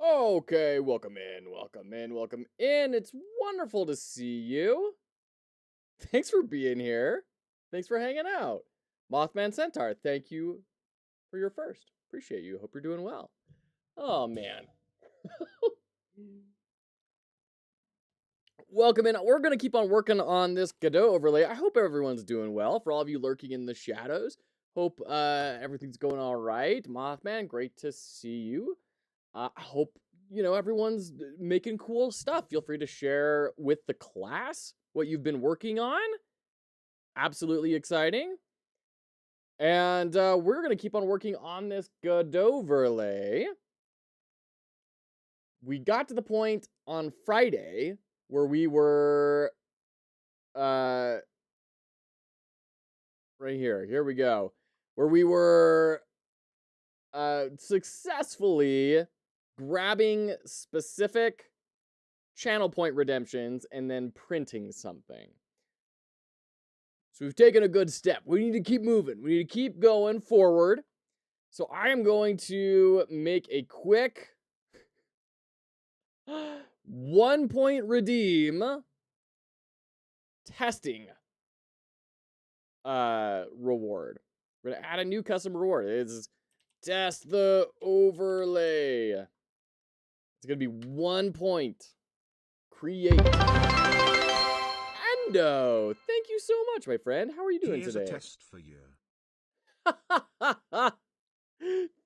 Okay, welcome in, welcome in, welcome in. It's wonderful to see you. Thanks for being here. Thanks for hanging out. Mothman Centaur, thank you for your first. Appreciate you. Hope you're doing well. Oh, man. Welcome in. We're going to keep on working on this Godot overlay. I hope everyone's doing well. For all of you lurking in the shadows, hope everything's going all right. Mothman, great to see you. I hope, everyone's making cool stuff. Feel free to share with the class what you've been working on. Absolutely exciting. And we're going to keep on working on this Godotverlay. We got to the point on Friday where we were right here. Here we go. Where we were successfully grabbing specific channel point redemptions and then printing something. So we've taken a good step. We need to keep moving. We need to keep going forward. So I am going to make a quick 1 point redeem testing reward. We're going to add a new custom reward. It's test the overlay. It's going to be 1 point. Create. Endo, thank you so much, my friend. How are you doing Here's today? A test for you.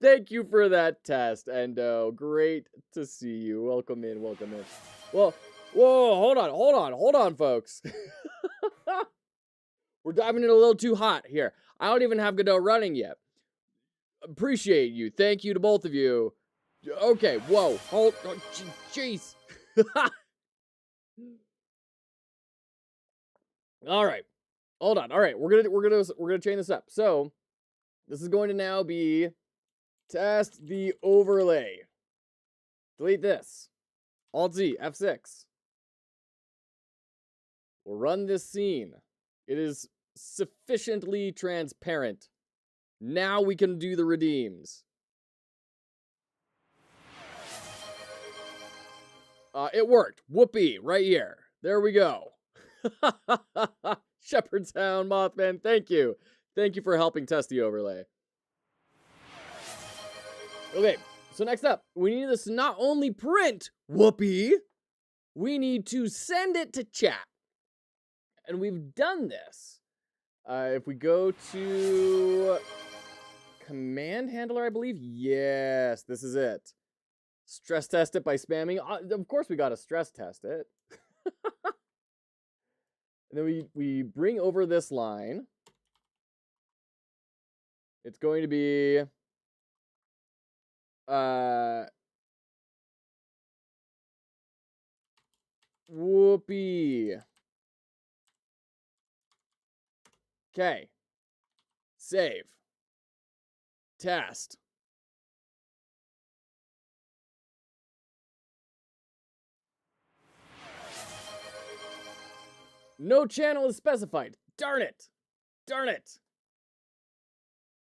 Thank you for that test, Endo. Great to see you. Welcome in, welcome in. Well, whoa, hold on, folks. We're diving in a little too hot here. I don't even have Godot running yet. Appreciate you. Thank you to both of you. Okay, whoa, hold, oh, jeez. All right, hold on. All right, we're gonna chain this up. So this is going to now be test the overlay. Delete this. Alt Z, F6. We'll run this scene. It is sufficiently transparent. Now we can do the redeems. It worked. Whoopee, right here. There we go. Shepherdstown Mothman, thank you. Thank you for helping test the overlay. Okay, so next up, we need this to not only print, whoopee, we need to send it to chat. And we've done this. If we go to command handler, I believe, yes, this is it. Stress test it by spamming. Of course we gotta stress test it. And then we bring over this line. It's going to be whoopee. Okay. Save. Test. No channel is specified. Darn it. Darn it.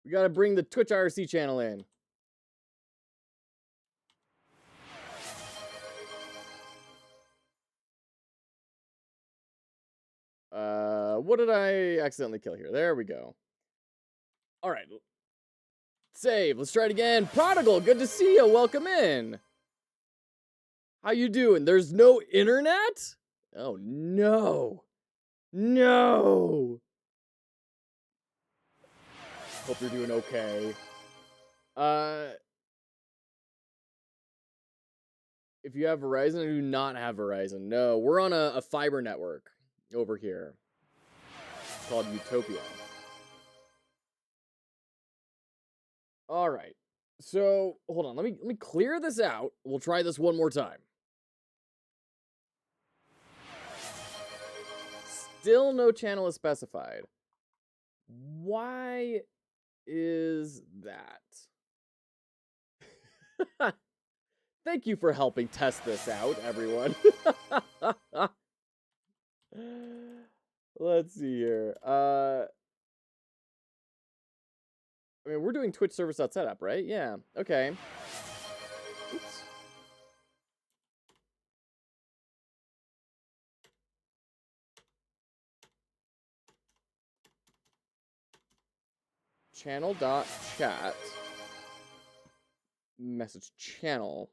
We gotta bring the Twitch IRC channel in. What did I accidentally kill here? There we go. All right. Save. Let's try it again. Prodigal, good to see you. Welcome in. How you doing? There's no internet? Oh, no. No. Hope you're doing okay. If you have Verizon, I do not have Verizon. No, we're on a fiber network over here. It's called Utopia. All right. So, hold on. Let me clear this out. We'll try this one more time. Still no channel is specified. Why is that? Thank you for helping test this out, everyone. Let's see here. I mean, we're doing Twitch server.setup, right? Yeah. Okay. Oops. Channel.chat. Message channel.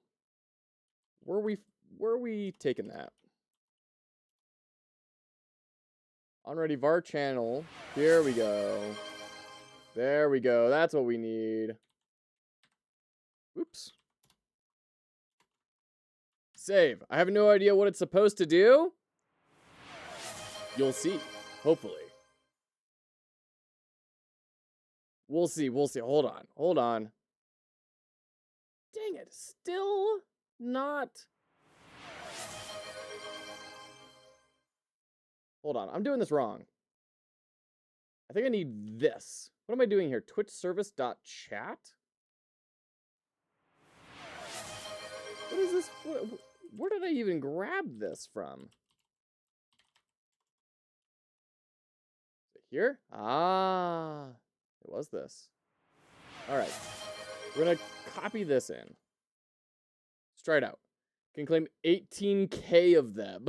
Where are we taking that? Already var channel. Here we go. There we go. That's what we need. Oops. Save. I have no idea what it's supposed to do. You'll see. Hopefully. We'll see. We'll see. Hold on. Hold on. Dang it. Still not. Hold on. I'm doing this wrong. I think I need this. What am I doing here? Twitch service.chat? What is this? Where did I even grab this from? Is it here? Ah, it was this. All right. We're going to copy this in. Let's try it out. Can claim 18K of them.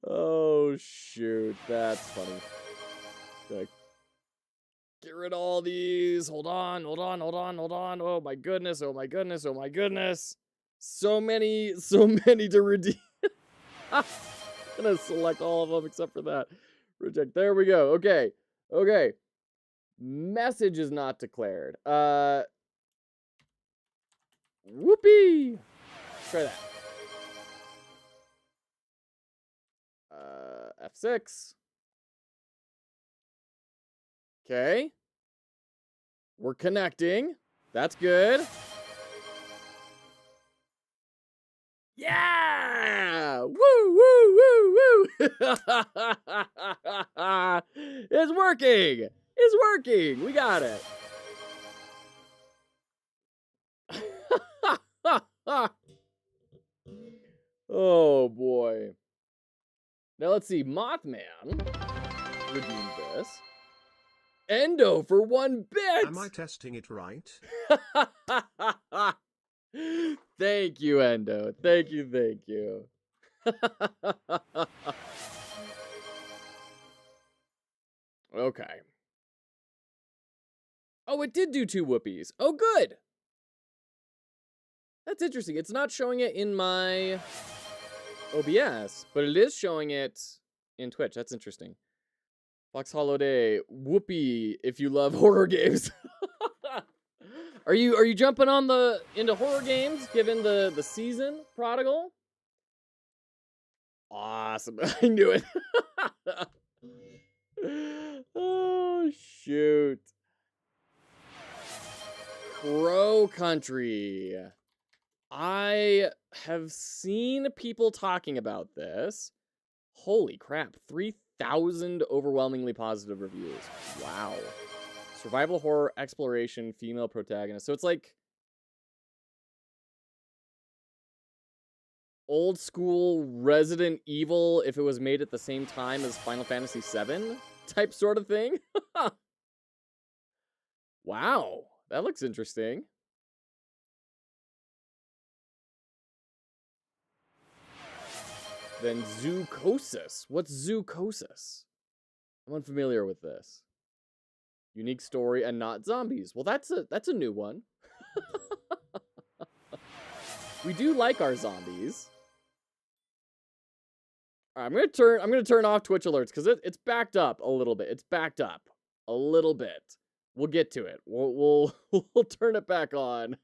Oh, shoot. That's funny. Like, get rid of all these. Hold on, hold on, hold on, hold on. Oh, my goodness. Oh, my goodness. Oh, my goodness. So many to redeem. I'm going to select all of them except for that. Reject. There we go. Okay. Okay. Message is not declared. Whoopee. Try that. F6. Okay. We're connecting. That's good. Yeah! Woo, woo, woo, woo! It's working! It's working! We got it! Oh, boy. Now, let's see. Mothman. Redeem this. Endo for 1 bit! Am I testing it right? Thank you, Endo. Thank you, thank you. Okay. Oh, it did do 2 whoopies. Oh, good. That's interesting. It's not showing it in my OBS, but it is showing it in Twitch. That's interesting. Fox Holiday, whoopee if you love horror games. Are you jumping on into horror games given the season, Prodigal? Awesome. I knew it. Oh, shoot. Crow Country. I have seen people talking about this. Holy crap. 3,000 overwhelmingly positive reviews. Wow. Survival horror, exploration, female protagonist. So it's like old school Resident Evil if it was made at the same time as Final Fantasy VII type sort of thing. Wow. That looks interesting. Then Zoocosis. What's Zoocosis? I'm unfamiliar with this. Unique story and not zombies. Well, that's a new one. We do like our zombies. All right, I'm gonna turn off Twitch alerts because it's backed up a little bit. It's backed up a little bit. We'll get to it. We'll turn it back on.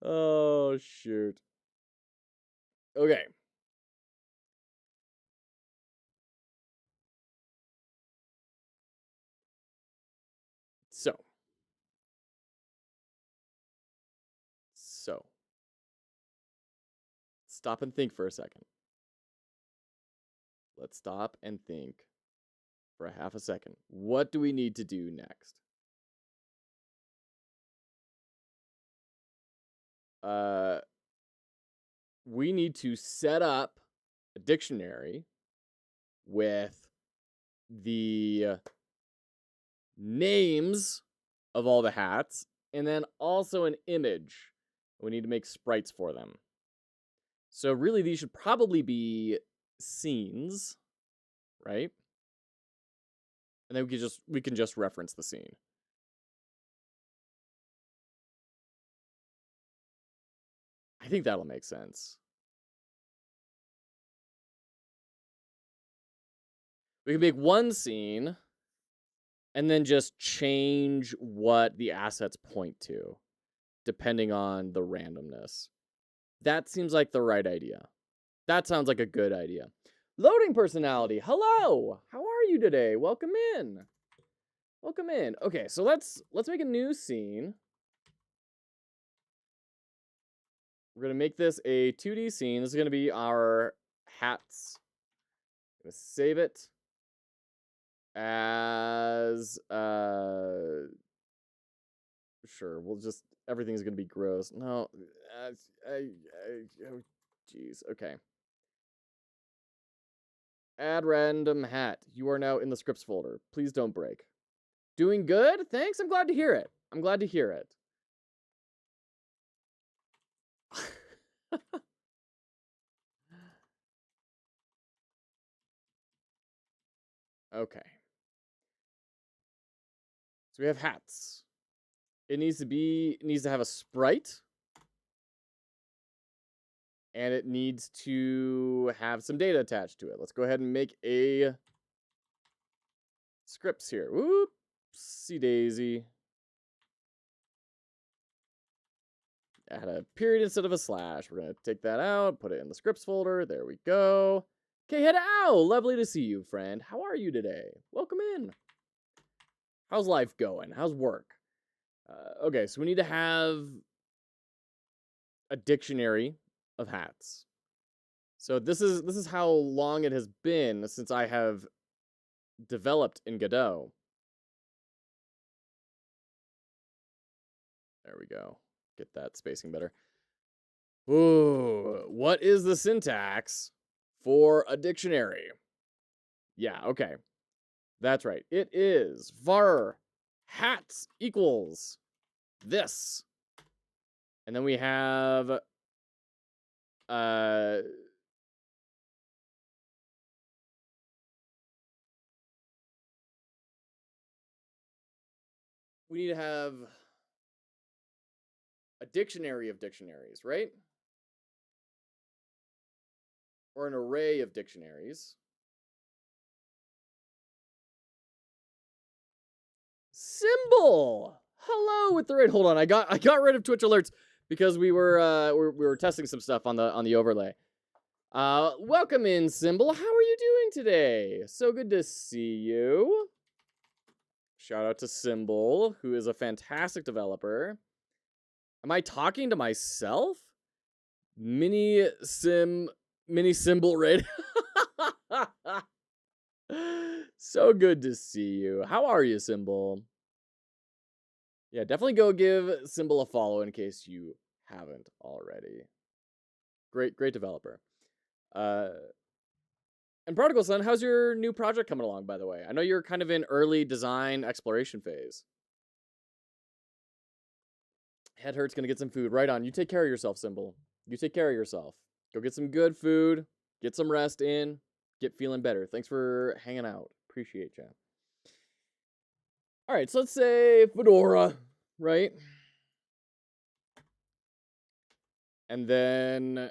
Oh shoot. Okay. So. Stop and think for a second. Let's stop and think for a half a second. What do we need to do next? We need to set up a dictionary with the names of all the hats and then also an image. We need to make sprites for them. So really, these should probably be scenes, right? And then we can just reference the scene. I think that'll make sense. We can make one scene and then just change what the assets point to, depending on the randomness. That seems like the right idea. That sounds like a good idea. Loading personality, hello! How are you today? Welcome in. Welcome in. Okay, so let's make a new scene. We're gonna make this a 2D scene. This is gonna be our hats. I'm gonna save it as sure. We'll just everything's gonna be gross. No, oh jeez. Okay. Add random hat. You are now in the scripts folder. Please don't break. Doing good? Thanks. I'm glad to hear it. I'm glad to hear it. Okay. So we have hats. It needs to have a sprite. And it needs to have some data attached to it. Let's go ahead and make a scripts here. Whoopsie daisy. Add a period instead of a slash. We're going to take that out, put it in the scripts folder. There we go. Okay, head out. Lovely to see you, friend. How are you today? Welcome in. How's life going? How's work? Okay, so we need to have a dictionary of hats. So this is how long it has been since I have developed in Godot. There we go. Get that spacing better. Ooh, what is the syntax for a dictionary? Yeah, okay. That's right. It is var hats equals this. And then we have we need to have a dictionary of dictionaries, right? Or an array of dictionaries. Symbol. Hello with the raid. Hold on, I got rid of Twitch alerts because we were testing some stuff on the overlay. Welcome in, Symbol. How are you doing today? So good to see you. Shout out to Symbol, who is a fantastic developer. Am I talking to myself? Mini Symbol raid. So good to see you. How are you, Symbol? Yeah, definitely go give Symbol a follow in case you haven't already. Great developer. And Prodigal Son, how's your new project coming along, by the way? I know you're kind of in early design exploration phase. Head hurt's gonna get some food. Right on. You take care of yourself, Symbol. You take care of yourself. Go get some good food. Get some rest in. Get feeling better. Thanks for hanging out. Appreciate you. All right, so let's say Fedora, right? And then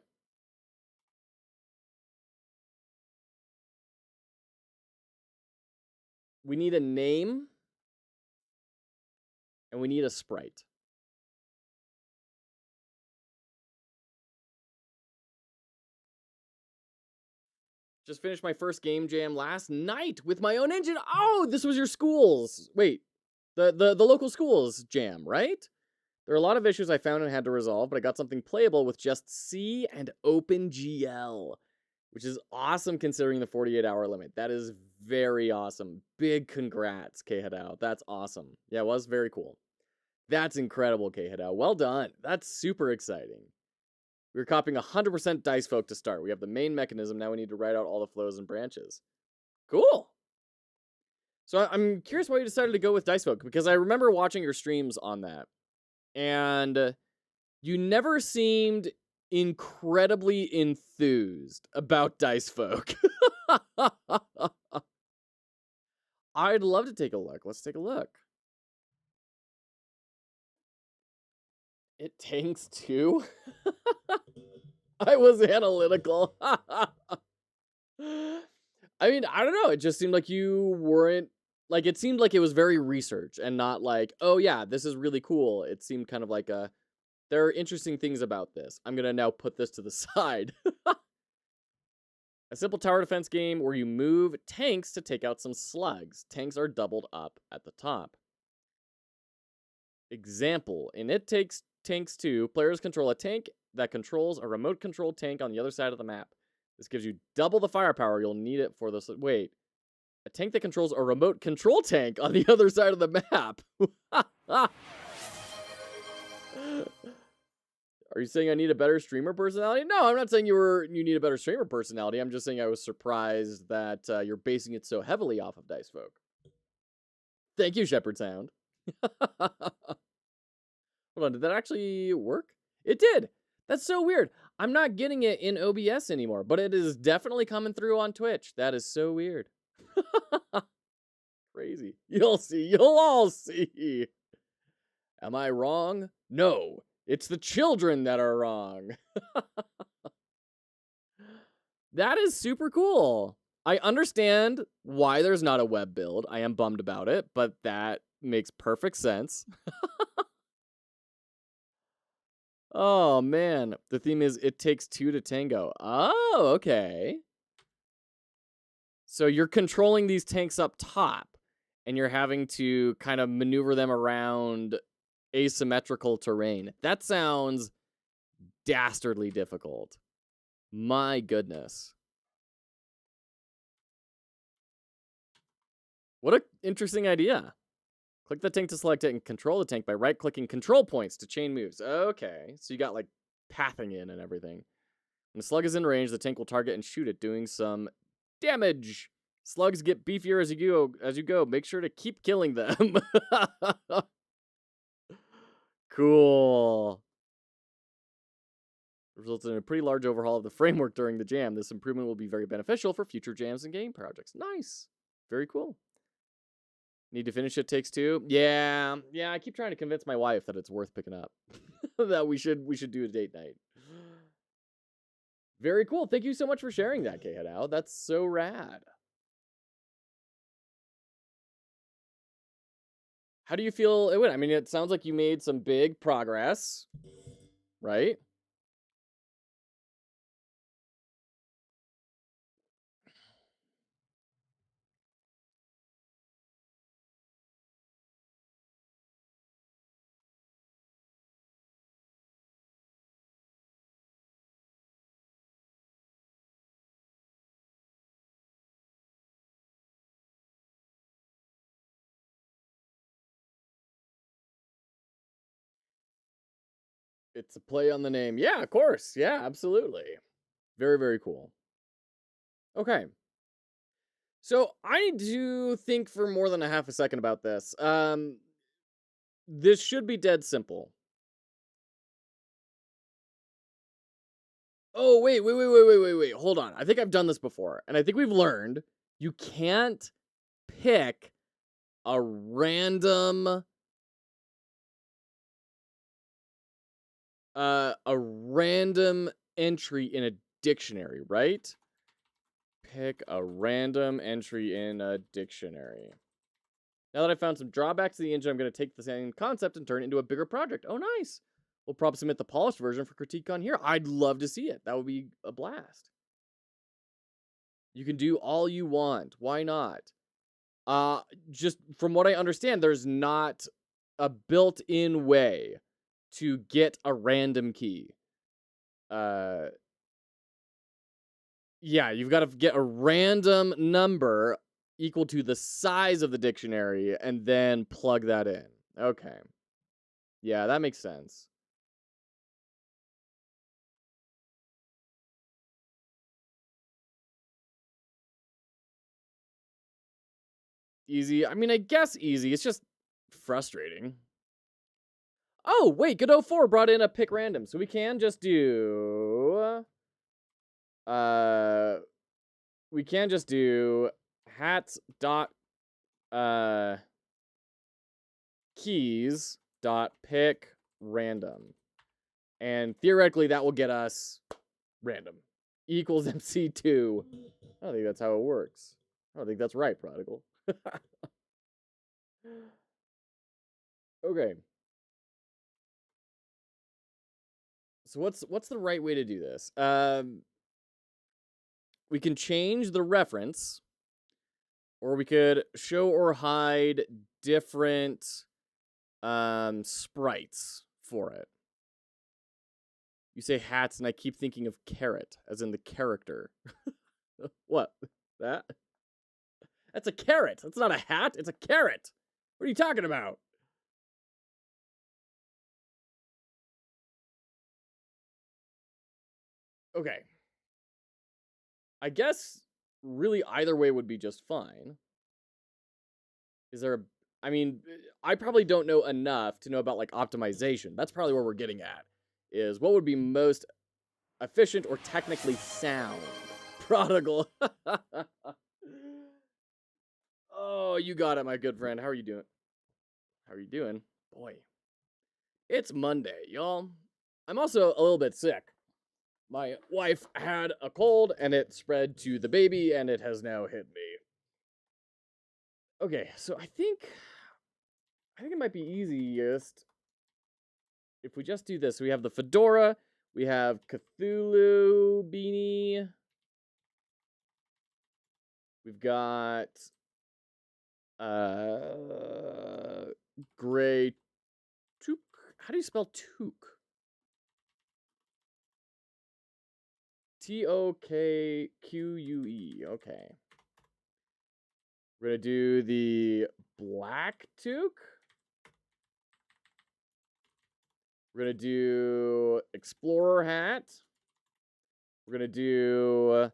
we need a name and we need a sprite. Just finished my first game jam last night with my own engine. Oh, this was your school's. Wait, the local school's jam, right? There are a lot of issues I found and had to resolve, but I got something playable with just C and OpenGL, which is awesome considering the 48-hour limit. That is very awesome. Big congrats, K-Hadao. That's awesome. Yeah, it was very cool. That's incredible, K-Hadao. Well done. That's super exciting. We're copying 100% Dice Folk to start. We have the main mechanism. Now we need to write out all the flows and branches. Cool. So I'm curious why you decided to go with Dice Folk, because I remember watching your streams on that. And you never seemed incredibly enthused about Dice Folk. I'd love to take a look. Let's take a look. It tanks too? I was analytical. I mean, I don't know. It just seemed like you weren't like it seemed like it was very research and not like, oh yeah, this is really cool. It seemed kind of like there are interesting things about this. I'm gonna now put this to the side. A simple tower defense game where you move tanks to take out some slugs. Tanks are doubled up at the top. Example, in It Takes Tanks 2, players control a tank that controls a remote controlled tank on the other side of the map. This gives you double the firepower you'll need it for this. Wait, a tank that controls a remote control tank on the other side of the map. Are you saying I need a better streamer personality? No, I'm not saying you need a better streamer personality. I'm just saying I was surprised that you're basing it so heavily off of Dice Folk. Thank you, Shepherd Sound. Hold on, did that actually work? It did. That's so weird. I'm not getting it in OBS anymore, but it is definitely coming through on Twitch. That is so weird. Crazy. You'll see. You'll all see. Am I wrong? No. It's the children that are wrong. That is super cool. I understand why there's not a web build. I am bummed about it, but that makes perfect sense. Oh, man. The theme is It Takes Two to Tango. Oh, okay. So you're controlling these tanks up top, and you're having to kind of maneuver them around asymmetrical terrain. That sounds dastardly difficult. My goodness. What an interesting idea. Click the tank to select it and control the tank by right-clicking control points to chain moves. Okay, so you got like pathing in and everything. When the slug is in range, the tank will target and shoot it, doing some damage. Slugs get beefier as you go. Make sure to keep killing them. Cool. Results in a pretty large overhaul of the framework during the jam. This improvement will be very beneficial for future jams and game projects. Nice. Very cool. Need to finish It Takes Two? Yeah, I keep trying to convince my wife that it's worth picking up. That we should do a date night. Very cool. Thank you so much for sharing that, K-Head. That's so rad. How do you feel it went? I mean, it sounds like you made some big progress, right? It's a play on the name. Yeah, of course. Yeah, absolutely. Very, very cool. Okay. So I need to think for more than a half a second about this. This should be dead simple. Oh, wait. Hold on. I think I've done this before. And I think we've learned you can't pick a random entry in a dictionary, right? Pick a random entry in a dictionary. Now that I found some drawbacks to the engine, I'm going to take the same concept and turn it into a bigger project. Oh, nice. We'll probably submit the polished version for critique on here. I'd love to see it. That would be a blast. You can do all you want. Why not? Just from what I understand, there's not a built-in way to get a random key. Yeah, you've got to get a random number equal to the size of the dictionary and then plug that in. Okay. Yeah, that makes sense. Easy. I mean, I guess easy. It's just frustrating. Oh, wait, Godot 4 brought in a pick random, so we can just do we can just do hats dot keys dot pick random, and theoretically that will get us random equals MC2. I don't think that's how it works. I don't think that's right, Prodigal. Okay. So what's the right way to do this? We can change the reference, or we could show or hide different sprites for it. You say hats, and I keep thinking of carrot, as in the character. What? That? That's a carrot. That's not a hat. It's a carrot. What are you talking about? Okay. I guess really either way would be just fine. Is there a... I mean, I probably don't know enough to know about like optimization. That's probably where we're getting at. Is what would be most efficient or technically sound. Prodigal. Oh, you got it, my good friend. How are you doing? How are you doing? Boy. It's Monday, y'all. I'm also a little bit sick. My wife had a cold and it spread to the baby and it has now hit me. Okay, so I think it might be easiest if we just do this. We have the fedora, we have Cthulhu beanie. We've got gray toque. How do you spell toque? Tokque. Okay. We're gonna do the black toque. We're gonna do explorer hat. We're gonna do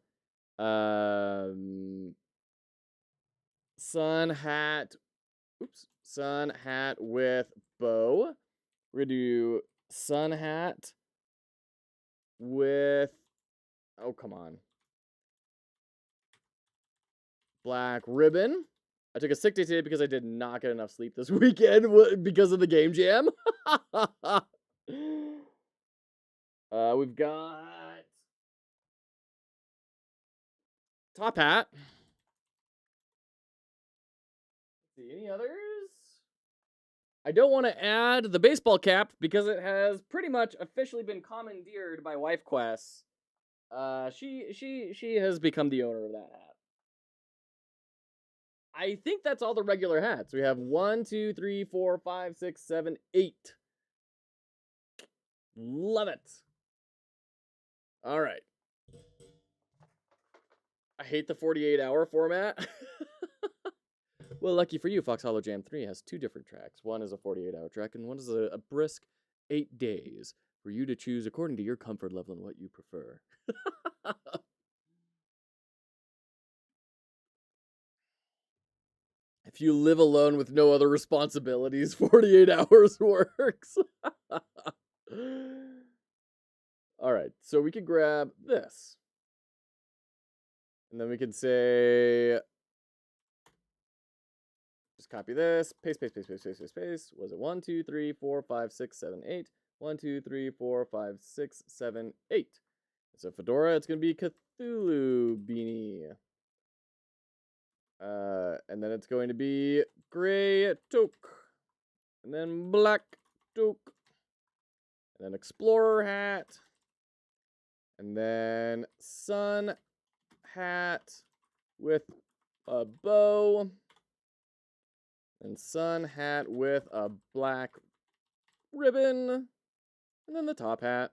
sun hat. Oops. Sun hat with bow. We're gonna do sun hat with... Oh, come on. Black ribbon. I took a sick day today because I did not get enough sleep this weekend because of the game jam. We've got top hat. Let's see, any others? I don't want to add the baseball cap because it has pretty much officially been commandeered by WifeQuest. She has become the owner of that hat. I think that's all the regular hats. We have 1, 2, 3, 4, 5, 6, 7, 8. Love it. All right. I hate the 48-hour format. Well, lucky for you, Fox Hollow Jam 3 has 2 different tracks. One is a 48-hour track, and one is a brisk 8 days for you to choose according to your comfort level and what you prefer. If you live alone with no other responsibilities, 48 hours works. All right, so we could grab this. And then we could say, just copy this, paste. Was it 1, 2, 3, 4, 5, 6, 7, 8? 1, 2, 3, 4, 5, 6, 7, 8. So fedora, it's going to be Cthulhu beanie. And then it's going to be gray toque. And then black toque. And then explorer hat. And then sun hat with a bow. And sun hat with a black ribbon. And then the top hat.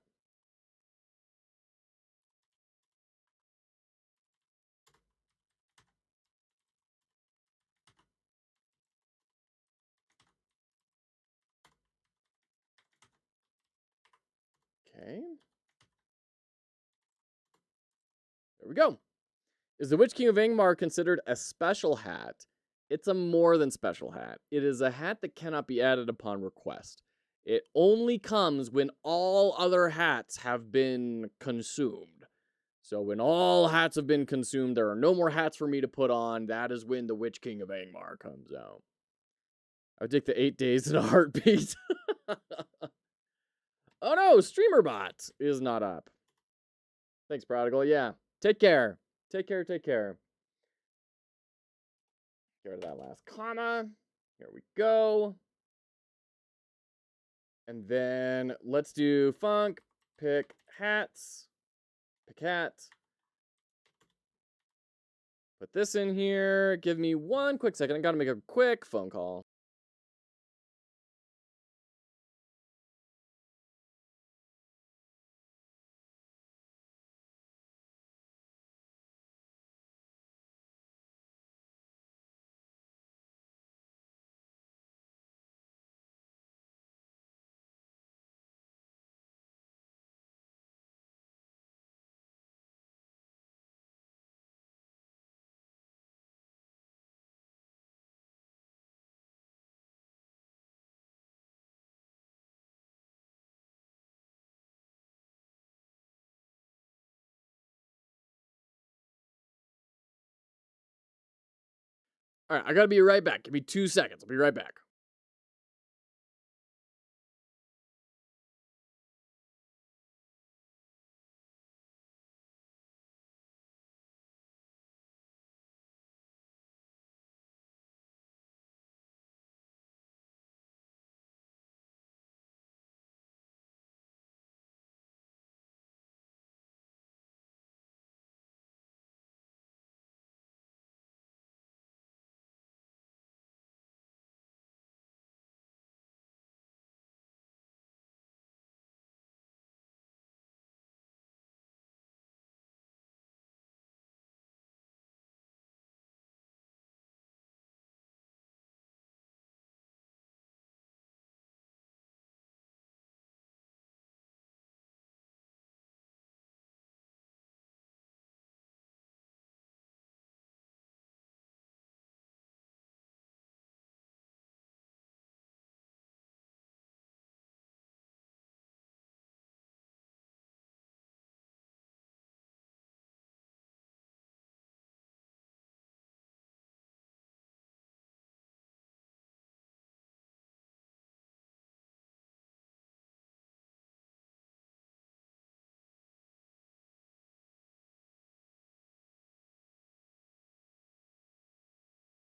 Okay. There we go. Is the Witch King of Angmar considered a special hat? It's a more than special hat. It is a hat that cannot be added upon request. It only comes when all other hats have been consumed. So when all hats have been consumed, there are no more hats for me to put on. That is when the Witch King of Angmar comes out. I would take the 8 days in a heartbeat. Oh no, StreamerBot is not up. Thanks, Prodigal. Yeah. Take care. Take care. Take care. Get rid of that last comma. Here we go. And then let's do funk, pick hats, pick hat. Put this in here. Give me one quick second. I gotta make a quick phone call. All right, I gotta be right back. Give me 2 seconds. I'll be right back.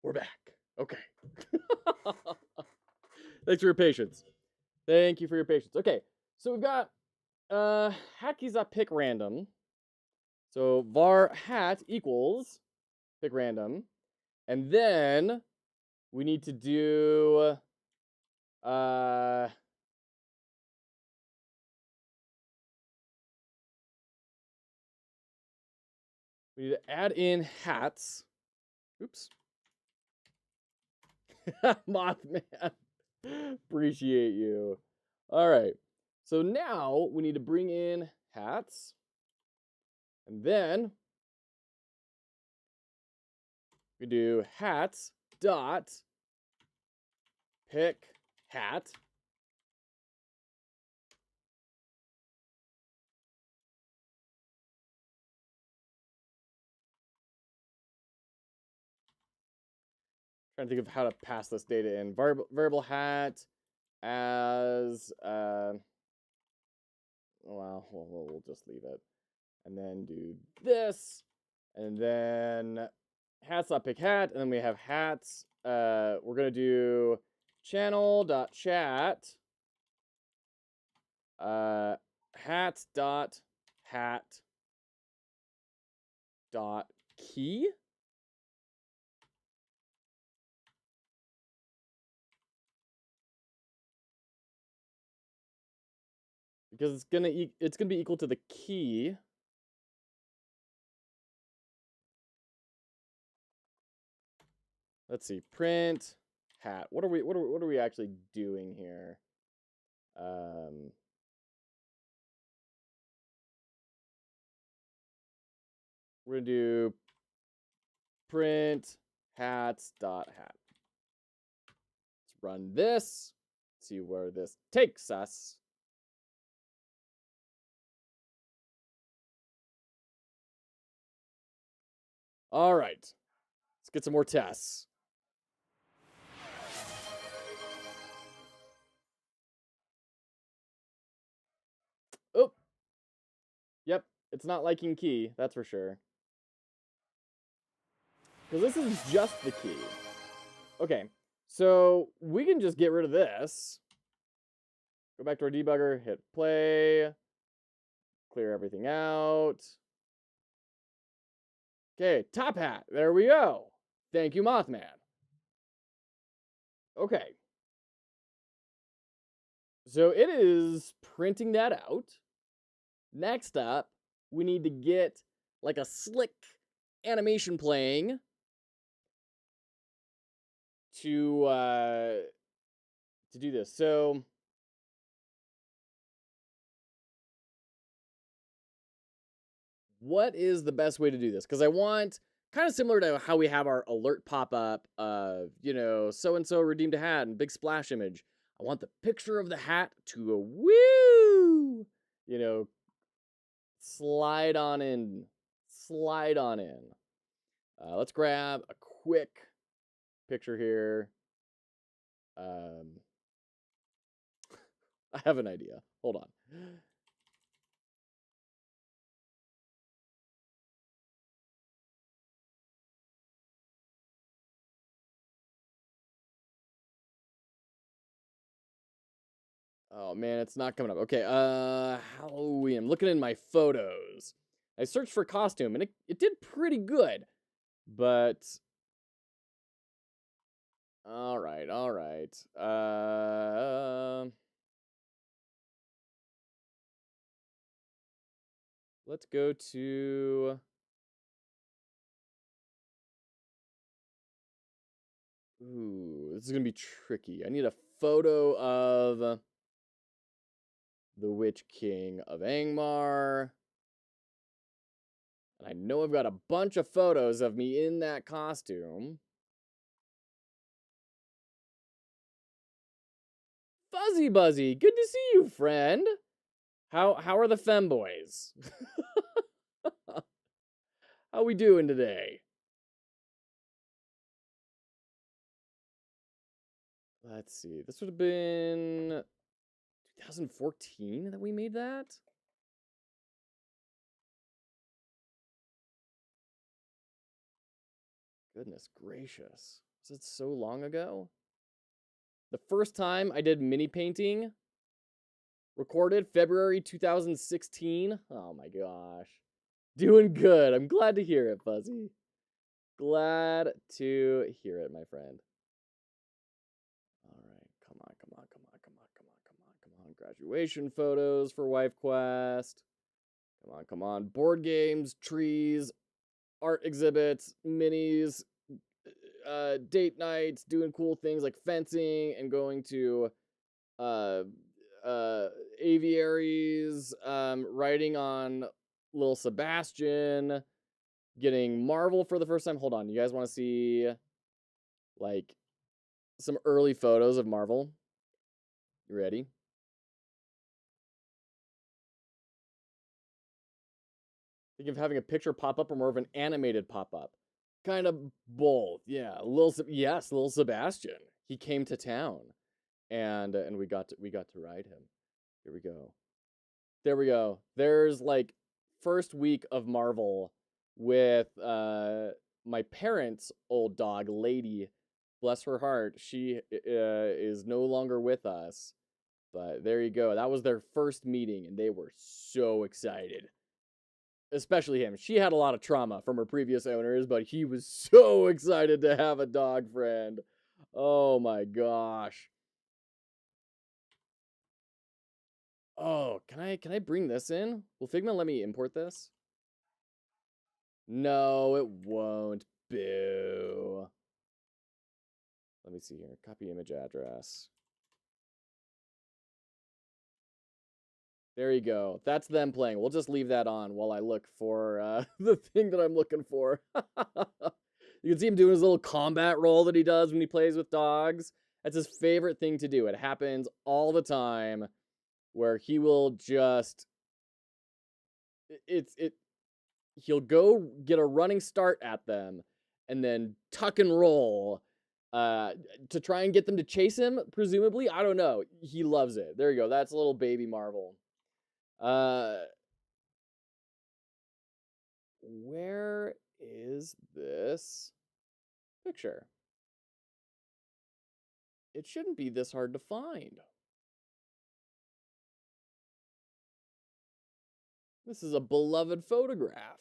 We're back. Okay. Thanks for your patience. Thank you for your patience. Okay, so we've got pick random. So var hat equals pick random, and then we need to do we need to add in hats. Oops. Mothman. Appreciate you. All right. So now we need to bring in hats. And then we do hats dot pick hat. Trying to think of how to pass this data in. Variable hat as well, we'll just leave it. And then do this. And then hats.pick hat. And then we have hats. We're gonna do channel.chat. Hats.hat dot key. Because it's gonna be equal to the key. Let's see, print hat. What are we actually doing here? We're gonna do print hats dot hat. Let's run this. See where this takes us. All right. Let's get some more tests. Oh. Yep. It's not liking key. That's for sure. Because this is just the key. Okay. So we can just get rid of this. Go back to our debugger. Hit play. Clear everything out. Okay, top hat. There we go. Thank you, Mothman. Okay. So it is printing that out. Next up, we need to get like a slick animation playing to do this. So what is the best way to do this? Because I want kind of similar to how we have our alert pop up of, so and so redeemed a hat and big splash image. I want the picture of the hat to a woo, slide on in. Slide on in. Let's grab a quick picture here. I have an idea. Hold on. Oh man, it's not coming up. Okay, Halloween. I'm looking in my photos. I searched for costume and it did pretty good. But all right. Let's go to ooh, this is gonna be tricky. I need a photo of the Witch King of Angmar. And I know I've got a bunch of photos of me in that costume. Fuzzy Buzzy, good to see you, friend. How are the femboys? How we doing today? Let's see. This would have been 2014 that we made that. Goodness gracious. Was it so long ago? The first time I did mini painting recorded February 2016. Oh my gosh. Doing good. I'm glad to hear it, Fuzzy. Glad to hear it, my friend. All right. Come on. Graduation photos for Wife Quest. Come on. Board games, trees, art exhibits, minis, date nights, doing cool things like fencing and going to aviaries, writing on Little Sebastian, getting Marvel for the first time. Hold on, you guys want to see like some early photos of Marvel? You ready? Think of having a picture pop up or more of an animated pop up? Kind of both, yeah. Little Sebastian. He came to town, and we got to ride him. Here we go. There we go. There's like first week of Marvel with my parents' old dog, Lady. Bless her heart. She is no longer with us. But there you go. That was their first meeting, and they were so excited. Especially him. She had a lot of trauma from her previous owners, but he was so excited to have a dog friend. Oh my gosh. Oh, can I bring this in? Will Figma let me import this? No, it won't. Boo. Let me see here. Copy image address. There you go. That's them playing. We'll just leave that on while I look for the thing that I'm looking for. You can see him doing his little combat roll that he does when he plays with dogs. That's his favorite thing to do. It happens all the time where he will just... he'll go get a running start at them and then tuck and roll to try and get them to chase him, presumably. I don't know. He loves it. There you go. That's a little baby Marvel. Where is this picture? It shouldn't be this hard to find. This is a beloved photograph.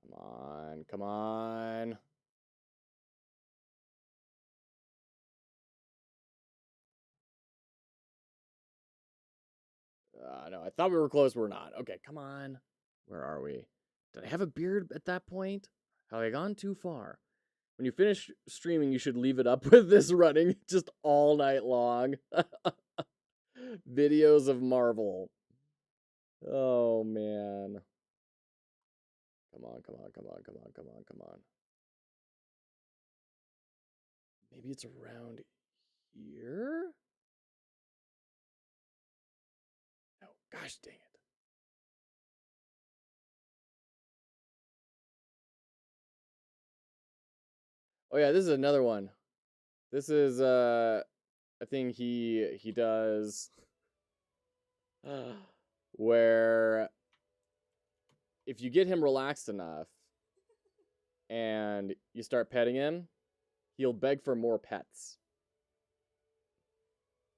Come on, come on. No, I thought we were close. We're not. Okay, come on. Where are we? Did I have a beard at that point? Have I gone too far? When you finish streaming, you should leave it up with this running just all night long. Videos of Marvel. Oh, man. Come on, come on, come on, come on, come on, come on. Maybe it's around here? Oh, gosh dang it. Oh yeah, this is another one. This is a thing he does where if you get him relaxed enough and you start petting him, he'll beg for more pets.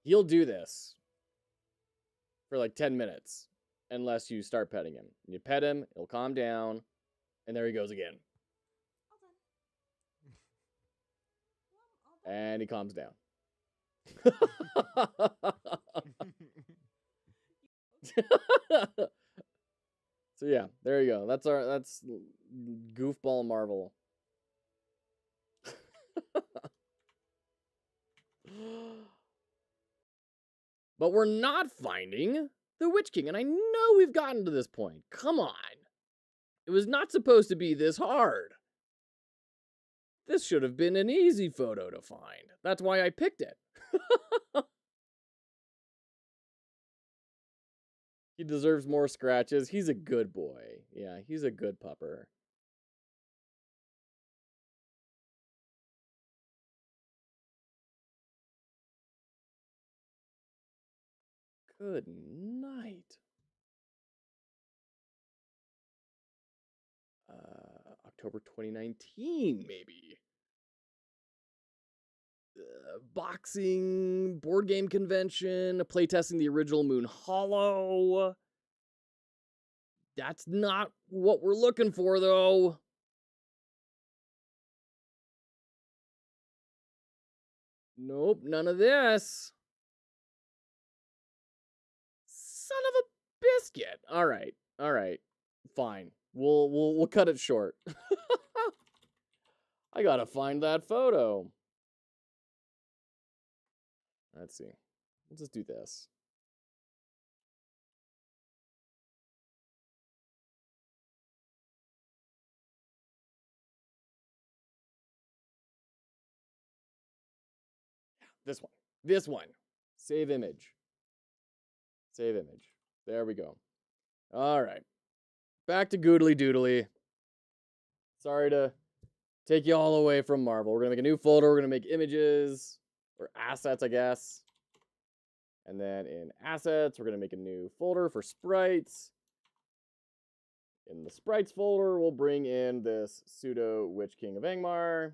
He'll do this for like 10 minutes unless you start petting him. You pet him, he'll calm down, and there he goes again. And he calms down. So yeah, there you go. That's goofball Marvel. But we're not finding the Witch King, and I know we've gotten to this point. Come on. It was not supposed to be this hard. This should have been an easy photo to find. That's why I picked it. He deserves more scratches. He's a good boy. Yeah, he's a good pupper. Good night. October 2019, maybe. Boxing, board game convention, playtesting the original Moon Hollow. That's not what we're looking for, though. Nope, none of this. Son of a biscuit. All right, fine. We'll cut it short. I gotta find that photo. Let's see. Let's just do this. This one. This one. Save image. Save image. There we go. All right. Back to Goodly Doodly. Sorry to take you all away from Marvel. We're going to make a new folder. We're going to make images or assets, I guess. And then in assets, we're going to make a new folder for sprites. In the sprites folder, we'll bring in this pseudo Witch King of Angmar.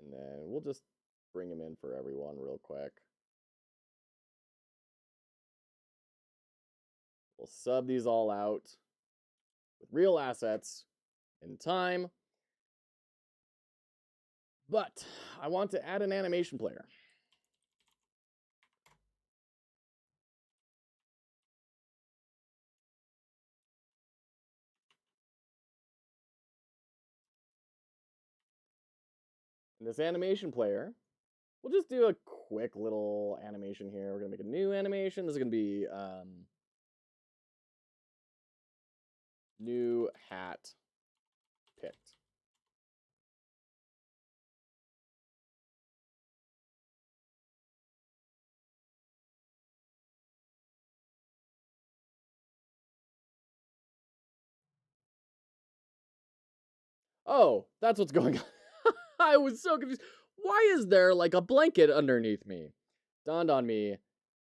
And then we'll just bring him in for everyone real quick. We'll sub these all out with real assets in time. But I want to add an animation player. And this animation player we'll just do a quick little animation here. We're gonna make a new animation. This is gonna be new hat picked. Oh, that's what's going on. I was so confused. Why is there like a blanket underneath me? Dawned on me.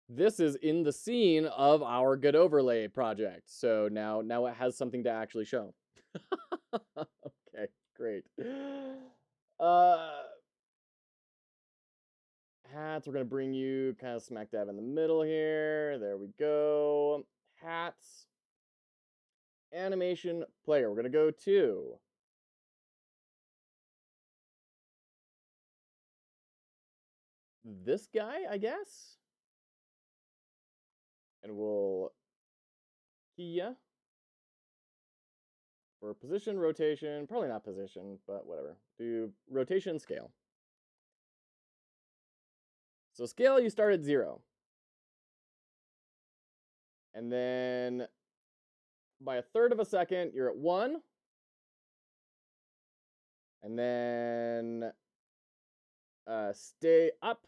This is in the scene of our Godotverlay project. So now it has something to actually show. Okay, great. Uh Hats, we're gonna bring you kind of smack dab in the middle here. There we go. Hats. Animation player. We're gonna go to this guy, I guess. And we'll key for position, rotation, probably not position, but whatever. Do rotation scale. So scale, you start at 0. And then by a third of a second, you're at 1. And then stay up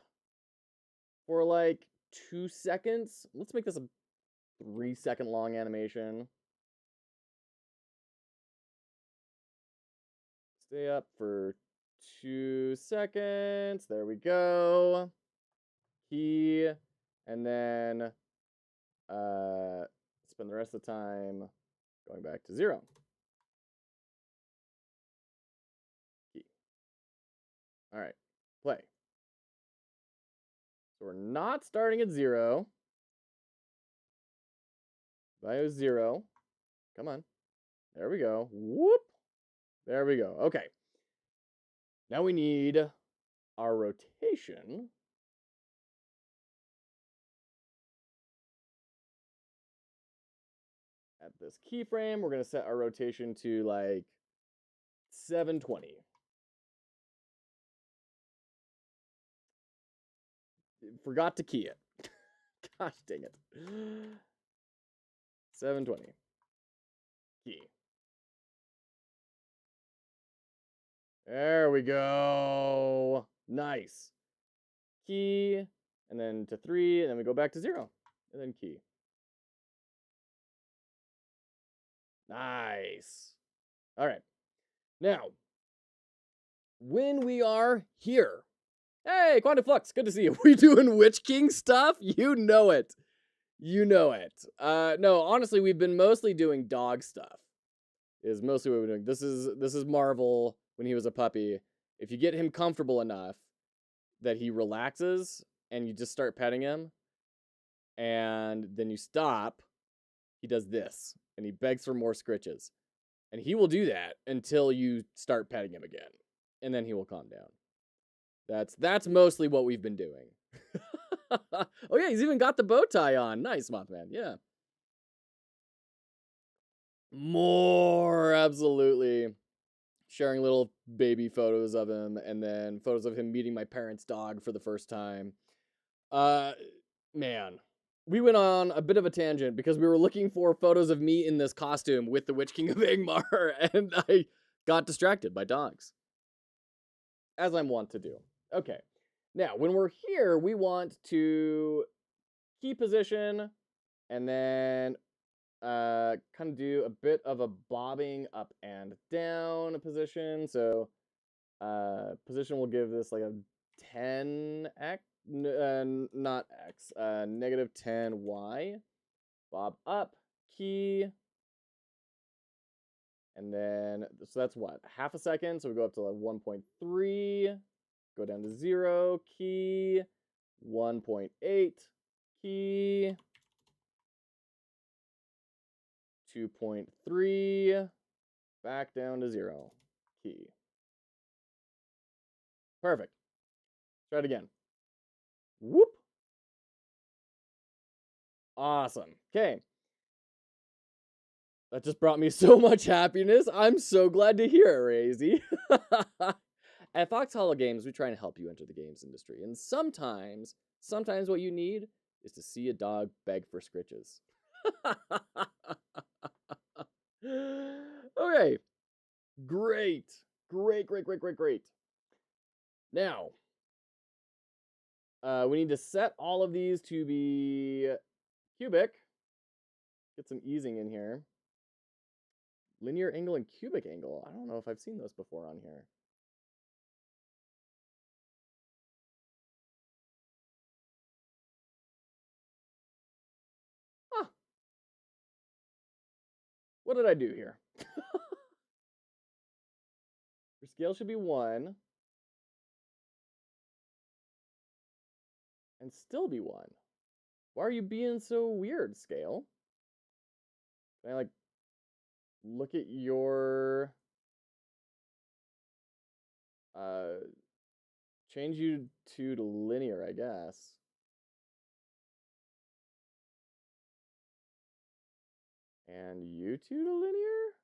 for like 2 seconds. Let's make this a 3-second long animation. Stay up for 2 seconds. There we go. Key. And then spend the rest of the time going back to 0. Key. All right. Play. So we're not starting at 0. Value is 0. Come on. There we go. Whoop. There we go. Okay. Now we need our rotation. At this keyframe, we're going to set our rotation to like 720. Forgot to key it. Gosh dang it. 720. Key. There we go. Nice. Key, and then to 3, and then we go back to 0, and then key. Nice. All right. Now, when we are here, hey, Quantum Flux, good to see you. We doing Witch King stuff? You know it. You know it. No, honestly, we've been mostly doing dog stuff. Is mostly what we're doing. This is Marvel when he was a puppy. If you get him comfortable enough that he relaxes and you just start petting him and then you stop, he does this and he begs for more scritches. And he will do that until you start petting him again. And then he will calm down. That's mostly what we've been doing. Oh yeah, he's even got the bow tie on. Nice, Mothman. Yeah. More, absolutely. Sharing little baby photos of him, and then photos of him meeting my parents' dog for the first time. Man, we went on a bit of a tangent because we were looking for photos of me in this costume with the Witch King of Angmar, and I got distracted by dogs. As I'm wont to do. Okay. Now, when we're here, we want to key position, and then kind of do a bit of a bobbing up and down position. So position will give this like a 10x, not x, negative 10y. Bob up, key, and then so that's what, half a second. So we go up to like 1.3, go down to 0, key, 1.8, key, 2.3, back down to 0, key. Perfect. Try it again. Whoop. Awesome. Okay. That just brought me so much happiness. I'm so glad to hear it, Razy. At Fox Hollow Games, we try and help you enter the games industry. And sometimes what you need is to see a dog beg for scritches. Okay. Great. Great. Now, we need to set all of these to be cubic. Get some easing in here. Linear angle and cubic angle. I don't know if I've seen those before on here. Huh. What did I do here? Your scale should be 1. And still be 1. Why are you being so weird, scale? Can I, like, look at your... change you to linear, I guess. And you two to linear?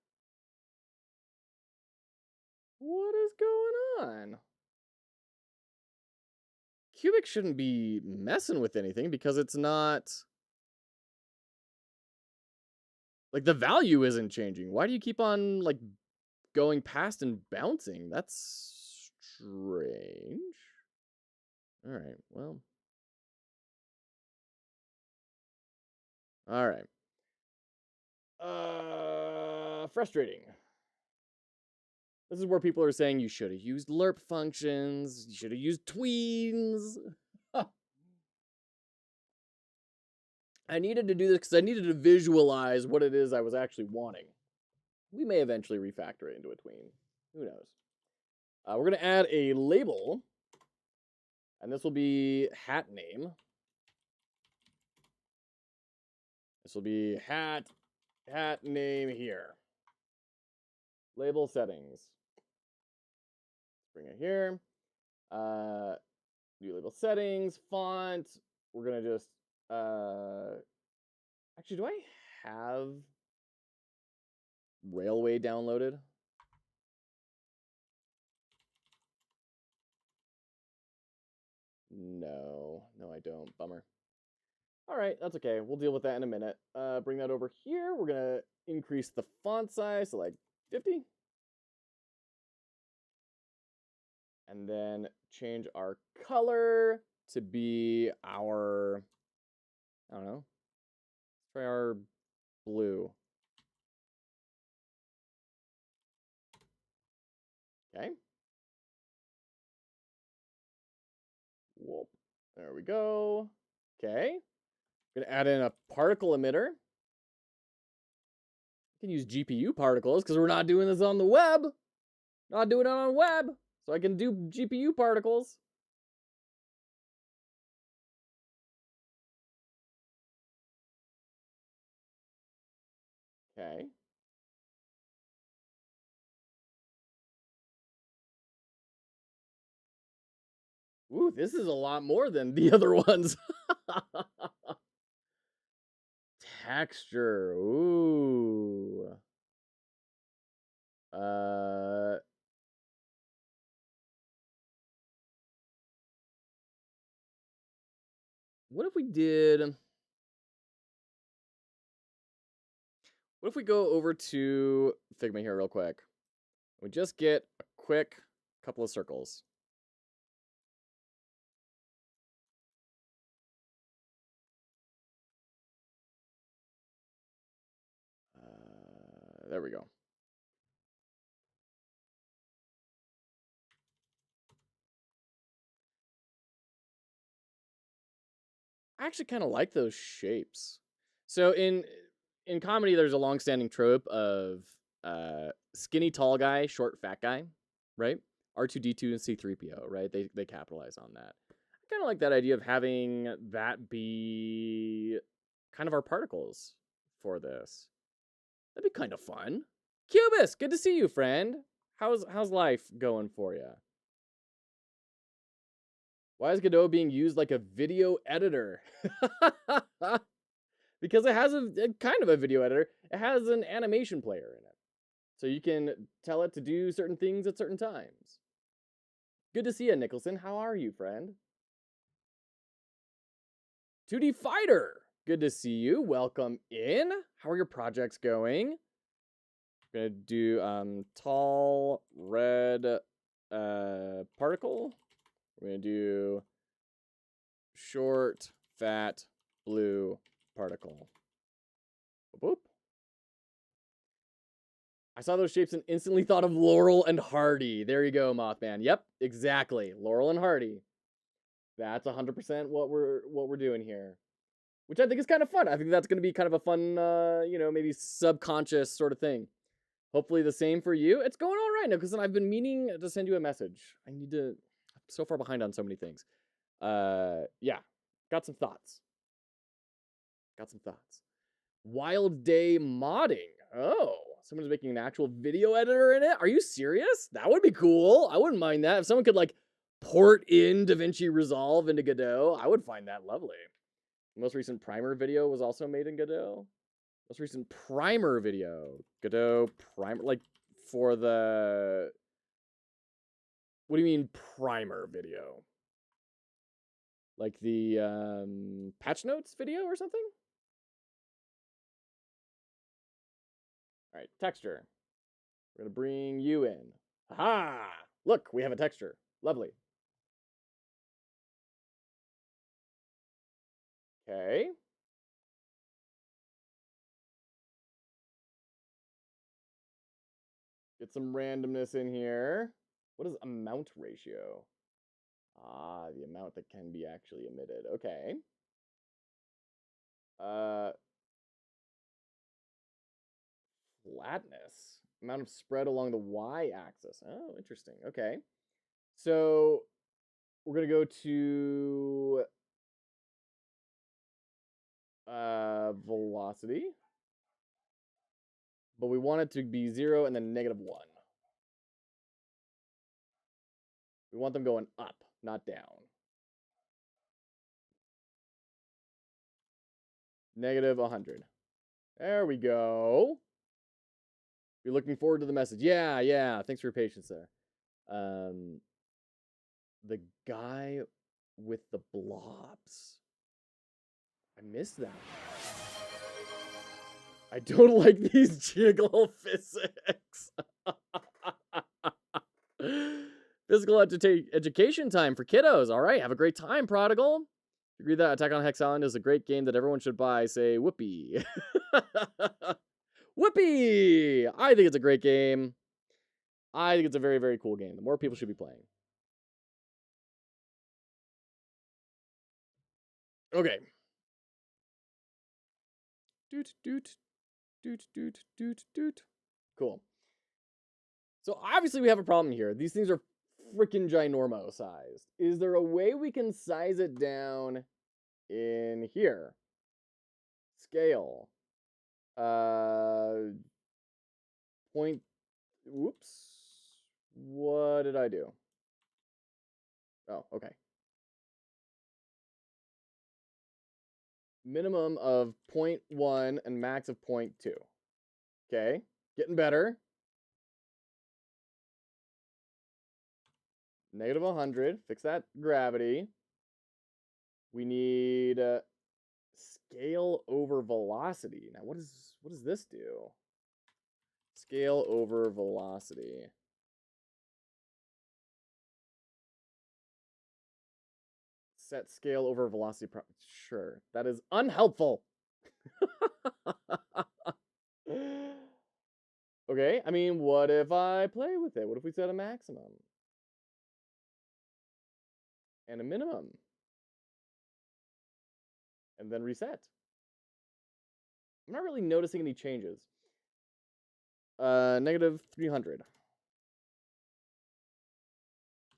What is going on? Cubic shouldn't be messing with anything because it's not... Like, the value isn't changing. Why do you keep on, like, going past and bouncing? That's strange. Alright, well... Alright. Frustrating. This is where people are saying you should have used lerp functions, you should have used tweens. I needed to do this because I needed to visualize what it is I was actually wanting. We may eventually refactor it into a tween. Who knows? We're going to add a label, and this will be hat name. This will be hat name here. Label settings. Bring it here. New label settings, font. We're going to just... actually, do I have Railway downloaded? No, I don't. Bummer. All right, that's okay. We'll deal with that in a minute. Bring that over here. We're going to increase the font size to like 50. And then change our color to be our, I don't know, let's try our blue. Okay. Whoop. There we go. Okay. Gonna add in a particle emitter. I can use GPU particles because we're not doing this on the web. Not doing it on web. So I can do GPU particles. Okay. Ooh, this is a lot more than the other ones. Texture. Ooh. What if we did... What if we go over to Figma here real quick? We just get a quick couple of circles. There we go. I actually kind of like those shapes. So in comedy, there's a long-standing trope of skinny tall guy, short fat guy, right? R2D2 and C3PO, right? They capitalize on that. I kind of like that idea of having that be kind of our particles for this. That'd be kind of fun. Cubus, good to see you, friend. How's life going for you? Why is Godot being used like a video editor? Because it has a kind of a video editor. It has an animation player in it. So you can tell it to do certain things at certain times. Good to see you, Nicholson. How are you, friend? 2D Fighter. Good to see you. Welcome in. How are your projects going? We're gonna do tall red particle. We're gonna do short fat blue particle. Whoop. I saw those shapes and instantly thought of Laurel and Hardy. There you go, Mothman. Yep, exactly. Laurel and Hardy. That's 100% what we're doing here, which I think is kind of fun. I think that's going to be kind of a fun, maybe subconscious sort of thing. Hopefully the same for you. It's going all right now because I've been meaning to send you a message. I'm so far behind on so many things. Yeah, got some thoughts. Wild Day modding. Oh, someone's making an actual video editor in it. Are you serious? That would be cool. I wouldn't mind that. If someone could like port in DaVinci Resolve into Godot, I would find that lovely. The most recent primer video was also made in Godot. Most recent primer video, Godot primer, like for the. What do you mean primer video? Like the patch notes video or something? All right, texture. We're going to bring you in. Aha! Look, we have a texture. Lovely. Okay. Get some randomness in here. What is amount ratio? Ah, the amount that can be actually emitted. Okay. Flatness. Amount of spread along the y-axis. Oh, interesting. Okay. So we're going to go to velocity. But we want it to be 0 and then -1. We want them going up, not down. -100. There we go. Be looking forward to the message. Yeah. Thanks for your patience there. The guy with the blobs. I missed that. I don't like these jiggle physics. Physical education time for kiddos. All right, have a great time, Prodigal. Agree that Attack on Hex Island is a great game that everyone should buy. Say whoopee. Whoopee! I think it's a great game. I think it's a very, very cool game. The more people should be playing. Okay. Cool. So obviously we have a problem here. These things are freaking ginormo sized. Is there a way we can size it down in here? Scale. Point. Whoops. What did I do? Oh, okay. Minimum of 0.1 and max of 0.2. Okay, getting better. -100. Fix that gravity. We need scale over velocity. Now, what does this do? Scale over velocity. Set scale over velocity. Sure, that is unhelpful. Okay, I mean, what if I play with it? What if we set a maximum? And a minimum? And then reset. I'm not really noticing any changes. -300.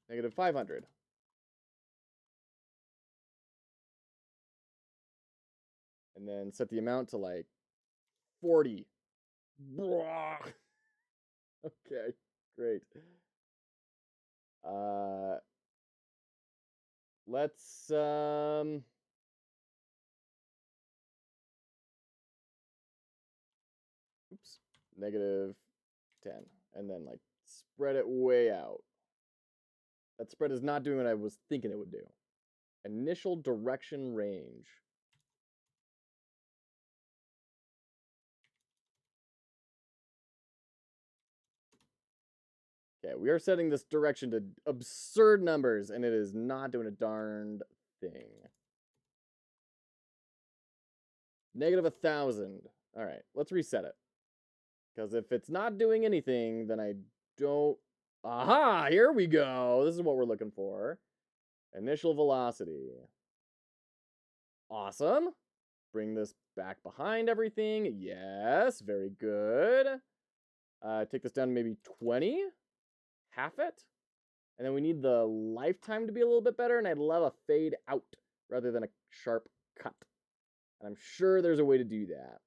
-500. And then set the amount to like 40. Okay, great. Let's oops, -10, and then like spread it way out. That spread is not doing what I was thinking it would do. Initial direction range. Okay, we are setting this direction to absurd numbers, and it is not doing a darned thing. Negative 1,000. All right, let's reset it. Because if it's not doing anything, then I don't... Aha! Here we go! This is what we're looking for. Initial velocity. Awesome. Bring this back behind everything. Yes, very good. Take this down to maybe 20. Half it. And then we need the lifetime to be a little bit better, and I'd love a fade out rather than a sharp cut. And I'm sure there's a way to do that.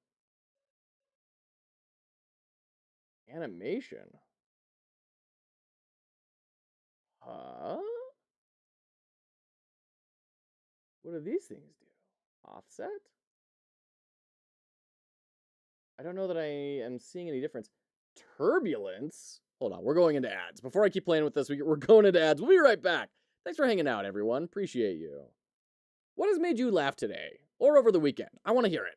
Animation. Huh? What do these things do? Offset? I don't know that I am seeing any difference. Turbulence? Hold on, we're going into ads. Before I keep playing with this, we're going into ads. We'll be right back. Thanks for hanging out, everyone. Appreciate you. What has made you laugh today? Or over the weekend? I want to hear it.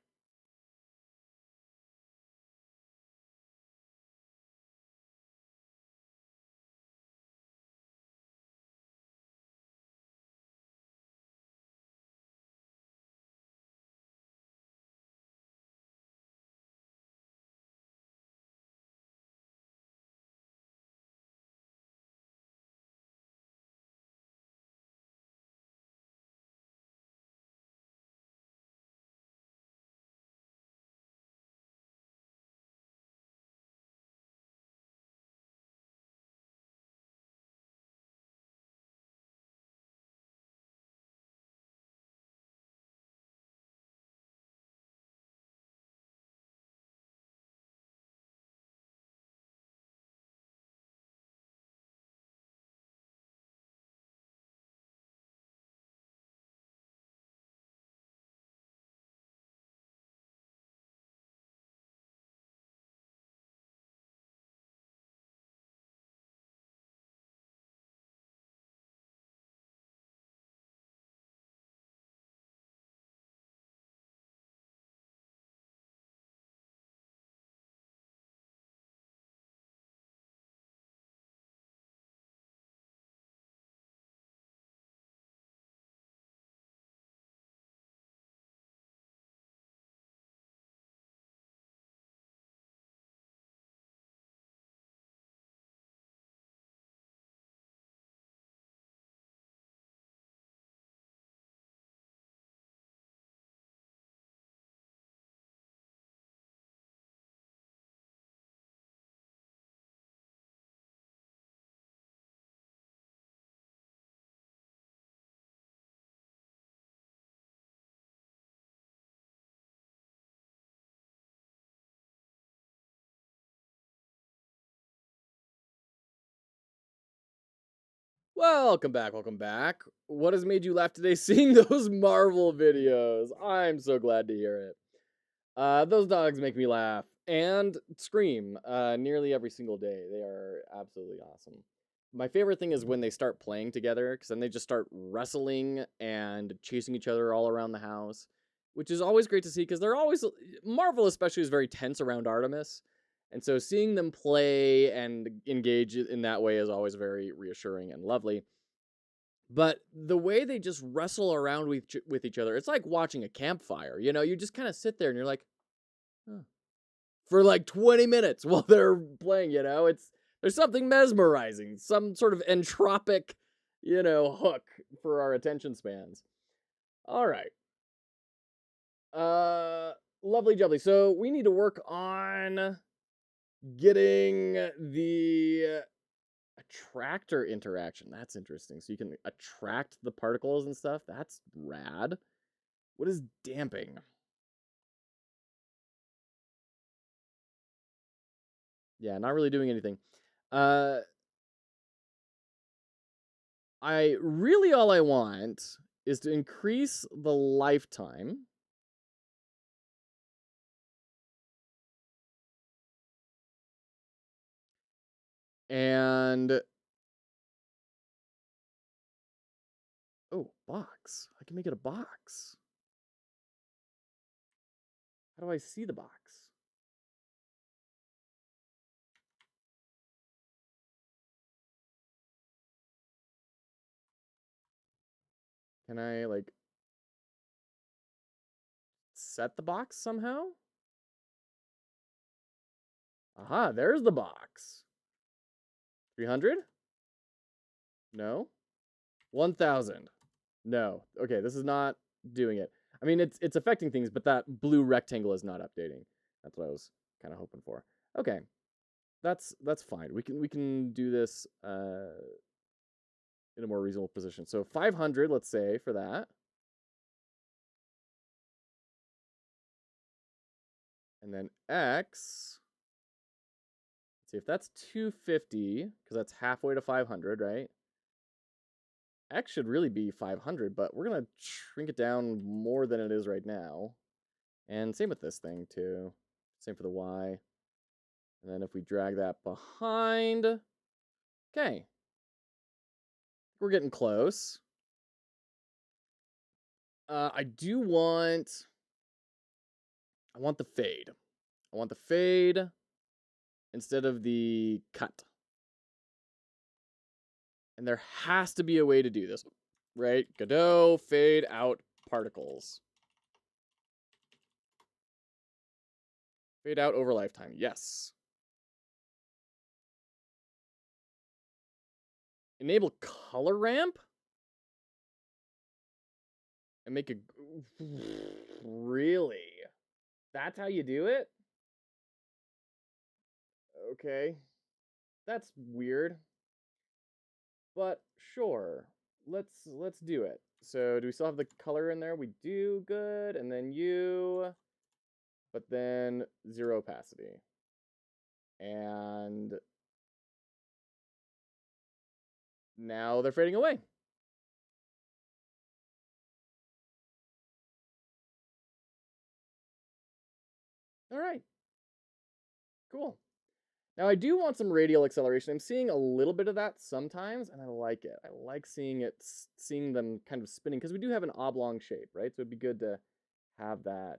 Welcome back, welcome back. What has made you laugh today seeing those Marvel videos? I'm so glad to hear it. Those dogs make me laugh and scream nearly every single day. They are absolutely awesome. My favorite thing is when they start playing together, because then they just start wrestling and chasing each other all around the house, which is always great to see because they're always... Marvel especially is very tense around Artemis. And so seeing them play and engage in that way is always very reassuring and lovely. But the way they just wrestle around with each other, it's like watching a campfire. You know, you just kind of sit there and you're like, huh, for like 20 minutes while they're playing, you know? There's something mesmerizing, some sort of entropic, hook for our attention spans. All right. Lovely jubbly. So we need to work on getting the attractor interaction. That's interesting. So you can attract the particles and stuff. That's rad. What is damping? Yeah, not really doing anything. All I want is to increase the lifetime. And Oh, box. I can make it a box. How do I see the box? Can I, like, set the box somehow? Aha, there's the box. 300? No. 1,000. No. Okay, this is not doing it. I mean, it's affecting things, but that blue rectangle is not updating. That's what I was kind of hoping for. Okay, that's fine. We can do this in a more reasonable position. So 500, let's say, for that. And then X, let's see if that's 250, because that's halfway to 500, right? X should really be 500, but we're going to shrink it down more than it is right now. And same with this thing, too. Same for the Y. And then if we drag that behind, okay. We're getting close. I want the fade. I want the fade instead of the cut. And there has to be a way to do this, right? Godot, fade out particles. Fade out over lifetime, yes. Enable color ramp? And make a... Really? That's how you do it? Okay. That's weird. But sure. Let's do it. So do we still have the color in there? We do. Good. And then you, but then 0 opacity. And now they're fading away. All right. Cool. Now I do want some radial acceleration. I'm seeing a little bit of that sometimes, and I like it. I like seeing them kind of spinning, because we do have an oblong shape, right? So it'd be good to have that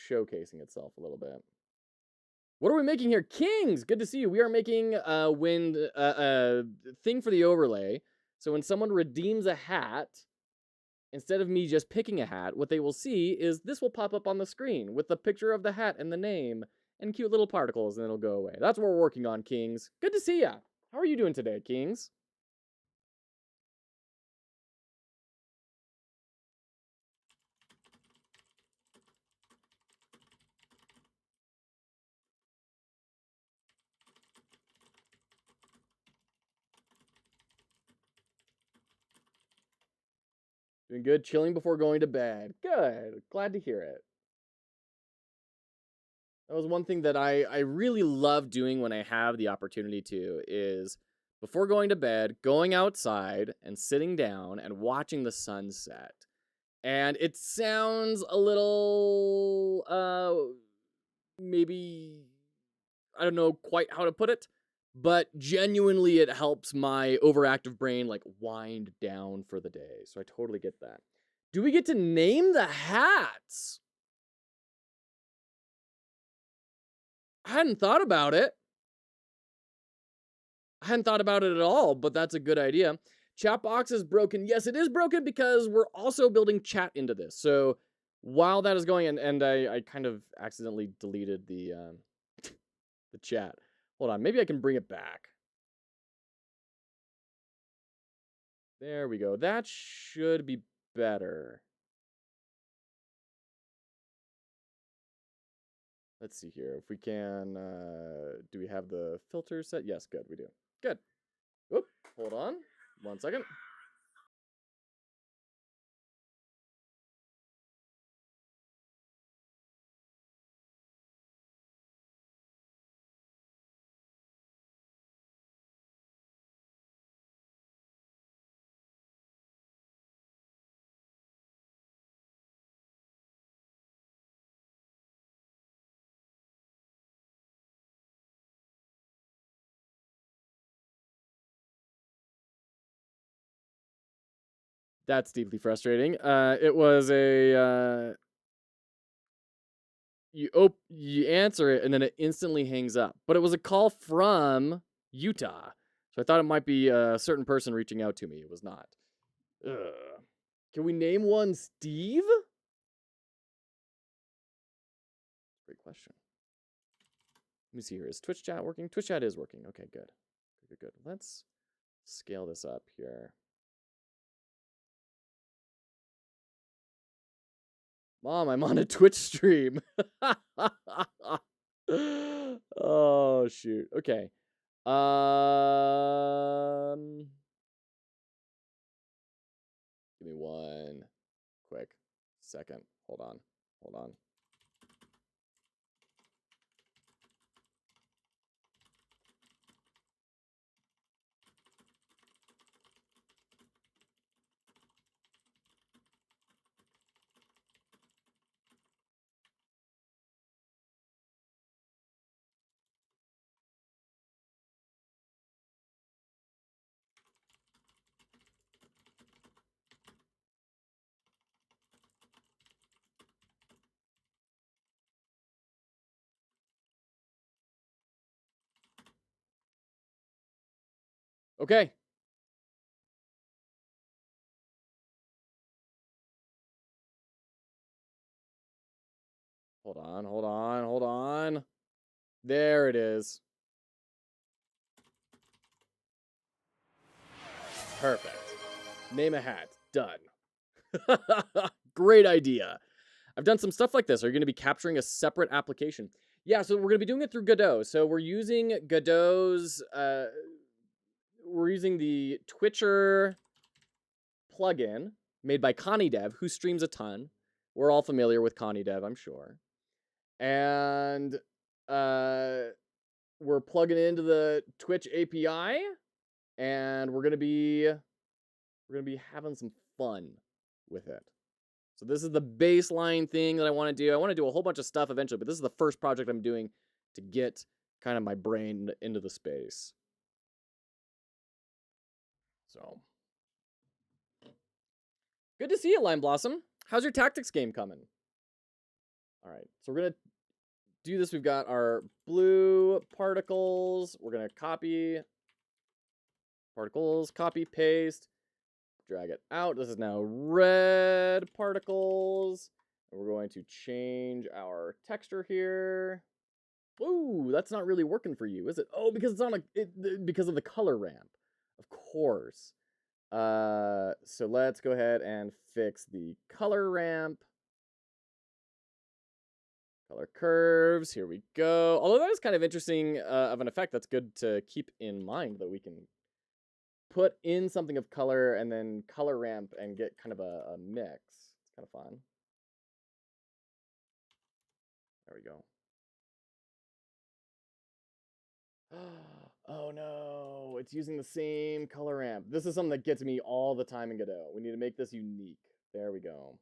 showcasing itself a little bit. What are we making here? Kings! Good to see you. We are making a thing for the overlay. So when someone redeems a hat, instead of me just picking a hat, what they will see is this will pop up on the screen with the picture of the hat and the name and cute little particles, and it'll go away. That's what we're working on, Kings. Good to see ya. How are you doing today, Kings? Doing good. Chilling before going to bed. Good. Glad to hear it. That was one thing that I really love doing when I have the opportunity to, is before going to bed, going outside and sitting down and watching the sunset. And it sounds a little, maybe, I don't know quite how to put it, but genuinely it helps my overactive brain, like, wind down for the day. So I totally get that. Do we get to name the hats? I hadn't thought about it. I hadn't thought about it at all, but that's a good idea. Chat box is broken. Yes, it is broken because we're also building chat into this. So while that is going, and I kind of accidentally deleted the the chat. Hold on, maybe I can bring it back. There we go. That should be better. Let's see here. If we can, do we have the filter set? Yes, good, we do. Good. Oop, hold on 1 second. That's deeply frustrating. It was a you answer it and then it instantly hangs up. But it was a call from Utah. So I thought it might be a certain person reaching out to me. It was not. Ugh. Can we name one Steve? Great question. Let me see here. Is Twitch chat working? Twitch chat is working. Okay, good. Good. Let's scale this up here. Mom, I'm on a Twitch stream. Oh, shoot. Okay. Give me one quick second. Hold on. Okay. Hold on. There it is. Perfect. Name a hat. Done. Great idea. I've done some stuff like this. Are you going to be capturing a separate application? Yeah, so we're going to be doing it through Godot. So we're using Godot's, we're using the Twitcher plugin made by Connie Dev, who streams a ton. We're all familiar with Connie Dev, I'm sure. And we're plugging into the Twitch API, and we're gonna be having some fun with it. So this is the baseline thing that I want to do. I want to do a whole bunch of stuff eventually, but this is the first project I'm doing to get kind of my brain into the space. So good to see you, Lime Blossom. How's your tactics game coming? All right, so we're gonna do this. We've got our blue particles. We're gonna copy particles, copy, paste, drag it out. This is now red particles. And we're going to change our texture here. Ooh, that's not really working for you, is it? Oh, because it's on because of the color ramp. Of course. So let's go ahead and fix the color ramp. Color curves, here we go. Although that is kind of interesting of an effect, that's good to keep in mind, that we can put in something of color and then color ramp and get kind of a mix. It's kind of fun. There we go. Oh no, it's using the same color ramp. This is something that gets me all the time in Godot. We need to make this unique. There we go.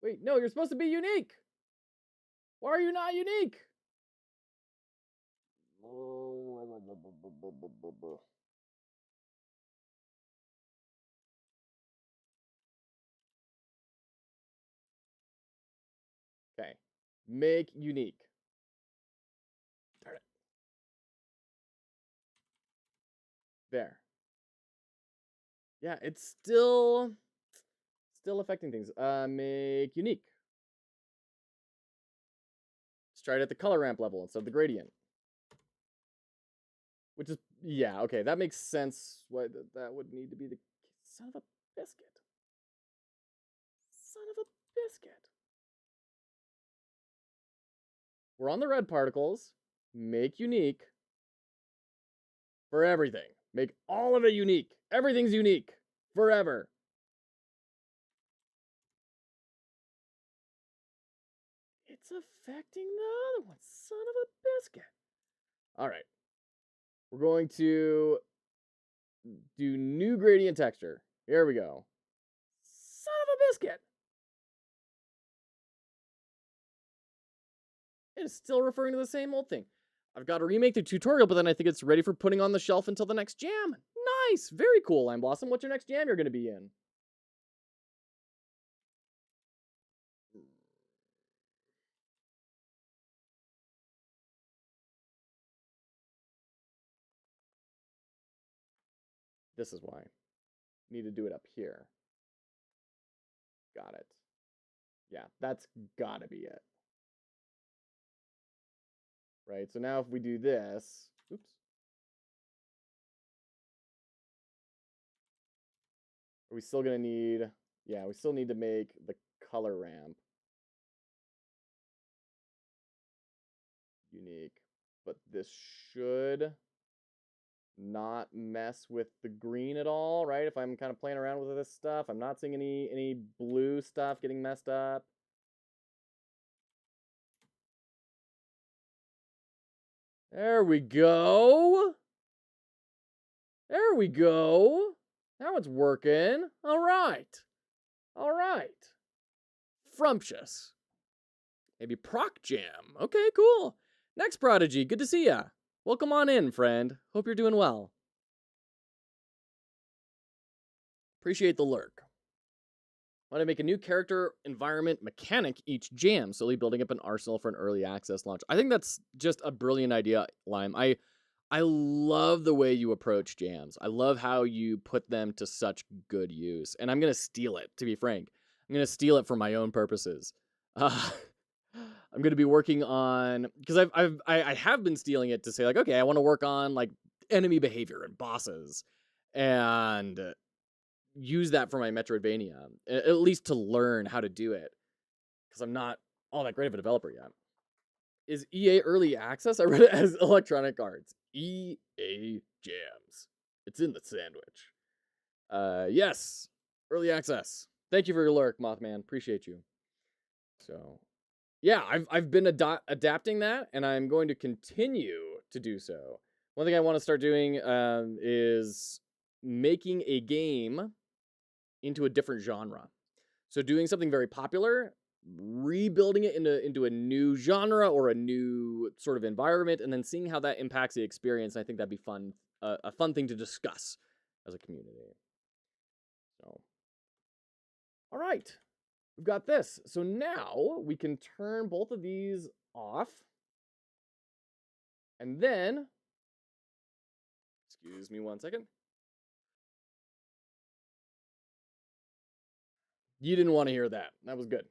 Wait, no, you're supposed to be unique. Why are you not unique? Okay, make unique. Darn it. There. Yeah, it's still affecting things. Make unique. Let's try it at the color ramp level instead of the gradient. Which is, yeah, okay, that makes sense. Why that would need to be the son of a biscuit. Son of a biscuit. We're on the red particles. Make unique for everything. Make all of it unique. Everything's unique forever. It's affecting the other one. Son of a biscuit. All right. We're going to do new gradient texture. Here we go. Son of a biscuit. It is still referring to the same old thing. I've got to remake the tutorial, but then I think it's ready for putting on the shelf until the next jam. Nice. Very cool, Lime Blossom. What's your next jam you're going to be in? This is why. Need to do it up here. Got it. Yeah, that's gotta be it. Right, so now if we do this, oops. Are we still gonna need, yeah, we still need to make the color ramp unique. But this should not mess with the green at all, right? If I'm kind of playing around with this stuff, I'm not seeing any blue stuff getting messed up. There we go. There we go. Now it's working. All right. All right. Frumptious. Maybe Proc Jam. Okay, cool. Next Prodigy. Good to see ya. Welcome on in, friend. Hope you're doing well. Appreciate the lurk. Want to make a new character environment mechanic each jam, slowly building up an arsenal for an early access launch. I think that's just a brilliant idea, Lime. I love the way you approach jams. I love how you put them to such good use. And I'm going to steal it, to be frank. I'm going to steal it for my own purposes. I'm going to be working on, because I have been stealing it to say, like, okay, I want to work on like enemy behavior and bosses and use that for my Metroidvania, at least to learn how to do it, because I'm not all that great of a developer yet. Is EA early access? I read it as Electronic Arts. EA Jams. It's in the sandwich. Yes, early access. Thank you for your lurk, Mothman. Appreciate you. So, yeah, I've been adapting that, and I'm going to continue to do so. One thing I want to start doing is making a game into a different genre. So doing something very popular, rebuilding it into a new genre or a new sort of environment, and then seeing how that impacts the experience. I think that'd be fun, a fun thing to discuss as a community. So, all right, we've got this. So now we can turn both of these off, and then, excuse me one second. You didn't want to hear that. That was good.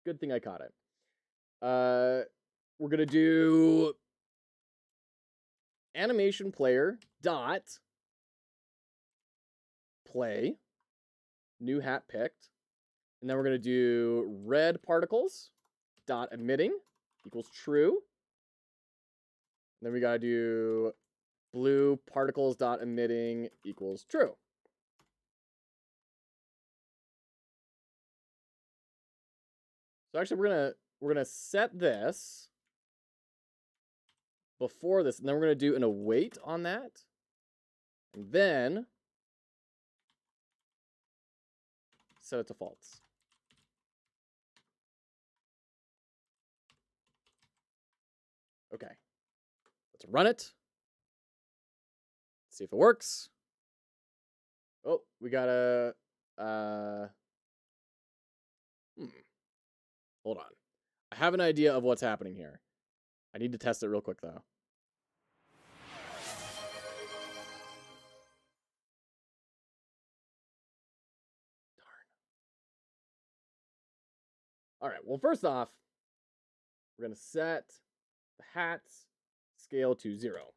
Good thing I caught it. We're gonna do animation player dot play, new hat picked, and then we're gonna do red particles dot emitting equals true. And then we gotta do blue particles dot emitting equals true. So actually, we're gonna set this before this, and then we're gonna do an await on that, and then set it to false. Okay, let's run it. See if it works. Oh, we gotta hold on. I have an idea of what's happening here. I need to test it real quick, though. Darn. All right, well, first off, we're going to set the hats scale to 0.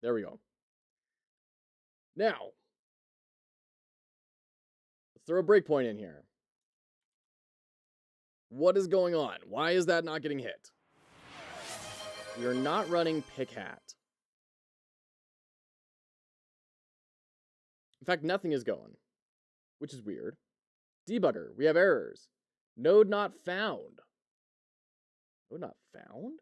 There we go. Now, let's throw a breakpoint in here. What is going on? Why is that not getting hit? We are not running pick hat. In fact, nothing is going, which is weird. Debugger, we have errors. Node not found. Node not found?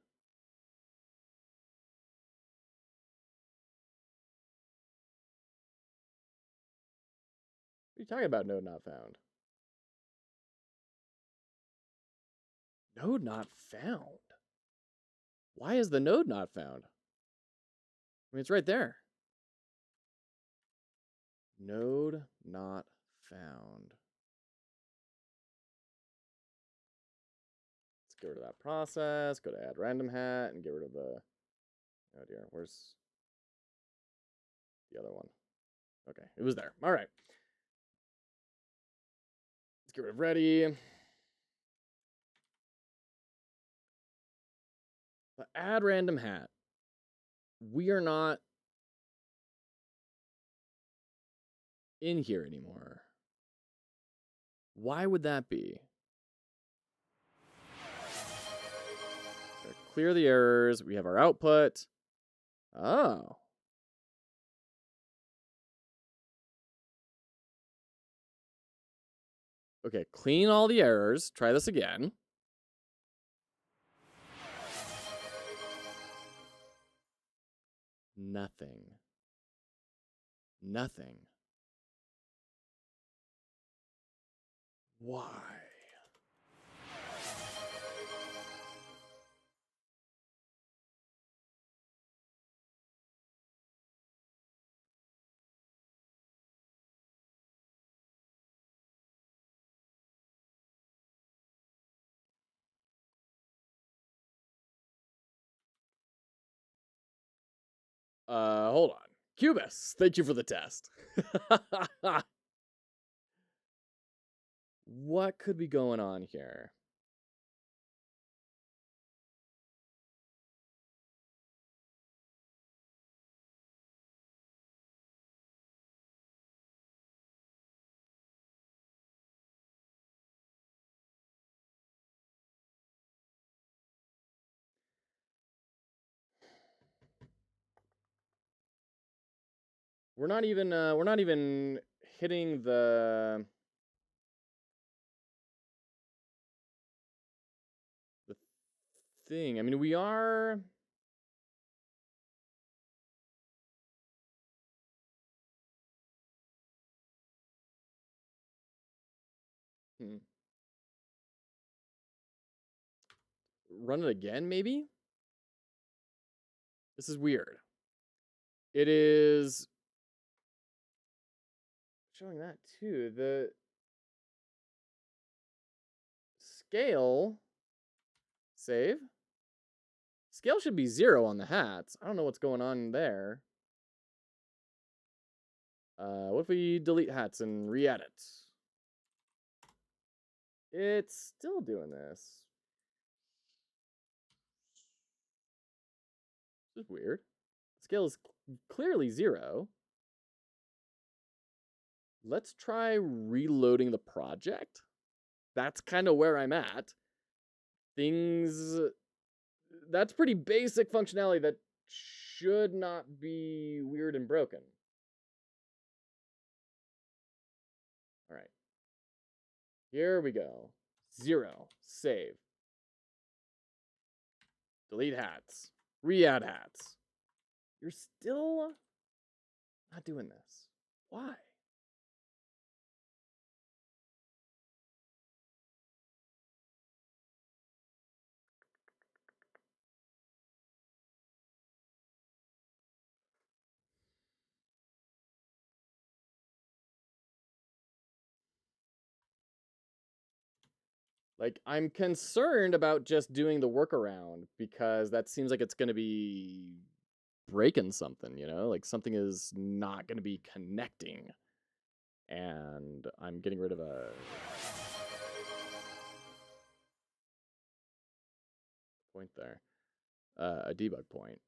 What are you talking about, node not found? Node not found. Why is the node not found? I mean, it's right there. Node not found. Let's get rid of that process. Go to add random hat and get rid of the. Oh dear, where's the other one? Okay, it was there. All right. Let's get rid of ready. But add random hat. We are not in here anymore. Why would that be? Clear the errors. We have our output. Oh. Okay, clean all the errors. Try this again. Nothing. Nothing. Why? Hold on. Cubus, thank you for the test. What could be going on here? We're not even hitting the thing. I mean, we are. Run it again, maybe? This is weird. It is showing that too. The scale save. Scale should be 0 on the hats. I don't know what's going on there. What if we delete hats and re-add it? It's still doing this. This is weird. Scale is clearly 0. Let's try reloading the project. That's kind of where I'm at. That's pretty basic functionality that should not be weird and broken. All right. Here we go. 0. Save. Delete hats. Re-add hats. You're still not doing this. Why? Like, I'm concerned about just doing the workaround because that seems like it's going to be breaking something, you know? Like, something is not going to be connecting. And I'm getting rid of a point there, a debug point.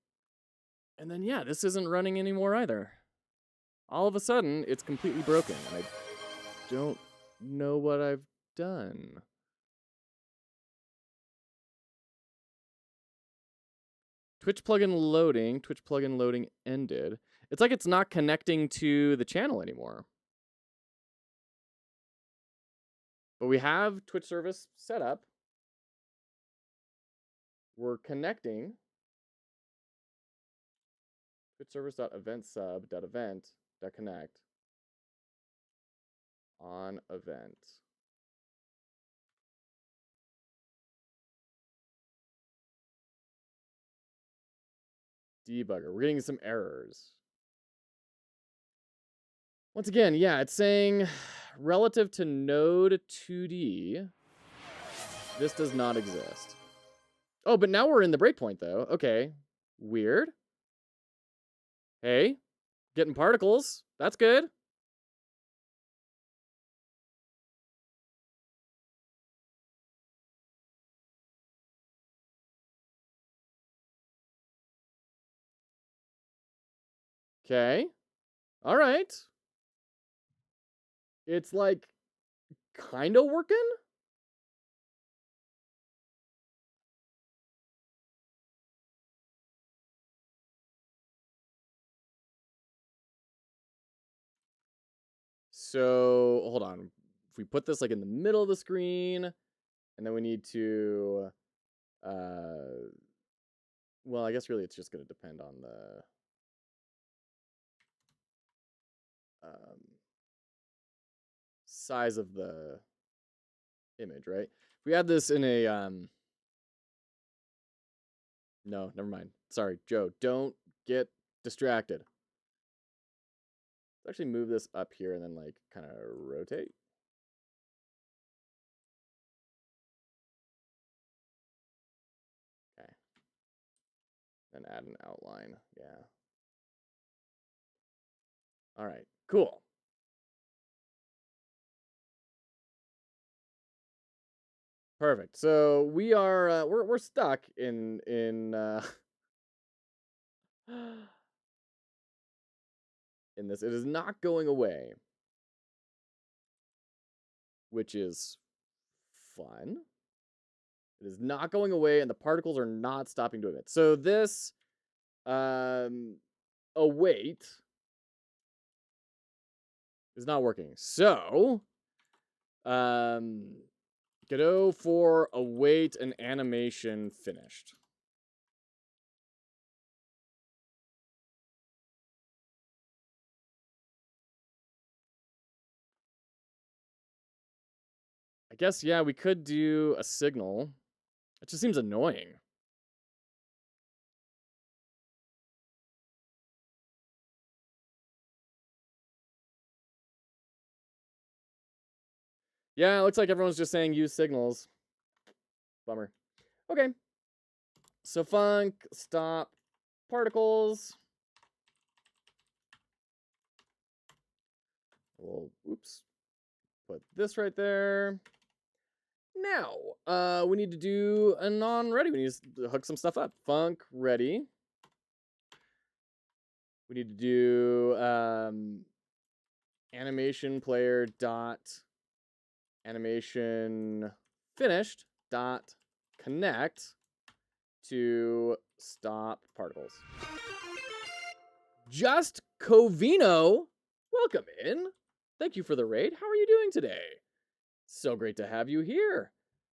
And then, yeah, this isn't running anymore either. All of a sudden, it's completely broken, and I don't know what I've done. Twitch plugin loading ended. It's like it's not connecting to the channel anymore. But we have Twitch service set up. We're connecting. Twitch service.eventsub.event.connect on event. Debugger. We're getting some errors. Once again, yeah, it's saying relative to node 2D, this does not exist. Oh, but now we're in the breakpoint, though. Okay. Weird. Hey, getting particles. That's good. Okay. All right. It's like kind of working. So hold on. If we put this like in the middle of the screen, and then we need to, well, I guess really it's just going to depend on the size of the image, right? If we had this in a, no, never mind. Sorry, Joe, don't get distracted. Let's actually move this up here and then like kind of rotate. Okay. Then add an outline. Yeah. All right, cool. Perfect. So we are we're stuck in in this. It is not going away, which is fun. It is not going away, and the particles are not stopping doing it. So this await is not working. So Godot for await an animation finished. I guess, yeah, we could do a signal. It just seems annoying. Yeah, it looks like everyone's just saying use signals. Bummer. Okay. So func stop particles. We'll, oops, put this right there. Now, we need to do a non-ready. We need to hook some stuff up. Func ready. We need to do animation player dot animation finished dot connect to stop particles. Just Covino, welcome in. Thank you for the raid. How are you doing today? So great to have you here.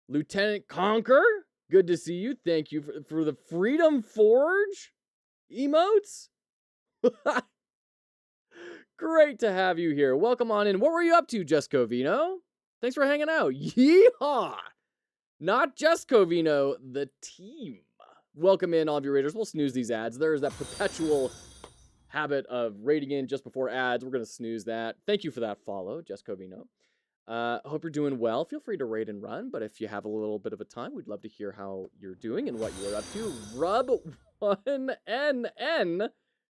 Lieutenant Conquer, good to see you. Thank you for the Freedom Forge emotes. Great to have you here. Welcome on in. What were you up to, Just Covino? Thanks for hanging out. Yeehaw! Not Just Covino, the team. Welcome in, all of you raiders. We'll snooze these ads. There's that perpetual habit of raiding in just before ads. We're going to snooze that. Thank you for that follow, Just Covino. Hope you're doing well. Feel free to raid and run, but if you have a little bit of a time, we'd love to hear how you're doing and what you're up to. Rub1NN,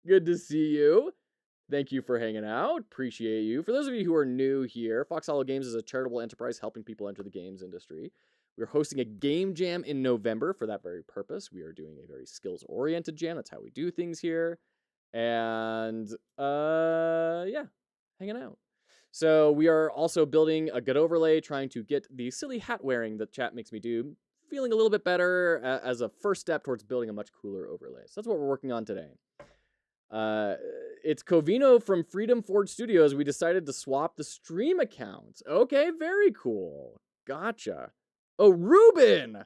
good to see you. Thank you for hanging out. Appreciate you. For those of you who are new here, Fox Hollow Games is a charitable enterprise helping people enter the games industry. We're hosting a game jam in November for that very purpose. We are doing a very skills-oriented jam. That's how we do things here. And, yeah, hanging out. So we are also building a Godotverlay, trying to get the silly hat wearing that chat makes me do feeling a little bit better as a first step towards building a much cooler overlay. So that's what we're working on today. It's Covino from Freedom Forge Studios. We decided to swap the stream accounts. Okay, very cool. Gotcha. Oh, Ruben!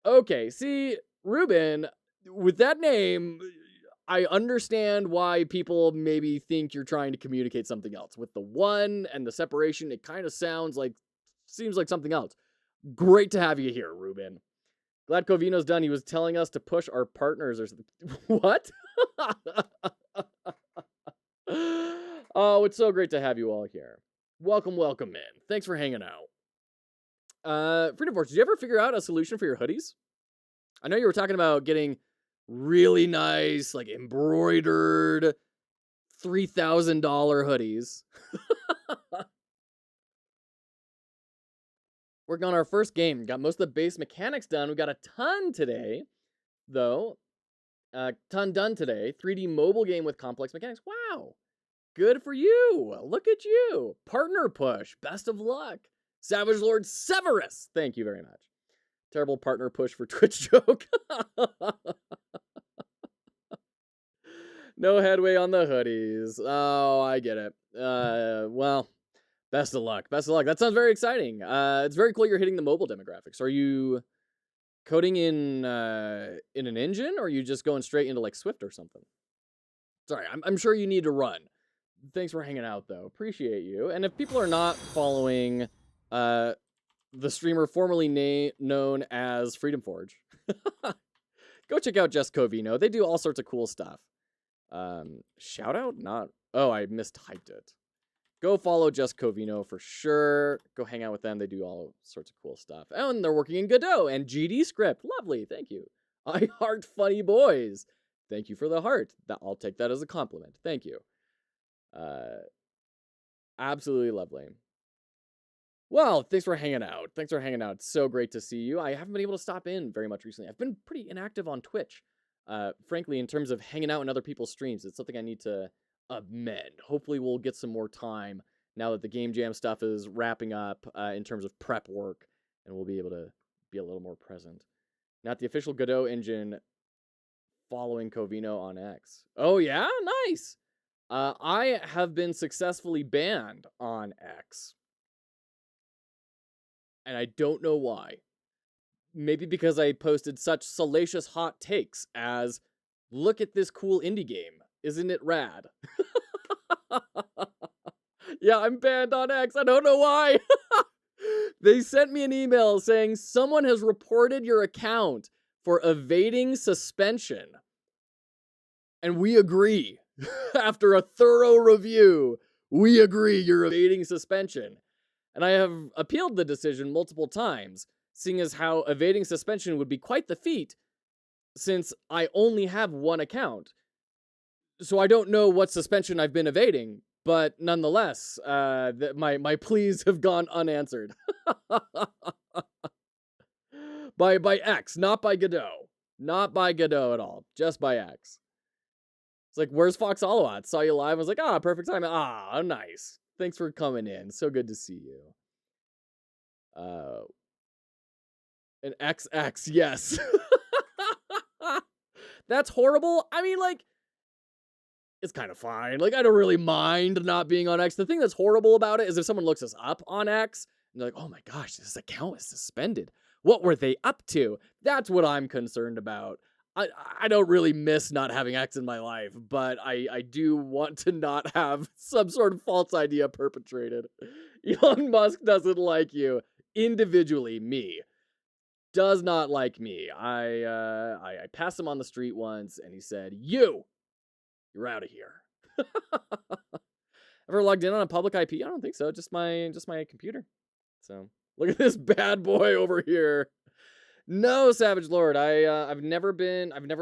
Okay, see, Ruben, with that name, I understand why people maybe think you're trying to communicate something else. With the one and the separation, it kind of seems like something else. Great to have you here, Ruben. Glad Covino's done. He was telling us to push our partners or something. What? Oh, it's so great to have you all here. Welcome, welcome in. Thanks for hanging out. Freedom Force, did you ever figure out a solution for your hoodies? I know you were talking about getting really nice, like embroidered $3,000 hoodies. Working on our first game. Got most of the base mechanics done. We got a ton today, though. Ton done today. 3D mobile game with complex mechanics. Wow. Good for you. Look at you. Partner push. Best of luck. Savage Lord Severus. Thank you very much. Terrible partner push for Twitch joke. No headway on the hoodies. Oh, I get it. Well, best of luck. Best of luck. That sounds very exciting. It's very cool you're hitting the mobile demographics. Are you coding in an engine, or are you just going straight into like Swift or something? Sorry, I'm sure you need to run. Thanks for hanging out, though. Appreciate you. And if people are not following the streamer formerly known as Freedom Forge, go check out Just Covino. They do all sorts of cool stuff. Shout out? Not. Oh, I mistyped it. Go follow Just Covino for sure. Go hang out with them. They do all sorts of cool stuff. And they're working in Godot and GD script. Lovely. Thank you. I heart funny boys. Thank you for the heart. I'll take that as a compliment. Thank you. Absolutely lovely. Well, thanks for hanging out. Thanks for hanging out. It's so great to see you. I haven't been able to stop in very much recently. I've been pretty inactive on Twitch. Frankly, in terms of hanging out in other people's streams, it's something I need to amend. Hopefully we'll get some more time now that the Game Jam stuff is wrapping up in terms of prep work, and we'll be able to be a little more present. Not the official Godot engine following Covino on X. Oh yeah? Nice! I have been successfully banned on X. And I don't know why. Maybe because I posted such salacious hot takes as, look at this cool indie game. Isn't it rad? Yeah, I'm banned on X. I don't know why. They sent me an email saying someone has reported your account for evading suspension. And we agree. After a thorough review, we agree you're evading suspension. And I have appealed the decision multiple times, seeing as how evading suspension would be quite the feat, since I only have one account. So I don't know what suspension I've been evading, but nonetheless, my pleas have gone unanswered. by X, not by Godot. Not by Godot at all, just by X. It's like, where's Fox Hollow? Saw you live. I was like, perfect time. Nice. Thanks for coming in. So good to see you. An XX, yes. That's horrible. I mean, like, it's kind of fine. Like, I don't really mind not being on X. The thing that's horrible about it is if someone looks us up on X, and they're like, oh my gosh, this account is suspended. What were they up to? That's what I'm concerned about. I don't really miss not having X in my life, but I do want to not have some sort of false idea perpetrated. Elon Musk doesn't like you. Individually, me. Does not like me. I passed him on the street once, and he said, you're out of here. Ever logged in on a public IP? I don't think so. Just my computer. So, look at this bad boy over here. No, Savage Lord. I've never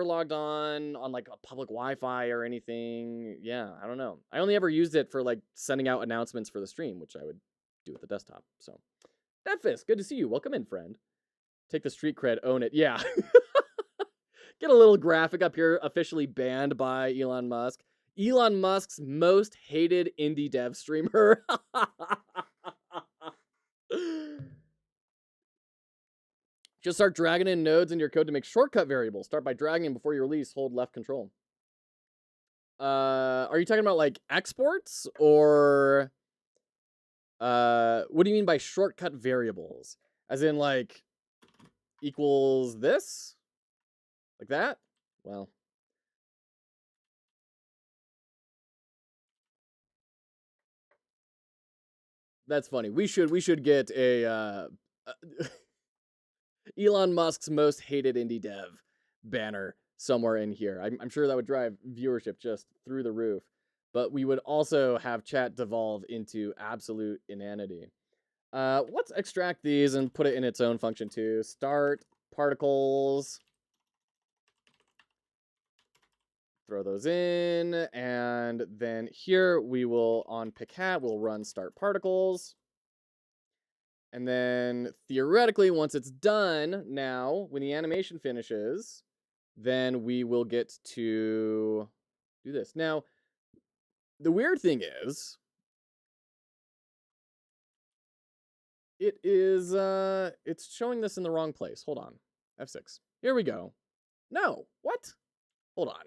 logged on like a public Wi-Fi or anything. Yeah, I don't know. I only ever used it for like sending out announcements for the stream, which I would do with the desktop. So, Deadfist, good to see you. Welcome in, friend. Take the street cred, own it. Yeah. Get a little graphic up here, officially banned by Elon Musk. Elon Musk's most hated indie dev streamer. Just start dragging in nodes in your code to make shortcut variables. Start by dragging them before you release. Hold left control. Are you talking about like exports or what do you mean by shortcut variables? As in like equals this? Like that? Well. That's funny. We should get a Elon Musk's most hated indie dev banner somewhere in here. I'm sure that would drive viewership just through the roof. But we would also have chat devolve into absolute inanity. Let's extract these and put it in its own function too. Start particles. Throw those in, and then here we will, on pickhat, we'll run start particles. And then theoretically, once it's done, now, when the animation finishes, then we will get to do this. Now, the weird thing is, it's showing this in the wrong place. Hold on. F6. Here we go. No, what? Hold on.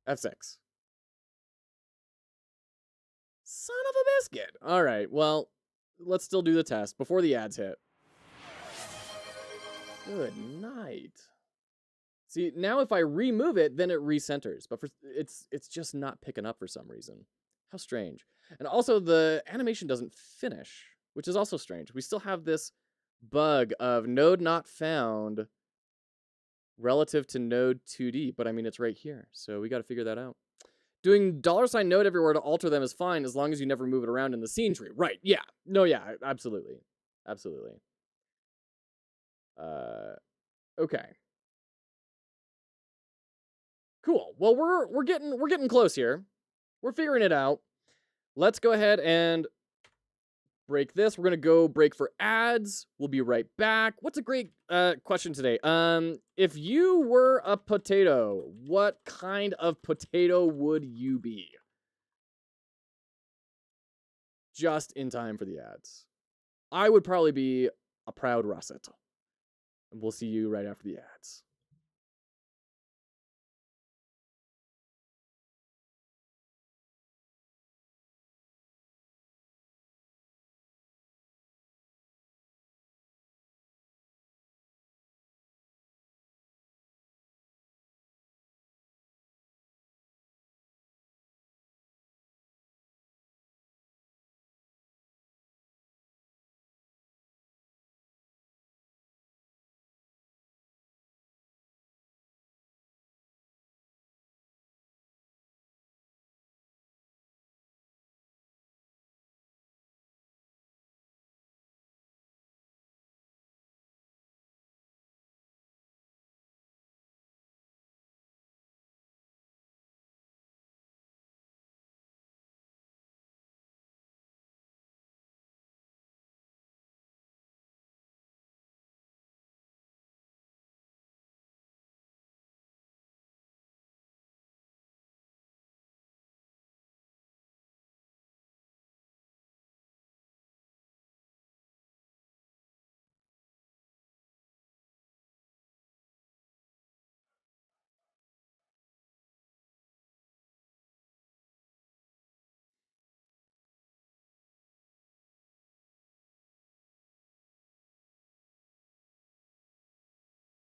F6. Son of a biscuit. All right, well, let's still do the test before the ads hit. Good night. See, now if I remove it, then it recenters, but it's just not picking up for some reason. How strange. And also the animation doesn't finish, which is also strange. We still have this bug of node not found relative to node 2D, but I mean, it's right here. So we got to figure that out. Doing $ node everywhere to alter them is fine as long as you never move it around in the scene tree. Right, yeah. No, yeah, absolutely. Absolutely. Okay. Cool. Well, we're getting close here. We're figuring it out. Let's go ahead and break this. We're gonna go break for ads. We'll be right back. What's a great question today? If you were a potato, what kind of potato would you be? Just in time for the ads. I would probably be a proud russet. And we'll see you right after the ads.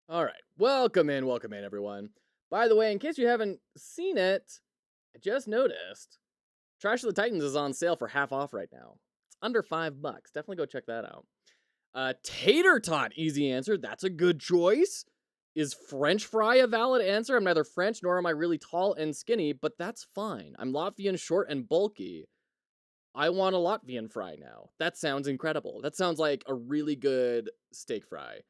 All right, welcome in, everyone. By the way, in case you haven't seen it, I just noticed Trash of the Titans is on sale for half off right now. It's under $5. Definitely go check that out. Tater tot, easy answer. That's a good choice. Is French fry a valid answer? I'm neither French nor am I really tall and skinny, but that's fine. I'm Latvian, short and bulky. I want a Latvian fry now. That sounds incredible. That sounds like a really good steak fry.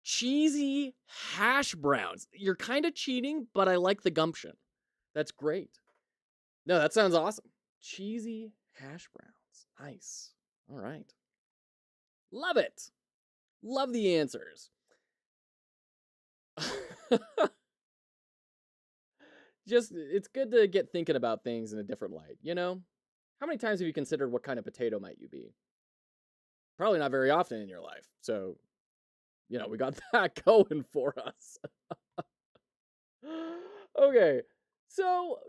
Cheesy hash browns. You're kind of cheating, but I like the gumption. That's great. No, that sounds awesome. Cheesy hash browns. Nice. All right. Love it. Love the answers. Just, it's good to get thinking about things in a different light, you know? How many times have you considered what kind of potato might you be? Probably not very often in your life. So, you know, we got that going for us. Okay. So,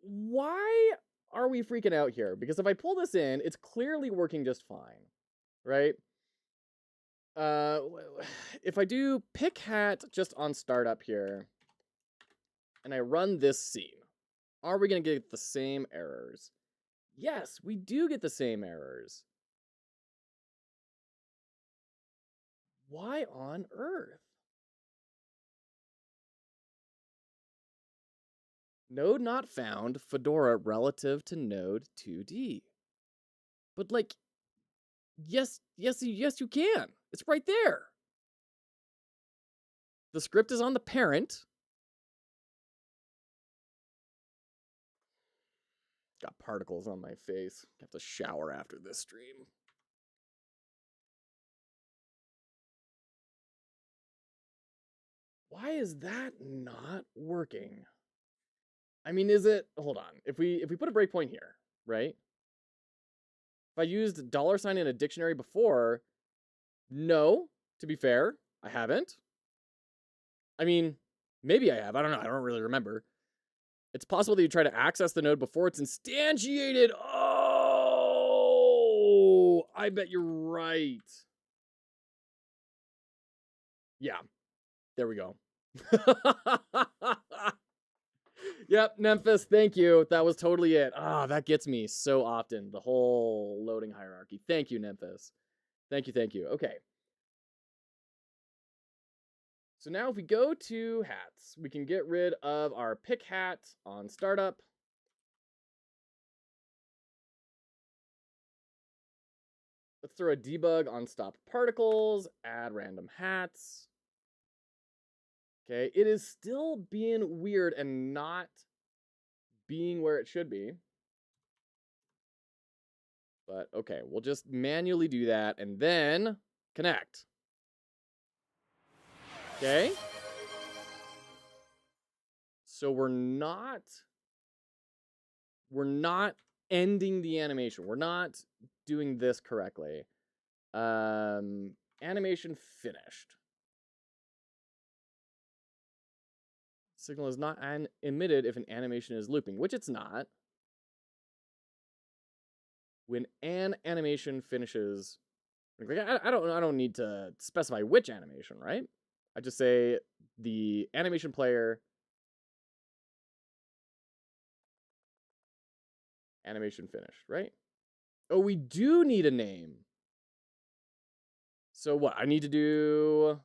why are we freaking out here? Because if I pull this in, it's clearly working just fine, right? If I do pickhat just on startup here, and I run this scene, are we going to get the same errors? Yes, we do get the same errors. Why on earth? Node not found, Fedora relative to Node 2D. But like, yes, you can. It's right there. The script is on the parent. Got particles on my face. Have to shower after this stream. Why is that not working? I mean, is it, hold on. If we put a breakpoint here, right? If I used $sign in a dictionary before, no, to be fair, I haven't. I mean, maybe I have. I don't know. I don't really remember. It's possible that you try to access the node before it's instantiated. Oh, I bet you're right. Yeah, there we go. Yep, Memphis, thank you. That was totally it. Ah, that gets me so often, the whole loading hierarchy. Thank you, Memphis. Thank you. Okay. So now if we go to hats, we can get rid of our pick hat on startup. Let's throw a debug on stopped particles, add random hats. Okay, it is still being weird and not being where it should be. But okay, we'll just manually do that and then connect. Okay. So we're not ending the animation. We're not doing this correctly. Animation finished. Signal is not emitted if an animation is looping, which it's not. When an animation finishes, I don't need to specify which animation, right? I just say the animation player animation finished, right? Oh, we do need a name. So what? I need to do,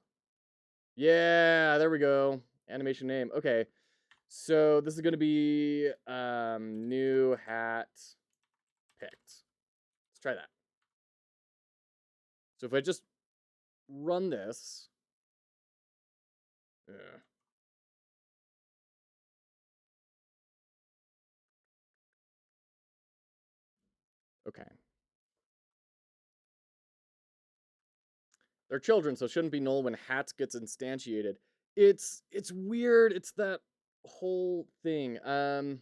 yeah, there we go. Animation name. Okay. So this is going to be new hat picked. Let's try that. So if I just run this, okay. They're children, so it shouldn't be null when hats gets instantiated. It's weird. It's that whole thing. It's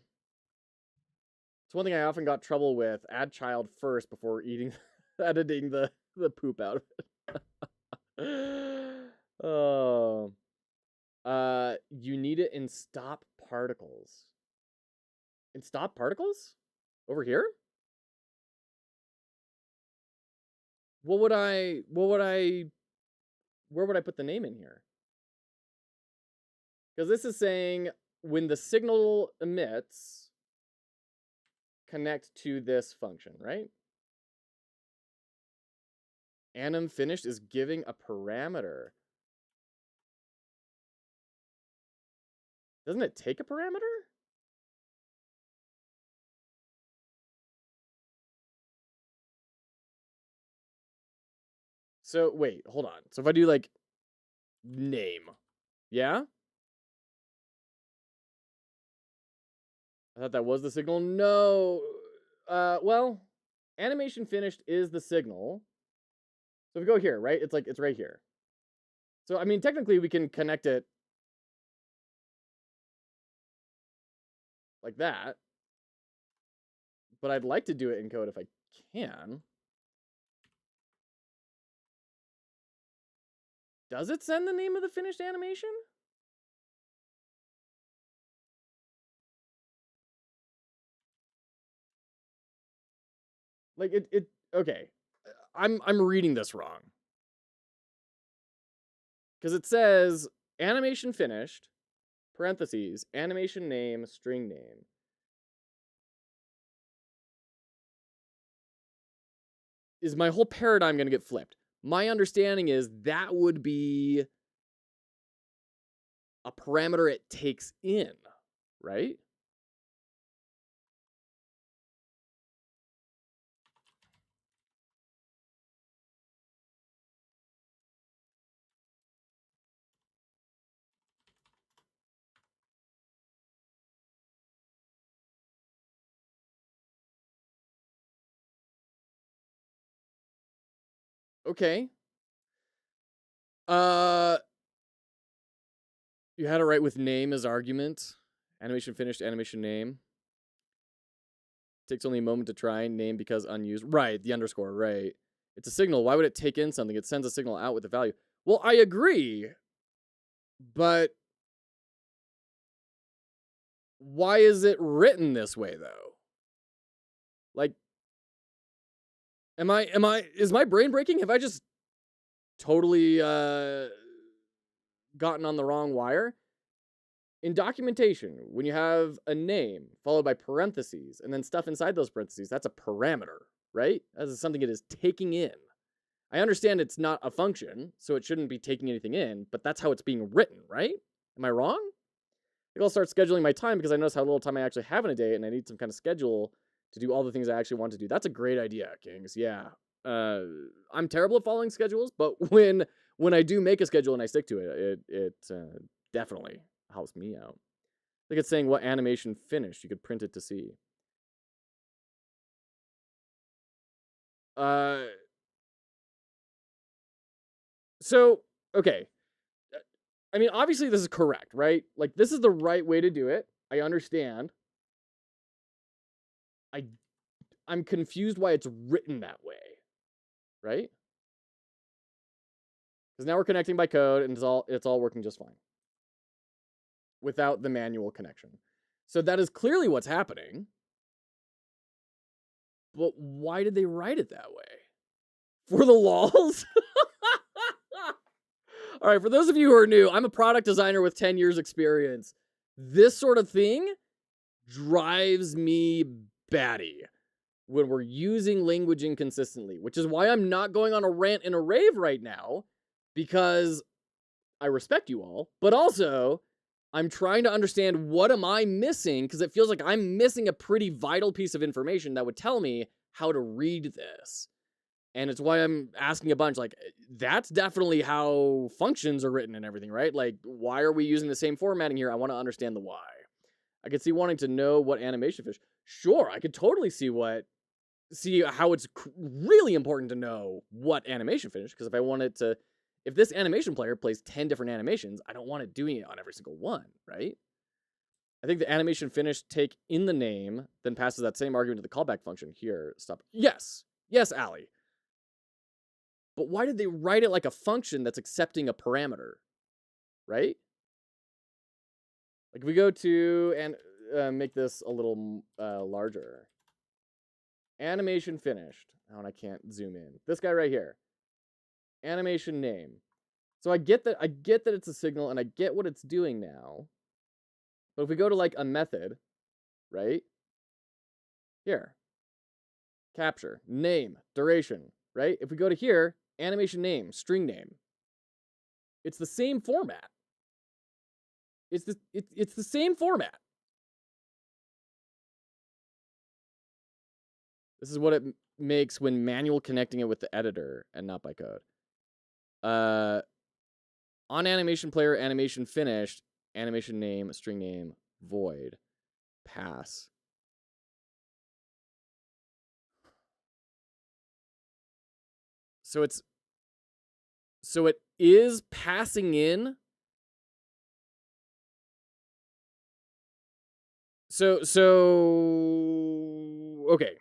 one thing I often got trouble with. Add child first before editing the poop out of it. Oh. You need it in stop particles. In stop particles? Over here? Where would I put the name in here? Because this is saying when the signal emits, connect to this function, right? Anim finished is giving a parameter. Doesn't it take a parameter? So wait, hold on. So if I do like name, yeah? I thought that was the signal. No. Well, animation finished is the signal. So if we go here, right? It's right here. So I mean, technically we can connect it like that. But I'd like to do it in code if I can. Does it send the name of the finished animation? Like it okay. I'm reading this wrong. Because it says animation finished, parentheses, animation name, string name. Is my whole paradigm going to get flipped? My understanding is that would be a parameter it takes in, right? Okay. Uh, you had it right with name as argument. Animation finished, animation name. Takes only a moment to try, name because unused. Right, the underscore, right. It's a signal. Why would it take in something? It sends a signal out with the value. Well, I agree, but why is it written this way, though? Like, is my brain breaking? Have I just totally gotten on the wrong wire? In documentation, when you have a name followed by parentheses and then stuff inside those parentheses, that's a parameter, right? That is something it is taking in. I understand it's not a function, so it shouldn't be taking anything in, but that's how it's being written, right? Am I wrong? I think I'll start scheduling my time because I notice how little time I actually have in a day and I need some kind of schedule to do all the things I actually want to do. That's a great idea, Kings. Yeah. I'm terrible at following schedules, but when I do make a schedule and I stick to it, it definitely helps me out. I think it's saying what animation finished. You could print it to see. So, okay. I mean, obviously this is correct, right? Like, this is the right way to do it. I understand. I'm confused why it's written that way, right? Because now we're connecting by code and it's all working just fine without the manual connection. So that is clearly what's happening. But why did they write it that way? For the lols? All right, for those of you who are new, I'm a product designer with 10 years experience. This sort of thing drives me batty when we're using language inconsistently, which is why I'm not going on a rant and a rave right now, because I respect you all, but also I'm trying to understand what am I missing, because it feels like I'm missing a pretty vital piece of information that would tell me how to read this. And it's why I'm asking a bunch, like, that's definitely how functions are written and everything, right? Like, why are we using the same formatting here? I want to understand the why. I could see wanting to know what animation fish. Sure, I could totally see how it's really important to know what animation finish, because if this animation player plays 10 different animations, I don't want it doing it on every single one, right? I think the animation finish take in the name, then passes that same argument to the callback function here. Stop. Yes, Allie. But why did they write it like a function that's accepting a parameter, right? Like, if we go to and make this a little larger. Animation finished. Oh, and I can't zoom in. This guy right here. Animation name. So I get that it's a signal and I get what it's doing now. But if we go to like a method, right? Here. Capture, name, duration, right? If we go to here, animation name, string name. It's the same format. It's the same format. This is what it makes when manual connecting it with the editor and not by code. On animation player, animation finished, animation name, string name, void, pass. So it is passing in. So okay.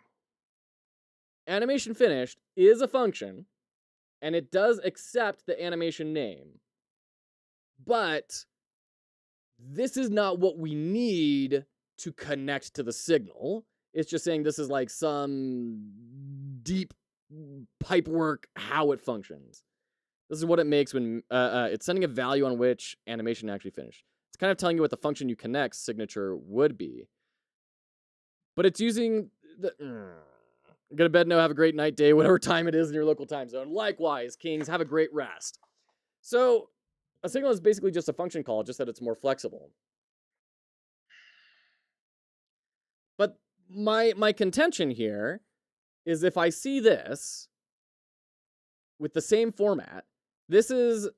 Animation finished is a function, and it does accept the animation name. But this is not what we need to connect to the signal. It's just saying this is like some deep pipe work how it functions. This is what it makes when it's sending a value on which animation actually finished. It's kind of telling you what the function you connect signature would be. But it's using the... Go to bed now, have a great night, day, whatever time it is in your local time zone. Likewise, Kings, have a great rest. So, a signal is basically just a function call, just that it's more flexible. But my contention here is if I see this with the same format, this is,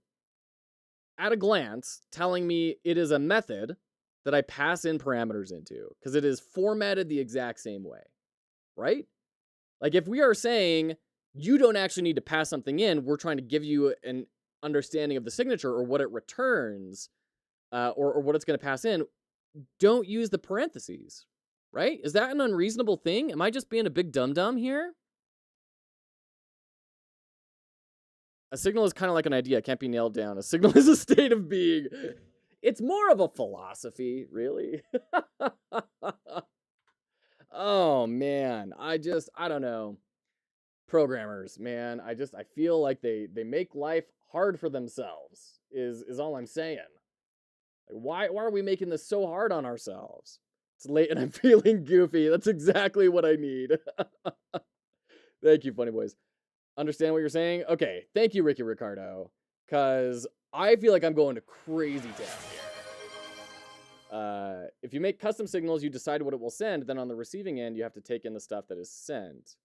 at a glance, telling me it is a method that I pass in parameters into, because it is formatted the exact same way, right? Like, if we are saying you don't actually need to pass something in. We're trying to give you an understanding of the signature or what it returns, or what it's going to pass in. Don't use the parentheses, right? Is that an unreasonable thing? Am I just being a big dum-dum here? A signal is kind of like an idea. It can't be nailed down. A signal is a state of being. It's more of a philosophy, really. Oh, man. I don't know. Programmers, man. I feel like they make life hard for themselves, is all I'm saying. Like, why are we making this so hard on ourselves? It's late and I'm feeling goofy. That's exactly what I need. Thank you, funny boys. Understand what you're saying? Okay, thank you, Ricky Ricardo, because I feel like I'm going to crazy town here. If you make custom signals, you decide what it will send, then on the receiving end, you have to take in the stuff that is sent.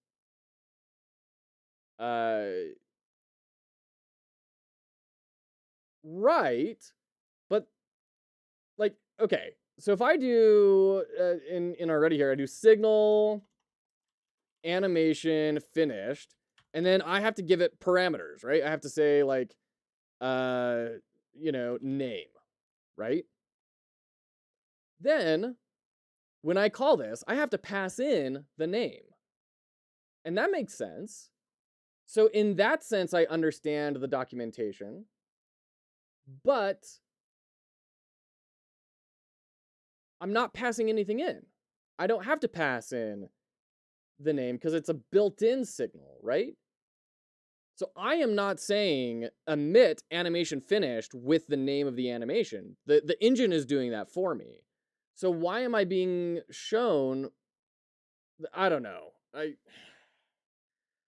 Right, but, like, okay, so if I do, in already here, I do signal, animation, finished, and then I have to give it parameters, right? I have to say, like, name, right? Then, when I call this, I have to pass in the name. And that makes sense. So in that sense, I understand the documentation. But I'm not passing anything in. I don't have to pass in the name because it's a built-in signal, right? So I am not saying emit animation finished with the name of the animation. The engine is doing that for me. So why am I being shown? I don't know.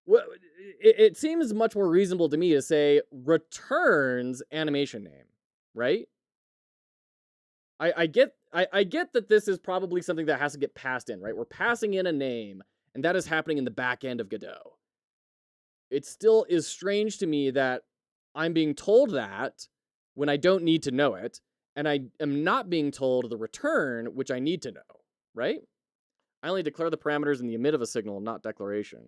Well, it seems much more reasonable to me to say returns animation name, right? I get that this is probably something that has to get passed in, right? We're passing in a name, and that is happening in the back end of Godot. It still is strange to me that I'm being told that when I don't need to know it, and I am not being told the return, which I need to know, right? I only declare the parameters in the emit of a signal, not declaration.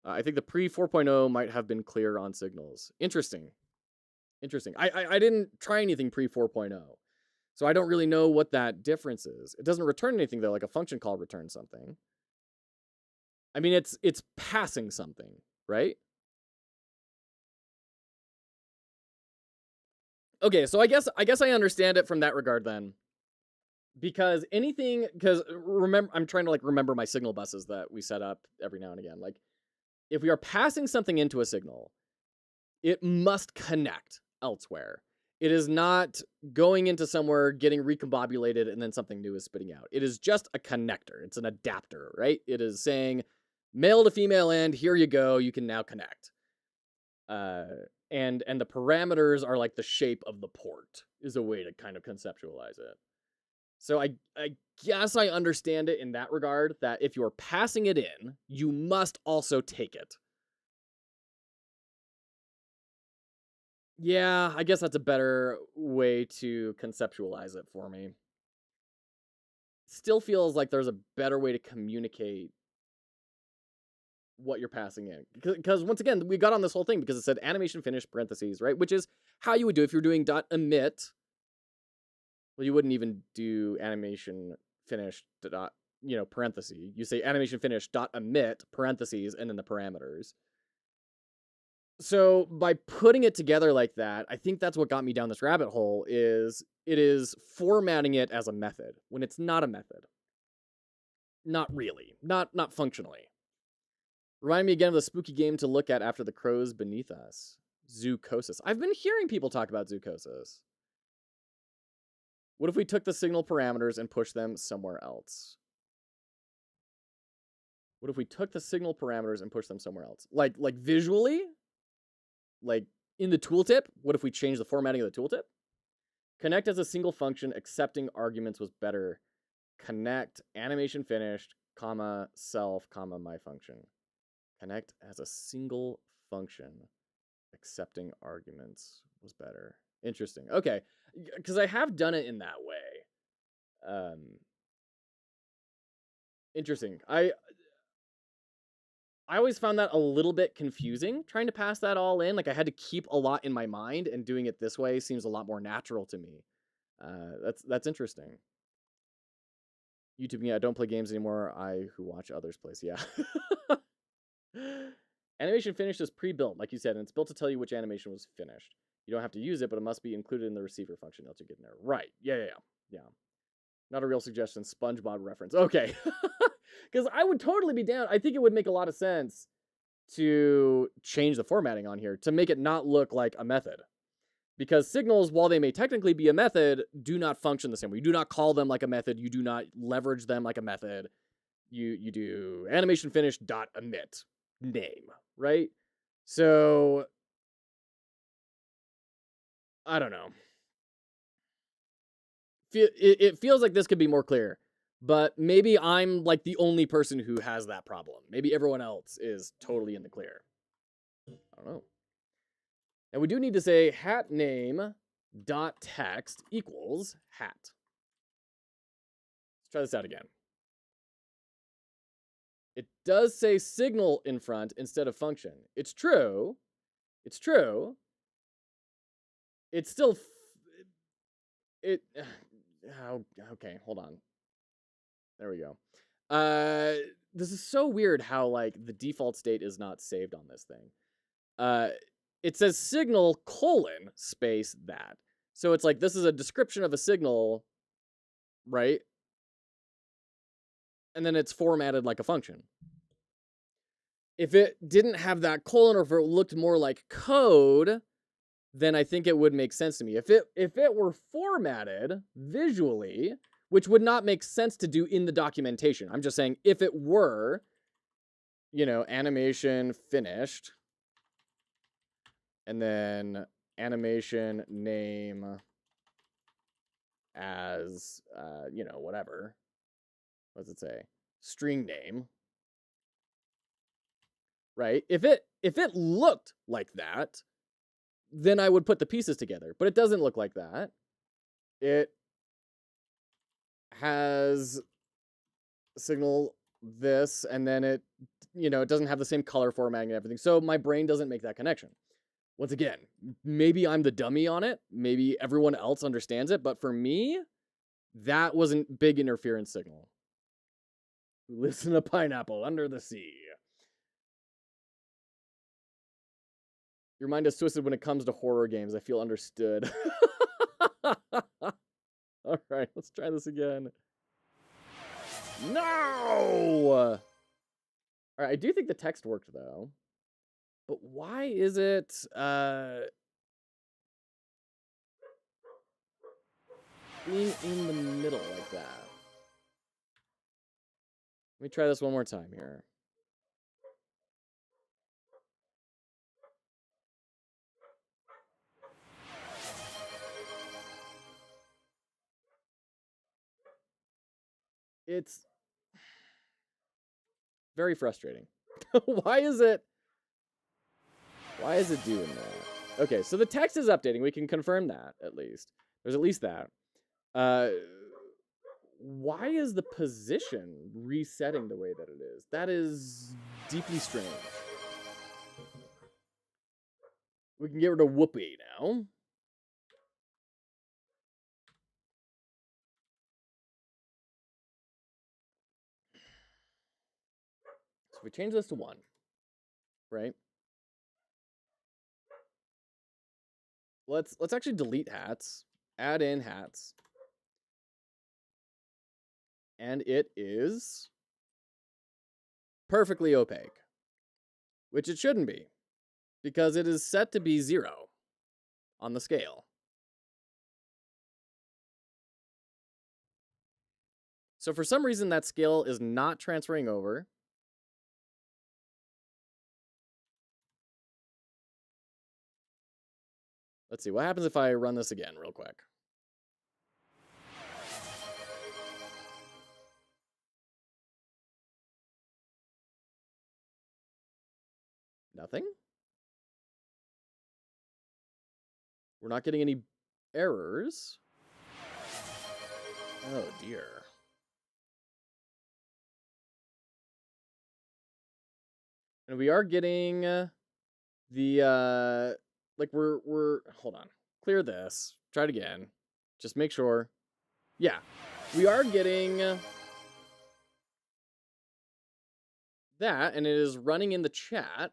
I think the pre 4.0 might have been clear on signals. Interesting. I didn't try anything pre 4.0, so I don't really know what that difference is. It doesn't return anything though, like a function call returns something. I mean, it's passing something, right? Okay, so I guess I understand it from that regard then. Because remember, I'm trying to like remember my signal buses that we set up every now and again. Like, if we are passing something into a signal, it must connect elsewhere. It is not going into somewhere, getting recombobulated, and then something new is spitting out. It is just a connector. It's an adapter, right? It is saying, male to female end, here you go, you can now connect. And the parameters are like the shape of the port, is a way to kind of conceptualize it. So I guess I understand it in that regard, that if you're passing it in, you must also take it. Yeah, I guess that's a better way to conceptualize it for me. Still feels like there's a better way to communicate what you're passing in. Because once again, we got on this whole thing because it said animation finish parentheses, right? Which is how you would do if you're doing .emit. Well, you wouldn't even do animation finish dot, parentheses. You say animation finish dot emit parentheses and then the parameters. So by putting it together like that, I think that's what got me down this rabbit hole. It is formatting it as a method when it's not a method. Not really. Not functionally. Remind me again of the spooky game to look at after the crows beneath us. Zoocosis. I've been hearing people talk about zoocosis. What if we took the signal parameters and pushed them somewhere else? What if we took the signal parameters and pushed them somewhere else? Like visually? Like in the tooltip? What if we change the formatting of the tooltip? Connect as a single function, accepting arguments was better. Connect, animation finished, comma, self, comma, my function. Connect as a single function, accepting arguments was better. Interesting. Okay, because I have done it in that way. Interesting. I I always found that a little bit confusing, trying to pass that all in. Like, I had to keep a lot in my mind, and doing it this way seems a lot more natural to me. That's interesting. YouTube, yeah, I don't play games anymore. I who watch others play, yeah. Animation finish is pre-built, like you said, and it's built to tell you which animation was finished. You don't have to use it, but it must be included in the receiver function, else you get an error. Right, yeah. Not a real suggestion, SpongeBob reference. Okay. Because I would totally be down. I think it would make a lot of sense to change the formatting on here to make it not look like a method. Because signals, while they may technically be a method, do not function the same way. You do not call them like a method. You do not leverage them like a method. You do animation finish dot emit name, right? So I don't know. It feels like this could be more clear, but maybe I'm like the only person who has that problem. Maybe everyone else is totally in the clear. I don't know. And we do need to say hat name dot text equals hat. Let's try this out again. It does say signal in front instead of function. It's true. It's true. It's still okay, hold on. There we go. This is so weird how like the default state is not saved on this thing. It says signal colon space that. So it's like this is a description of a signal, right? And then it's formatted like a function. If it didn't have that colon, or if it looked more like code, then I think it would make sense to me. If it were formatted visually, which would not make sense to do in the documentation. I'm just saying if it were, animation finished, and then animation name as, whatever. What does it say? String name. Right? If it looked like that, then I would put the pieces together. But it doesn't look like that. It has signal this, and then it doesn't have the same color formatting and everything. So my brain doesn't make that connection. Once again, maybe I'm the dummy on it. Maybe everyone else understands it. But for me, that wasn't big interference signal. Who lives in a pineapple under the sea? Your mind is twisted when it comes to horror games. I feel understood. All right, let's try this again. No! All right, I do think the text worked, though. But why is it... being in the middle like that? Let me try this one more time here. It's very frustrating. Why is it doing that? Okay, so the text is updating. We can confirm that, at least. There's at least that. Why is the position resetting the way that it is? That is deeply strange. We can get rid of whoopee now. So if we change this to 1, right? Let's actually delete hats, add in hats. And it is perfectly opaque, which it shouldn't be, because it is set to be 0 on the scale. So for some reason, that scale is not transferring over. Let's see, what happens if I run this again real quick? Nothing? We're not getting any errors. Oh, dear. And we are getting the like we're hold on. Clear this. Try it again. Just make sure. Yeah. We are getting that, and it is running in the chat.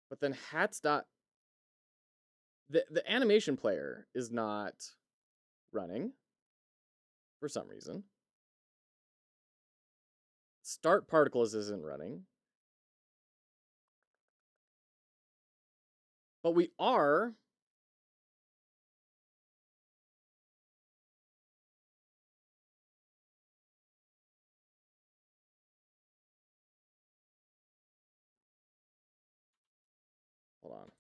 But then hats dot the animation player is not running for some reason. Start particles isn't running. But we are hold on.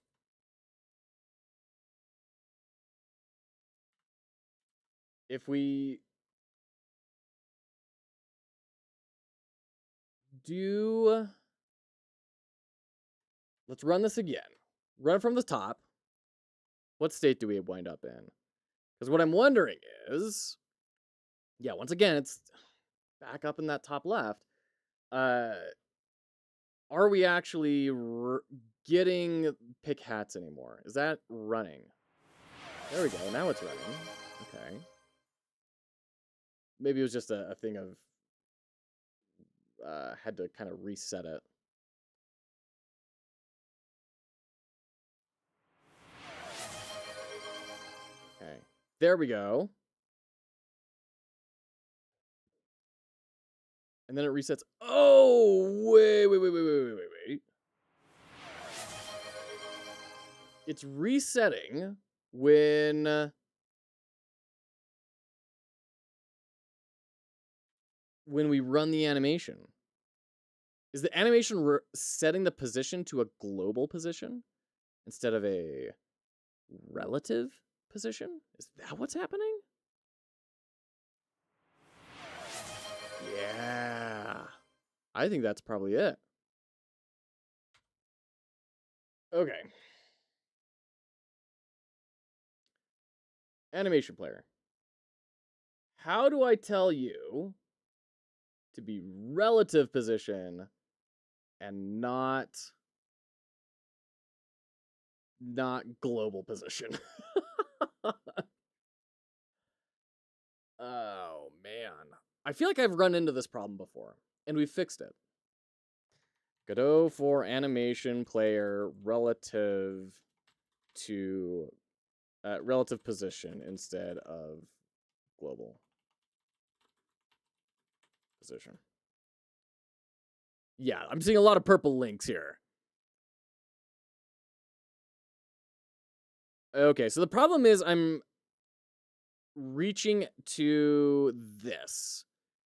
If we do, let's run this again. Run from the top. What state do we wind up in? Because what I'm wondering is, yeah, once again, it's back up in that top left. Are we actually getting pick hats anymore? Is that running? There we go. Now it's running. Okay. Maybe it was just a thing of had to kind of reset it. Okay. There we go. And then it resets. Oh, wait. It's resetting when we run the animation. Is the animation setting the position to a global position instead of a relative position? Is that what's happening? Yeah. I think that's probably it. Okay. Animation player. How do I tell you to be relative position and not global position? Oh, man. I feel like I've run into this problem before, and we fixed it. Godot for animation player relative to relative position instead of global position. Yeah, I'm seeing a lot of purple links here. Okay, so the problem is I'm reaching to this,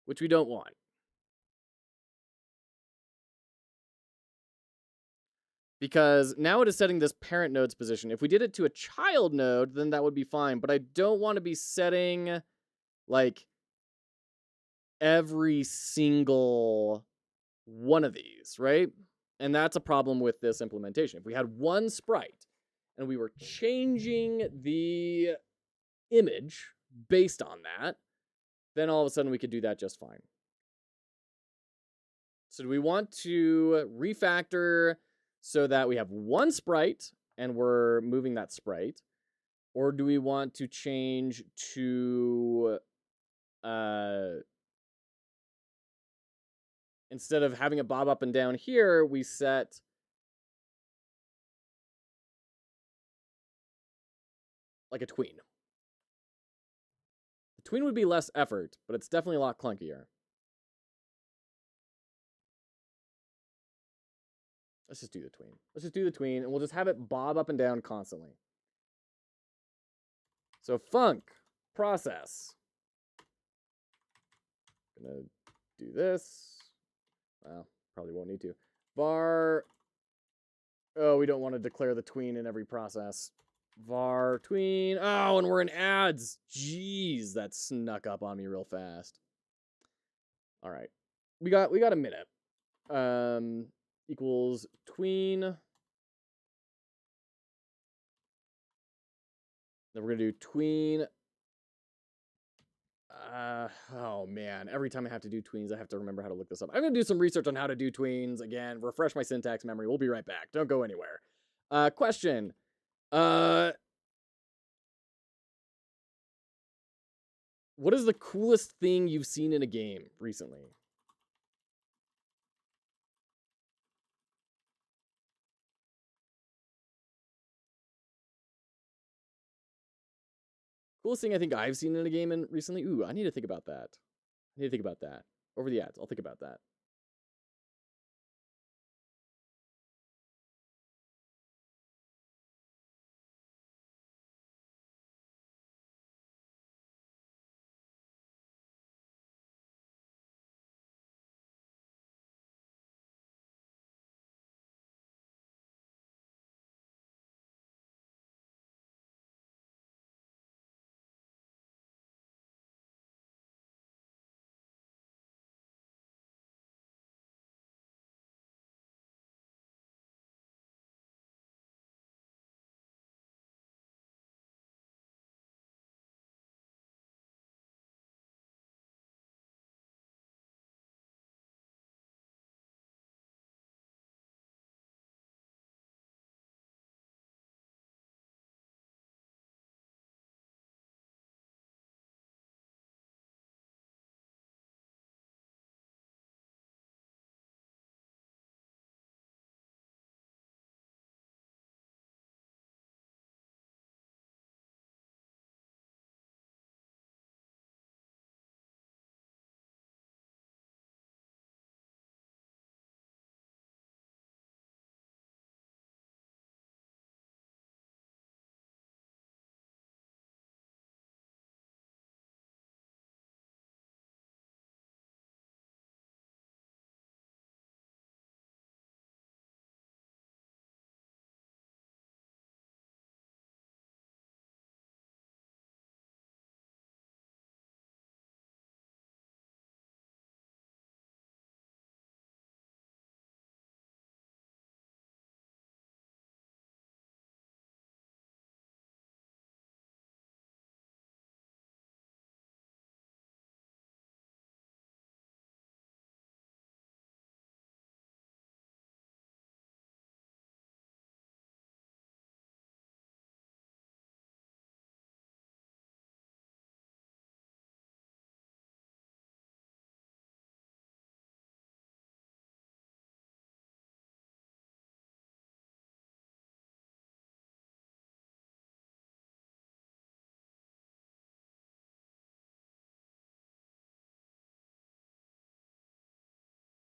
which we don't want. Because now it is setting this parent node's position. If we did it to a child node, then that would be fine. But I don't want to be setting, like, every single one of these, right? And that's a problem with this implementation. If we had one sprite and we were changing the image based on that, then all of a sudden we could do that just fine. So do we want to refactor so that we have one sprite and we're moving that sprite? Or do we want to change to instead of having it bob up and down here, we set like a tween. The tween would be less effort, but it's definitely a lot clunkier. Let's just do the tween. Let's just do the tween, and we'll just have it bob up and down constantly. So func process. Gonna do this. Well, probably won't need to. Var. Oh, we don't want to declare the tween in every process. Var tween. Oh, and we're in ads. Jeez, that snuck up on me real fast. All right, we got a minute. Equals tween. Then we're gonna do tween. Oh man, every time I have to do tweens, I have to remember how to look this up. I'm gonna do some research on how to do tweens again, refresh my syntax memory. We'll be right back. Don't go anywhere. Question. Uh, what is the coolest thing you've seen in a game recently? Coolest thing I think I've seen in a game recently. Ooh, I need to think about that. I need to think about that. Over the ads, I'll think about that.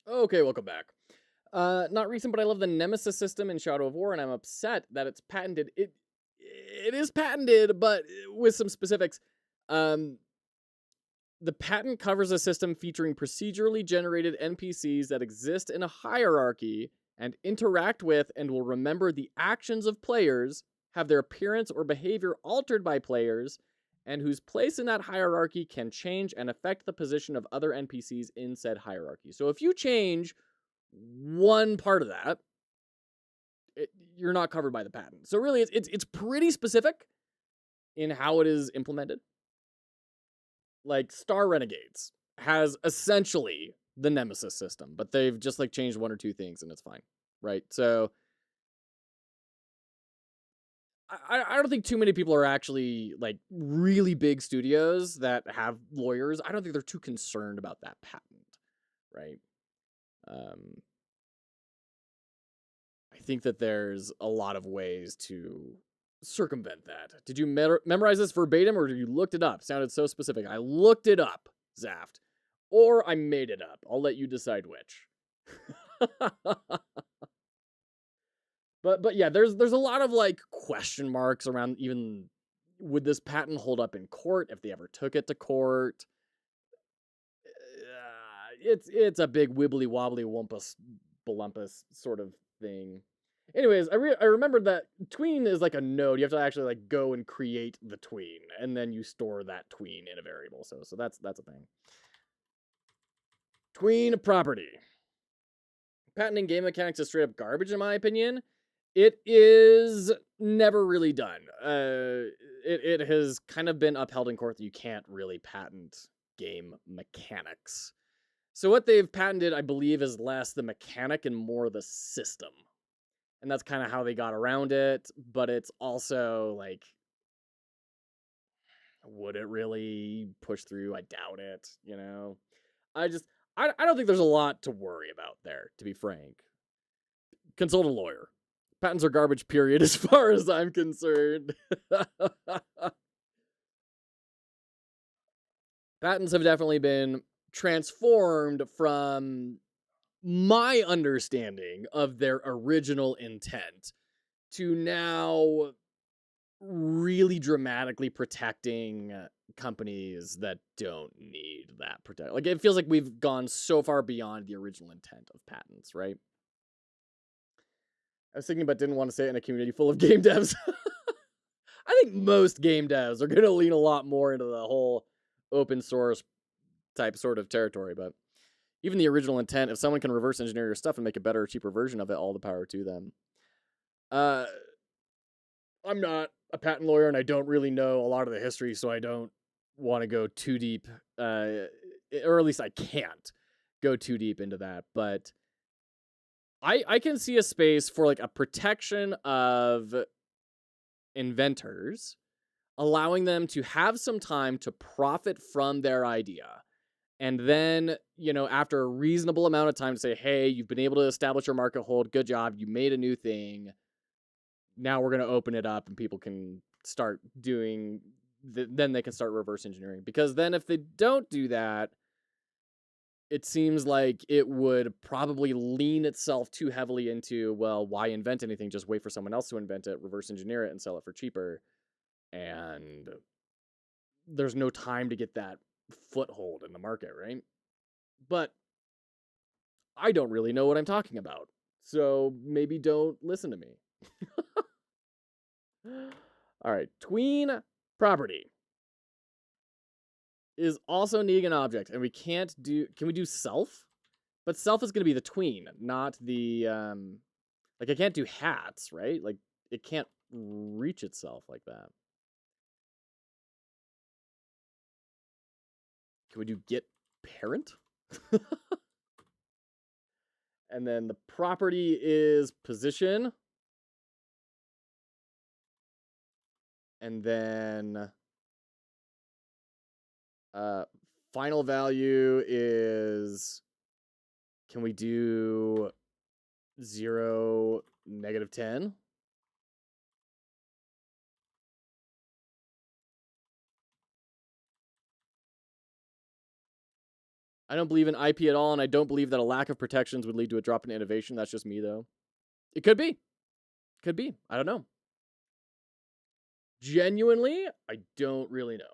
Okay, welcome back. Not recent, but I love the Nemesis system in Shadow of War, and I'm upset that it's patented. It is patented, but with some specifics. Um, the patent covers a system featuring procedurally generated NPCs that exist in a hierarchy and interact with and will remember the actions of players, have their appearance or behavior altered by players, and whose place in that hierarchy can change and affect the position of other NPCs in said hierarchy. So if you change one part of that, you're not covered by the patent. So really, it's pretty specific in how it is implemented. Like Star Renegades has essentially the Nemesis system, but they've just like changed one or two things and it's fine, right? So I don't think too many people are actually like really big studios that have lawyers. I don't think they're too concerned about that patent, right? Um, I think that there's a lot of ways to circumvent that. Did you memorize this verbatim or did you looked it up? Sounded so specific. I looked it up, Zaft. Or I made it up. I'll let you decide which. but yeah, there's a lot of like question marks around even would this patent hold up in court if they ever took it to court? It's a big wibbly wobbly wumpus balumpus sort of thing. Anyways, I remembered that tween is like a node. You have to actually like go and create the tween, and then you store that tween in a variable. So that's a thing. Tween property. Patenting game mechanics is straight up garbage, in my opinion. It is never really done. It has kind of been upheld in court that you can't really patent game mechanics. So what they've patented, I believe, is less the mechanic and more the system. And that's kind of how they got around it, but it's also like, would it really push through? I doubt it, you know? I just, I don't think there's a lot to worry about there, to be frank. Consult a lawyer. Patents are garbage, period, as far as I'm concerned. Patents have definitely been transformed from my understanding of their original intent to now really dramatically protecting companies that don't need that protect. Like, it feels like we've gone so far beyond the original intent of patents, right? I was thinking, but didn't want to say it in a community full of game devs. I think most game devs are going to lean a lot more into the whole open source type sort of territory, but even the original intent, if someone can reverse engineer your stuff and make a better, cheaper version of it, all the power to them. I'm not a patent lawyer and I don't really know a lot of the history, so I don't want to go too deep, or at least I can't go too deep into that. But I can see a space for like a protection of inventors, allowing them to have some time to profit from their idea. And then, after a reasonable amount of time to say, hey, you've been able to establish your market hold. Good job. You made a new thing. Now we're going to open it up and people can start doing, then they can start reverse engineering. Because then if they don't do that, it seems like it would probably lean itself too heavily into, well, why invent anything? Just wait for someone else to invent it, reverse engineer it, and sell it for cheaper. And there's no time to get that foothold in the market, right? But I don't really know what I'm talking about. So maybe don't listen to me. All right. Tween property is also needing an object. And we can't do... Can we do self? But self is going to be the tween, not the... Like, I can't do hats, right? Like, it can't reach itself like that. Can we do get parent? And then the property is position. And then final value is, can we do 0, -10? I don't believe in IP at all, and I don't believe that a lack of protections would lead to a drop in innovation. That's just me, though. It could be. Could be. I don't know. Genuinely, I don't really know.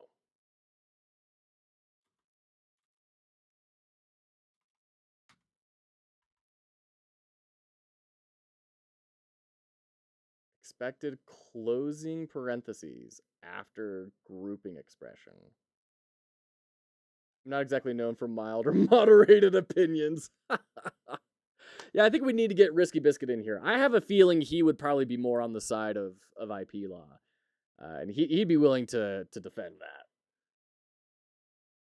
Expected closing parentheses after grouping expression. I'm not exactly known for mild or moderated opinions. Yeah, I think we need to get Risky Biscuit in here. I have a feeling he would probably be more on the side of IP law. And he'd be willing to defend that.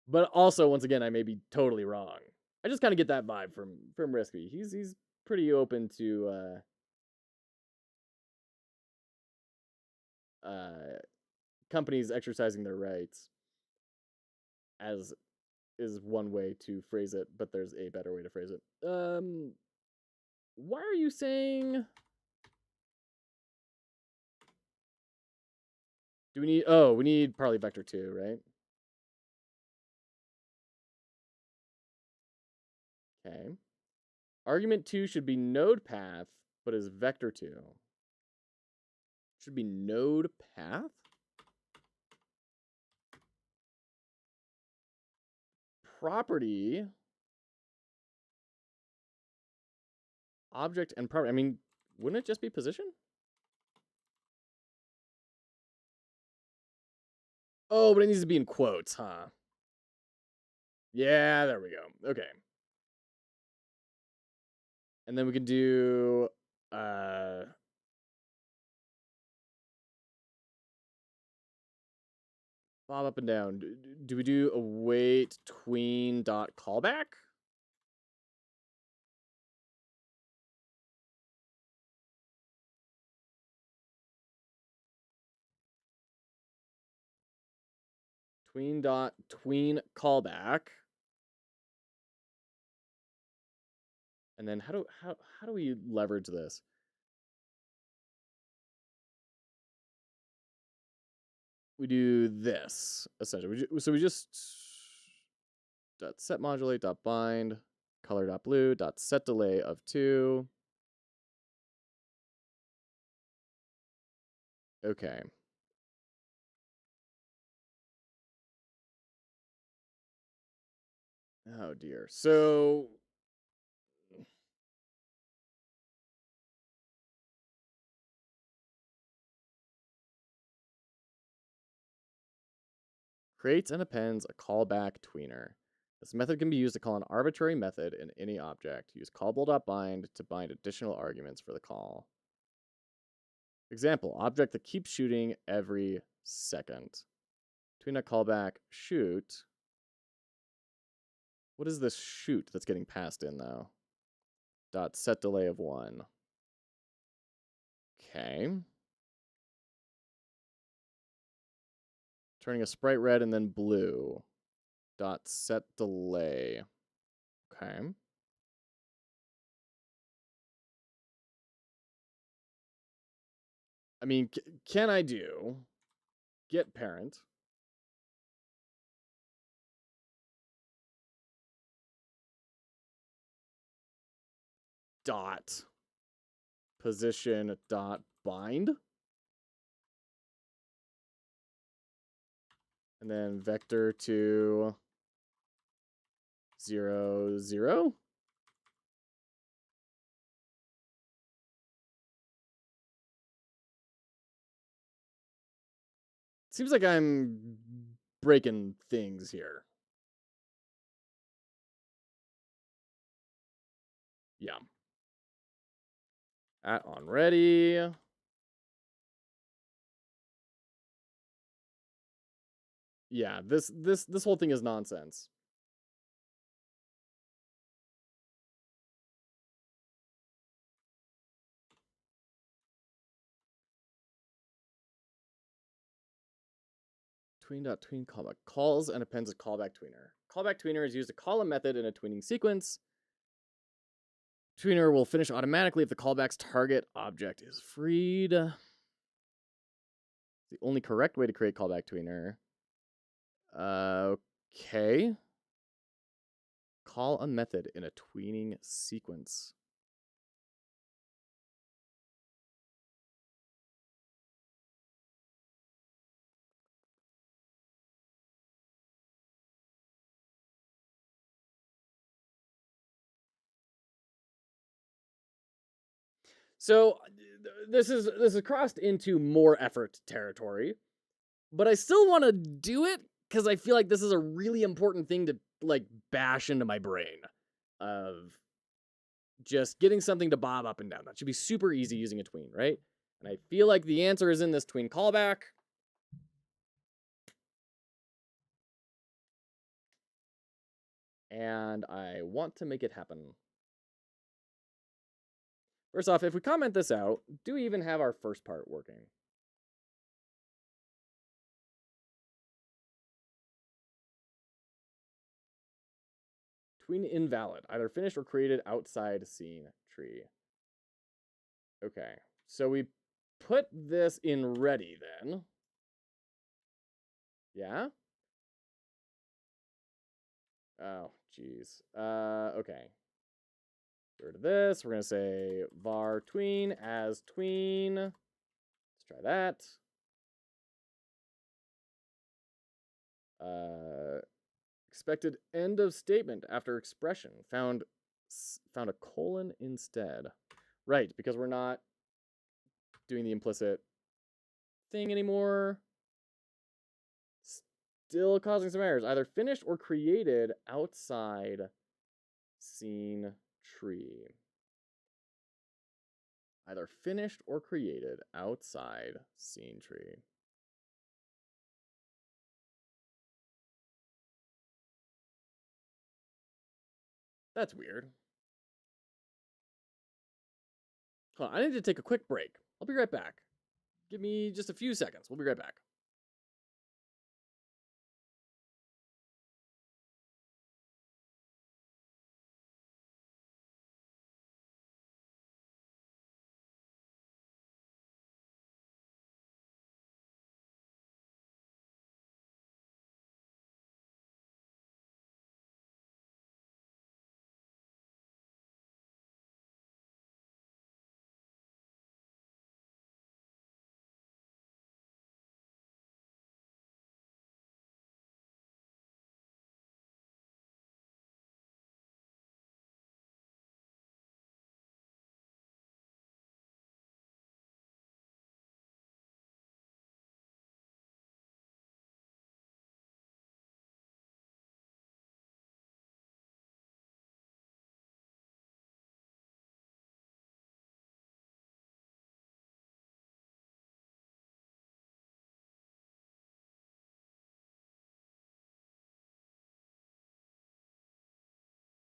But also, once again, I may be totally wrong. I just kind of get that vibe from Risky. He's pretty open to companies exercising their rights, as is one way to phrase it, but there's a better way to phrase it. Why are you saying... Do we need... Oh, we need partly vector 2, right? Okay. Argument 2 should be node path, but is vector 2. Should be node path? Property... Object and property. I mean, wouldn't it just be position? Oh, but it needs to be in quotes, huh? Yeah, there we go. Okay. And then we can do... Bob up and down. Do we do await tween dot callback? Tween callback. And then how do we leverage this? We do this essentially. So we just dot set modulate dot bind color dot blue dot set delay of 2. Okay. Oh dear. So creates and appends a callback tweener. This method can be used to call an arbitrary method in any object. Use callable.bind to bind additional arguments for the call. Example, object that keeps shooting every second. Tween a callback shoot. What is this shoot that's getting passed in though? Dot set delay of 1. Okay. Turning a sprite red and then blue. Dot set delay. Okay. I mean, can I do get parent? Dot position dot bind. And then vector to 0, 0. Seems like I'm breaking things here. Yeah. At on ready. Yeah, this whole thing is nonsense. Tween callback calls and appends a callback tweener. Callback tweener is used to call a method in a tweening sequence. Tweener will finish automatically if the callback's target object is freed. The only correct way to create callback tweener. Okay. Call a method in a tweening sequence. So this is crossed into more effort territory, but I still want to do it because I feel like this is a really important thing to like bash into my brain of just getting something to bob up and down. That should be super easy using a tween, right? And I feel like the answer is in this tween callback. And I want to make it happen. First off, if we comment this out, do we even have our first part working? Tween invalid, either finished or created outside scene tree. Okay, so we put this in ready then. Yeah? Oh, geez. Okay. Get rid of this. We're going to say var tween as tween. Let's try that. Expected end of statement after expression. Found a colon instead. Right, because we're not doing the implicit thing anymore. Still causing some errors. Either finished or created outside scene tree. Either finished or created outside scene tree. That's weird. Hold on, I need to take a quick break. I'll be right back. Give me just a few seconds. We'll be right back.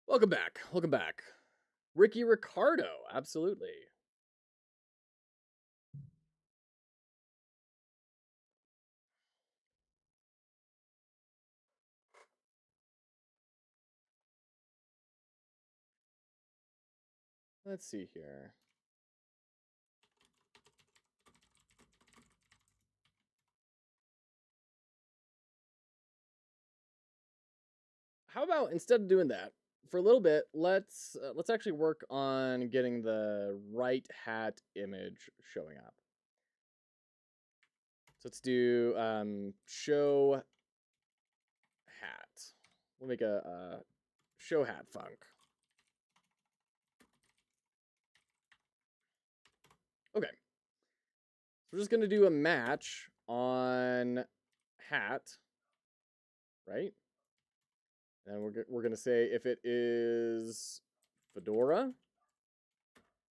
Welcome back. Welcome back. Ricky Ricardo, absolutely. Let's see here. How about instead of doing that for a little bit, let's actually work on getting the right hat image showing up. So let's do show hat. We'll make a show hat funk. Okay. So we're just gonna do a match on hat, right? And we're gonna say if it is fedora,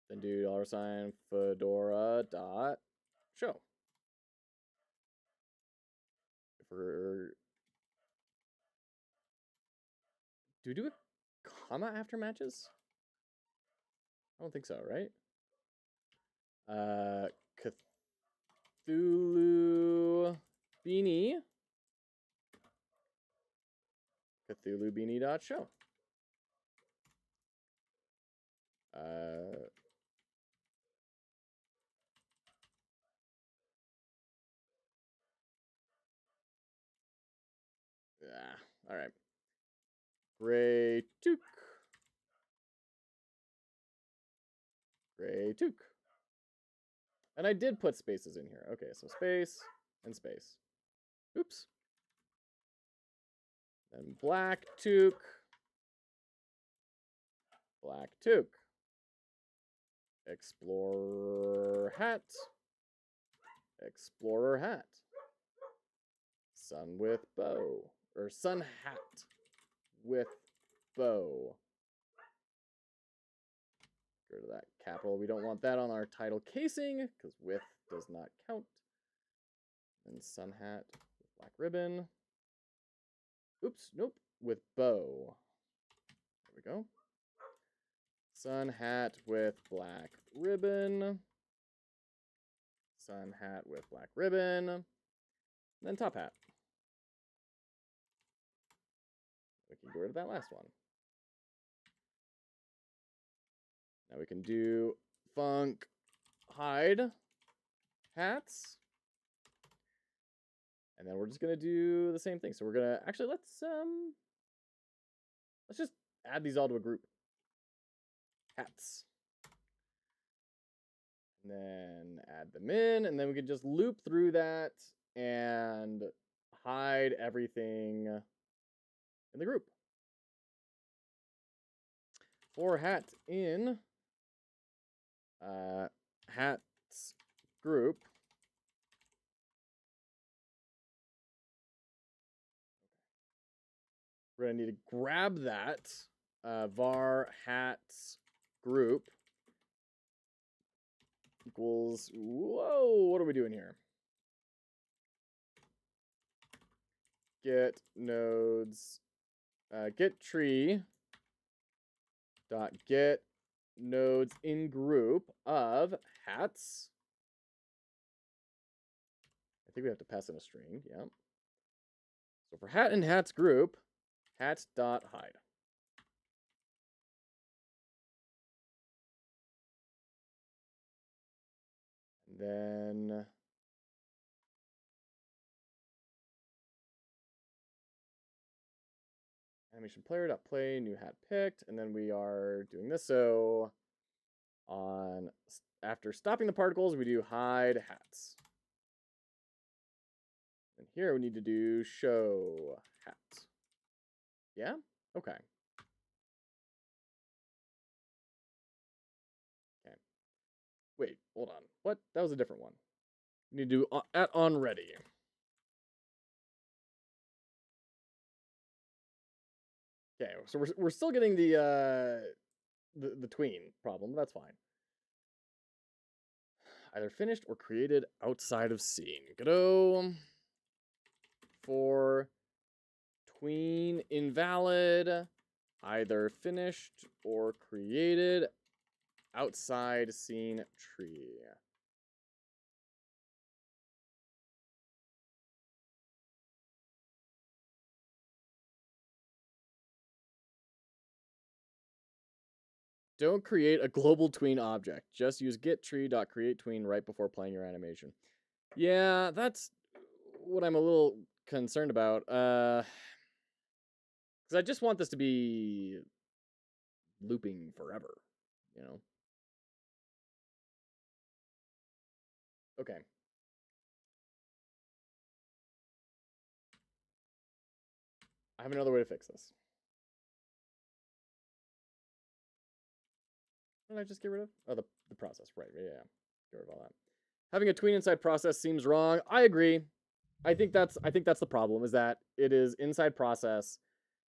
then do $ fedora dot show. If we're do we do a comma after matches? I don't think so, right? Cthulhu Beanie. Cthulhu Beanie dot show. Yeah, all right. Gray toque. Gray toque. And I did put spaces in here. Okay, so space and space. Oops. And black toque. Black toque. Explorer hat. Explorer hat. Sun with bow. Or sun hat with bow. Get rid of that capital. We don't want that on our title casing because with does not count. And sun hat with black ribbon. Oops, nope. With bow. There we go. Sun hat with black ribbon. Sun hat with black ribbon. And then top hat. We can get rid of that last one. Now we can do funk hide hats. And then we're just gonna do the same thing. So we're gonna actually let's just add these all to a group. Hats. And then add them in, and then we can just loop through that and hide everything in the group. For hat in hats group. We're gonna need to grab that var hats group equals, whoa, what are we doing here? Get nodes, get tree dot get nodes in group of hats. I think we have to pass in a string. Yeah. So for hat and hats group, hats dot hide. And then animation player dot play new hat picked, and then we are doing this. So on after stopping the particles, we do hide hats. And here we need to do show hats. Yeah? Okay. Okay. Wait, hold on. What? That was a different one. We need to do at on ready. Okay, so we're still getting the tween problem. That's fine. Either finished or created outside of scene. Godot for tween invalid, either finished or created outside scene tree. Don't create a global tween object. Just use getTree.createTween right before playing your animation. Yeah, that's what I'm a little concerned about. Because I just want this to be looping forever, you know? Okay. I have another way to fix this. What did I just get rid of? Oh, the process. Right, yeah. Get rid of all that. Having a tween inside process seems wrong. I agree. I think that's the problem, is that it is inside process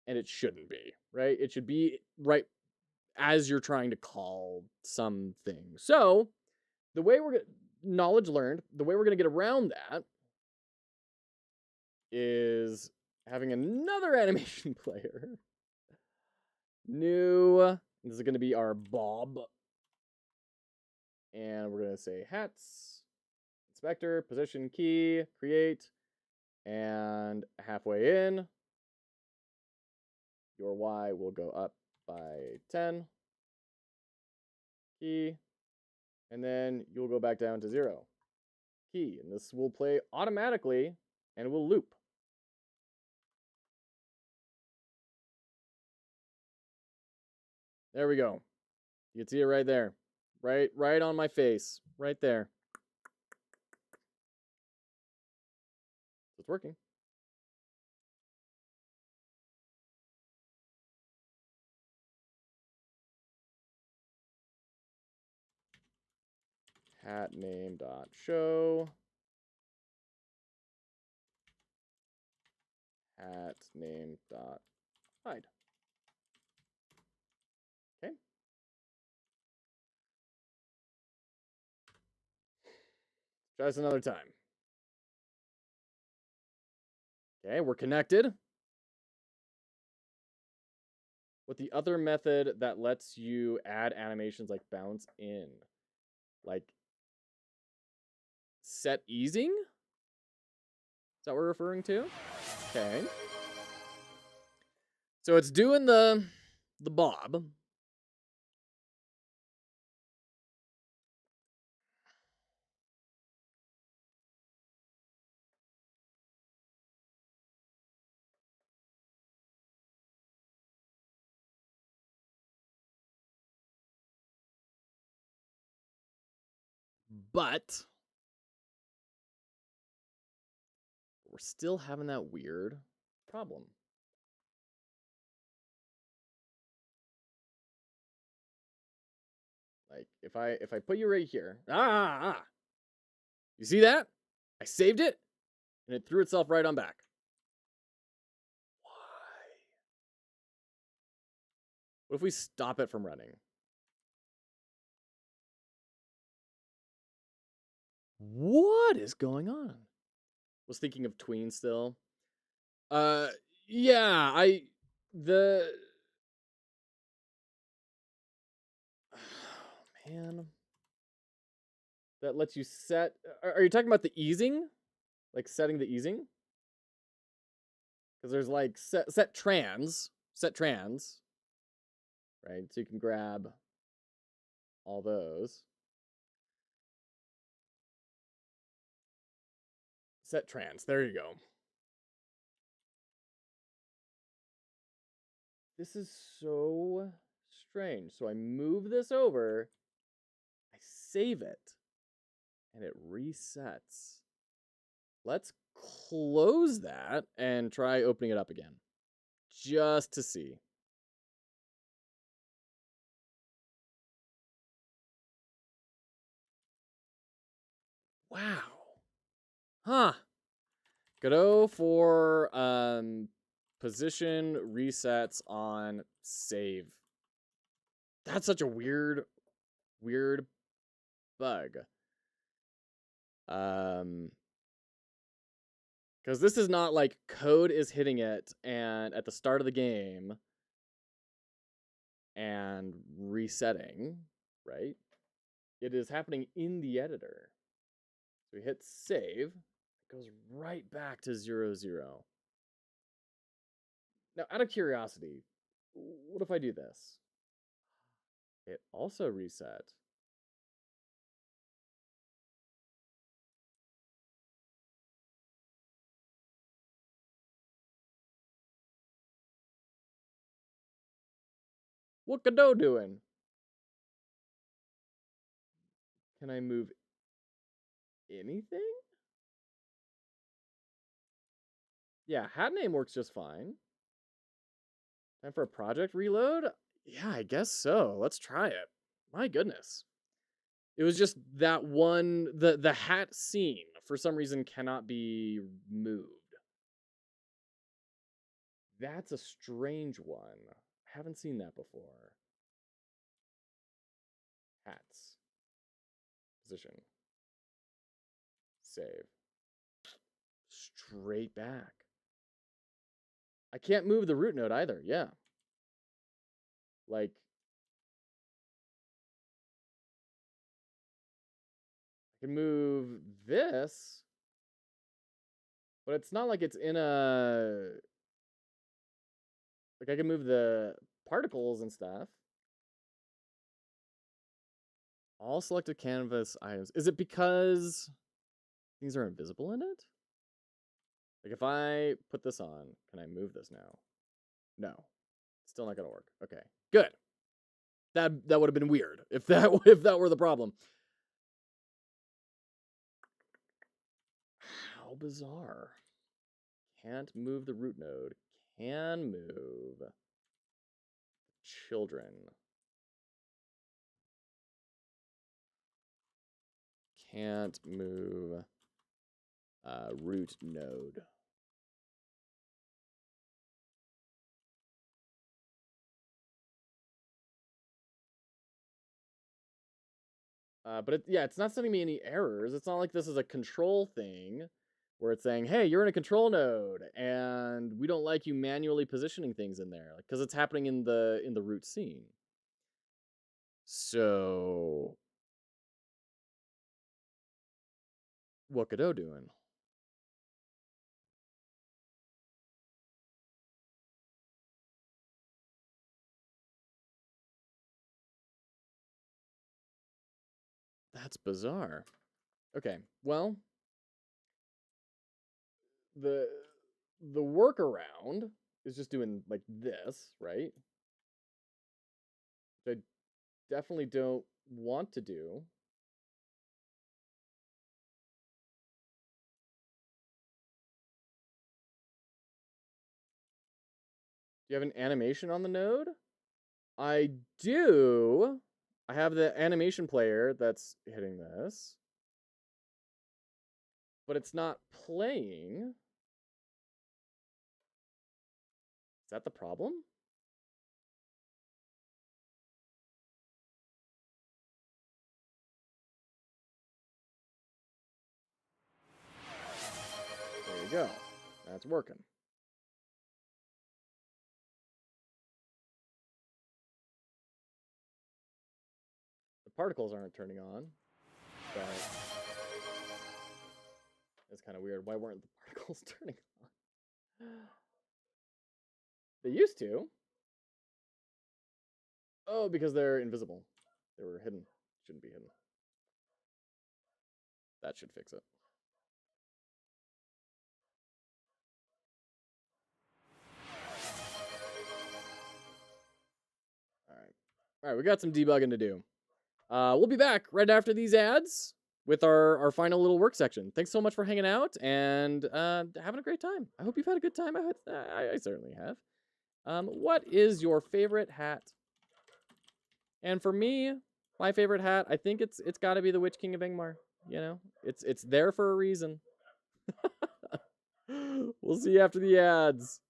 and it shouldn't be, right? It should be right as you're trying to call something. So the way we're knowledge learned, the way we're gonna get around that is having another animation player. New. This is gonna be our Bob. And we're gonna say hats, inspector, position key, create, and halfway in, your Y will go up by 10. Key. And then you'll go back down to 0. Key. And this will play automatically and it will loop. There we go. You can see it right there. Right on my face. Right there. It's working. Hat name dot show. Hat name dot hide. Okay. Try this another time. Okay, we're connected with the other method that lets you add animations like bounce in. Like set easing? Is that what we're referring to? Okay. So it's doing the bob. But we're still having that weird problem. Like if I put you right here, you see that? I saved it, and it threw itself right on back. Why? What if we stop it from running? What is going on? Was thinking of tween still. Yeah, the man. That lets you set... Are you talking about the easing? Like setting the easing? Because there's like set trans, right? So you can grab all those. Set trans, there you go. This is so strange. So I move this over, I save it, and it resets. Let's close that and try opening it up again, just to see. Wow. Huh. Godot for position resets on save. That's such a weird bug. Because this is not like code is hitting it and at the start of the game and resetting, right? It is happening in the editor. So we hit save, it goes right back to 0, 0. Now, out of curiosity, what if I do this? It also reset. What Godot doing? Can I move anything? Yeah, hat name works just fine. Time for a project reload? Yeah, I guess so. Let's try it. My goodness. It was just that one, the hat scene, for some reason, cannot be moved. That's a strange one. I haven't seen that before. Hats. Position. Save. Straight back. I can't move the root node either, yeah. Like, I can move this, but it's not like it's in a... Like, I can move the particles and stuff. All selected canvas items. Is it because things are invisible in it? Like, if I put this on, can I move this now? No. Still not gonna work. Okay. Good. That would have been weird if that were the problem. How bizarre. Can't move the root node. Can move children. Can't move root node. But it's not sending me any errors. It's not like this is a control thing where it's saying, hey, you're in a control node and we don't like you manually positioning things in there, because it's happening in the root scene. So what Godot doing? That's bizarre. Okay, well, the workaround is just doing like this, right? Which I definitely don't want to do. Do you have an animation on the node? I do. I have the animation player that's hitting this, but it's not playing. Is that the problem? There you go. That's working. The particles aren't turning on, but it's kind of weird. Why weren't the particles turning on? They used to. Oh, because they're invisible. They were hidden. Shouldn't be hidden. That should fix it. All right. All right, we got some debugging to do. We'll be back right after these ads with our final little work section. Thanks so much for hanging out and having a great time. I hope you've had a good time. I certainly have. What is your favorite hat? And for me, my favorite hat, I think it's got to be the Witch King of Ingmar. You know, it's there for a reason. We'll see you after the ads.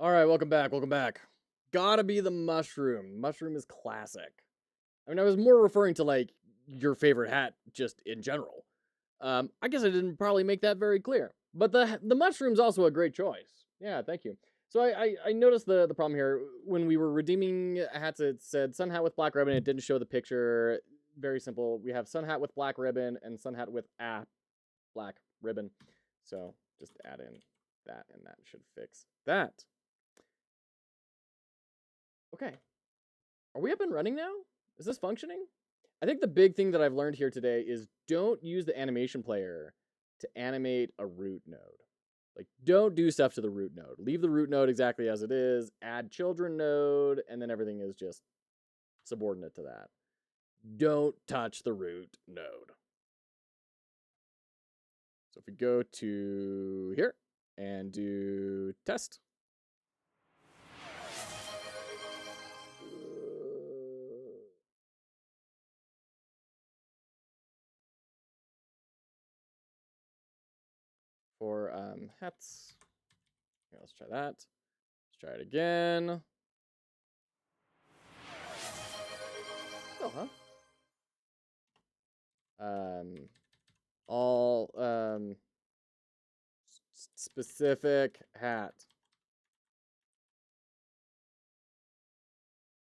All right, welcome back. Welcome back. Gotta be the mushroom. Mushroom is classic. I mean, I was more referring to like your favorite hat just in general. I guess I didn't probably make that very clear. But the mushroom's also a great choice. Yeah, thank you. So I noticed the problem here when we were redeeming hats. It said sun hat with black ribbon. It didn't show the picture. Very simple. We have sun hat with black ribbon and sun hat with a black ribbon. So just add in that, and that should fix that. Okay. Are we up and running now? Is this functioning? I think the big thing that I've learned here today is don't use the animation player to animate a root node. Like, don't do stuff to the root node. Leave the root node exactly as it is, add children node, and then everything is just subordinate to that. Don't touch the root node. So if we go to here and do test. For hats. Okay, let's try that. Let's try it again. Oh, huh? All specific hat.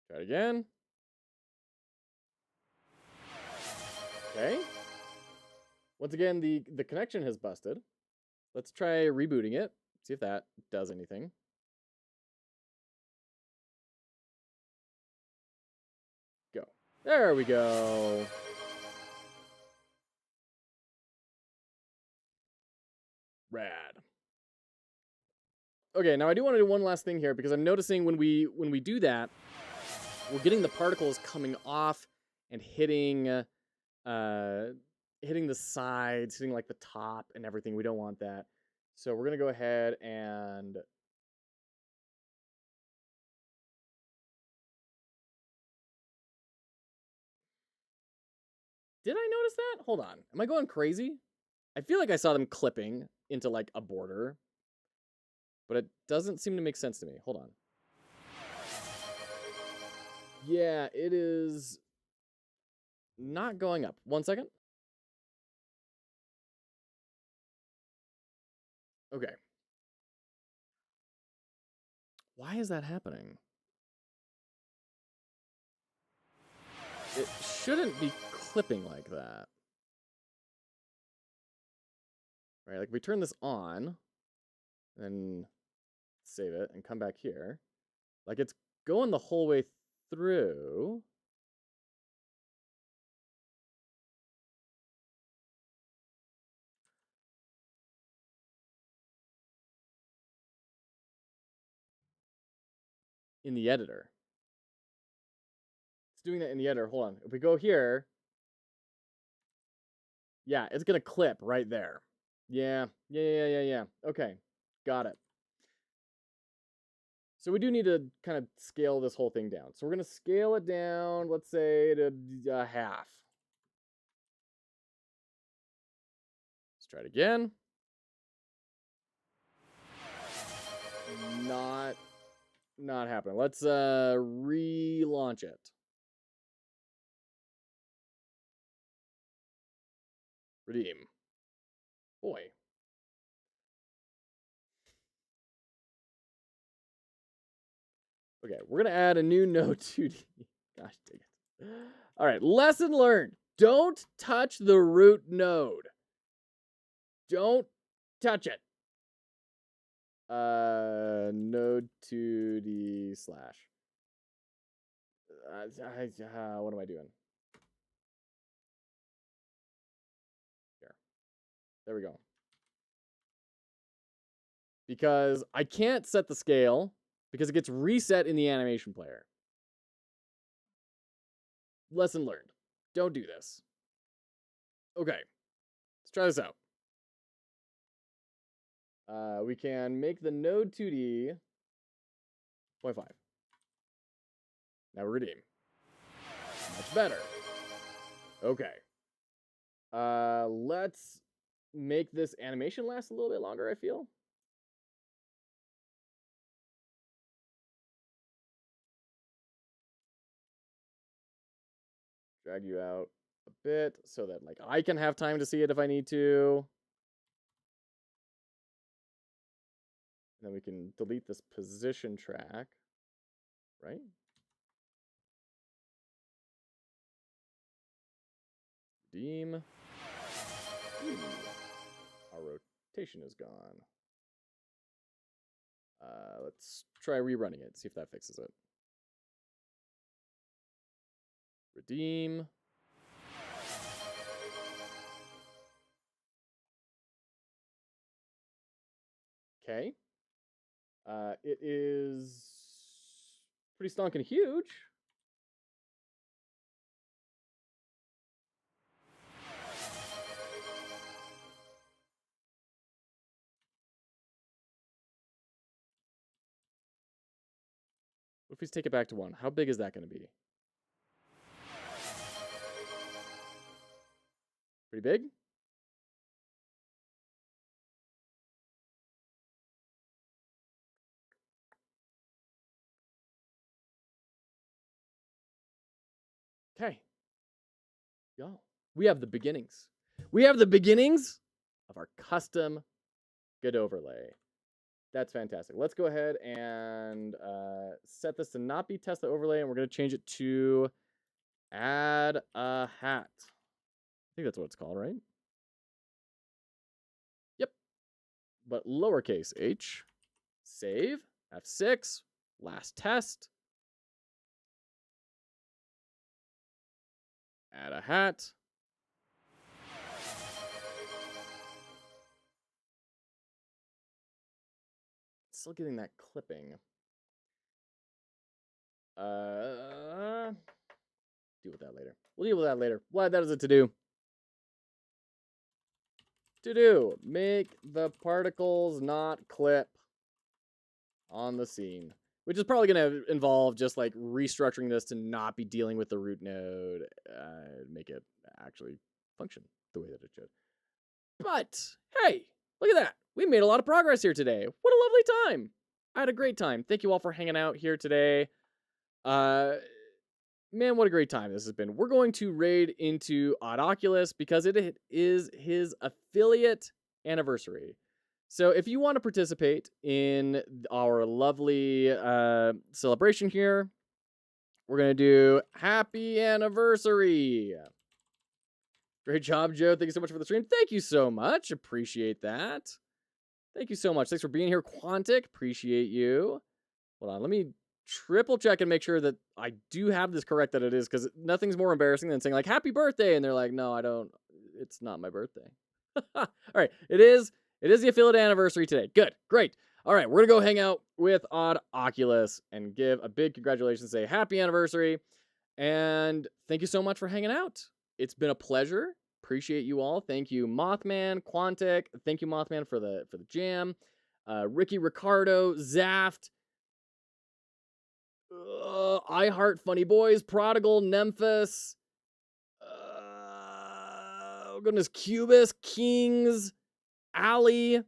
Try it again. Okay. Once again, the connection has busted. Let's try rebooting it. See if that does anything. Go. There we go. Rad. Okay, now I do want to do one last thing here because I'm noticing when we do that, we're getting the particles coming off and hitting hitting the sides, hitting like the top and everything. We don't want that. So we're gonna go ahead and did I notice that? Hold on. Am I going crazy? I feel like I saw them clipping into like a border, but it doesn't seem to make sense to me. Hold on. Yeah, it is not going up. 1 second. Okay. Why is that happening? It shouldn't be clipping like that. Right, like we turn this on, then save it and come back here. Like it's going the whole way through. In the editor. It's doing that in the editor. Hold on. If we go here, yeah, it's gonna clip right there. Yeah. Okay, got it. So we do need to kind of scale this whole thing down. So we're gonna scale it down, let's say to half. Let's try it again. Not happening. Let's relaunch it. Redeem. Boy. Okay, we're gonna add a new node 2D. Gosh dang it. All right, lesson learned. Don't touch the root node. Don't touch it. Node 2D slash. What am I doing? Here. There we go. Because I can't set the scale because it gets reset in the animation player. Lesson learned. Don't do this. Okay. Let's try this out. We can make the node 2D 0.5. Now redeem. Much better. Okay. Let's make this animation last a little bit longer, I feel. drag you out a bit so that like I can have time to see it if I need to. And then we can delete this position track, right? Redeem. Ooh, our rotation is gone. Let's try rerunning it, see if that fixes it. Redeem. Okay. It is pretty stonking huge. What if we take it back to 1? How big is that going to be? Pretty big? Okay. Go. We have the beginnings. We have the beginnings of our custom Godot overlay. That's fantastic. Let's go ahead and set this to not be Tesla overlay, and we're going to change it to add a hat. I think that's what it's called, right? Yep. But lowercase h. Save. F6. Last test. Add a hat. Still getting that clipping. Deal with that later. We'll deal with that later. What that is a to-do. To-do. Make the particles not clip on the scene. Which is probably going to involve just like restructuring this to not be dealing with the root node. Make it actually function the way that it should. But, hey, look at that. We made a lot of progress here today. What a lovely time. I had a great time. Thank you all for hanging out here today. Man, what a great time this has been. We're going to raid into Oculus because it is his affiliate anniversary. So if you want to participate in our lovely celebration here, we're going to do happy anniversary. Great job, Joe. Thank you so much for the stream. Thank you so much. Appreciate that. Thank you so much. Thanks for being here, Quantic. Appreciate you. Hold on. Let me triple check and make sure that I do have this correct, that it is, because nothing's more embarrassing than saying, like, happy birthday. And they're like, no, I don't. It's not my birthday. All right. It is the affiliate anniversary today. Good. Great. All right. We're going to go hang out with Oculus and give a big congratulations, say happy anniversary. And thank you so much for hanging out. It's been a pleasure. Appreciate you all. Thank you, Mothman, Quantic. Thank you, Mothman, for the jam. Ricky, Ricardo, Zaft, I Heart Funny Boys, Prodigal, Nemphis. Oh goodness, Cubis, Kings, Ali,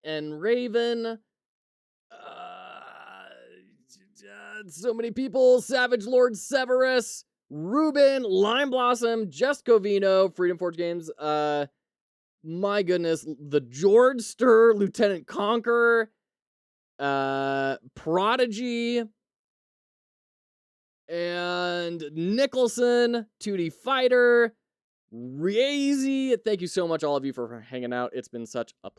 and Raven. So many people. Savage Lord Severus, Ruben, Lime Blossom, Just Covino, Freedom Forge Games. My goodness, the George Stir, Lieutenant Conqueror, Prodigy, and Nicholson, 2D Fighter, Razy. Thank you so much, all of you, for hanging out. It's been such a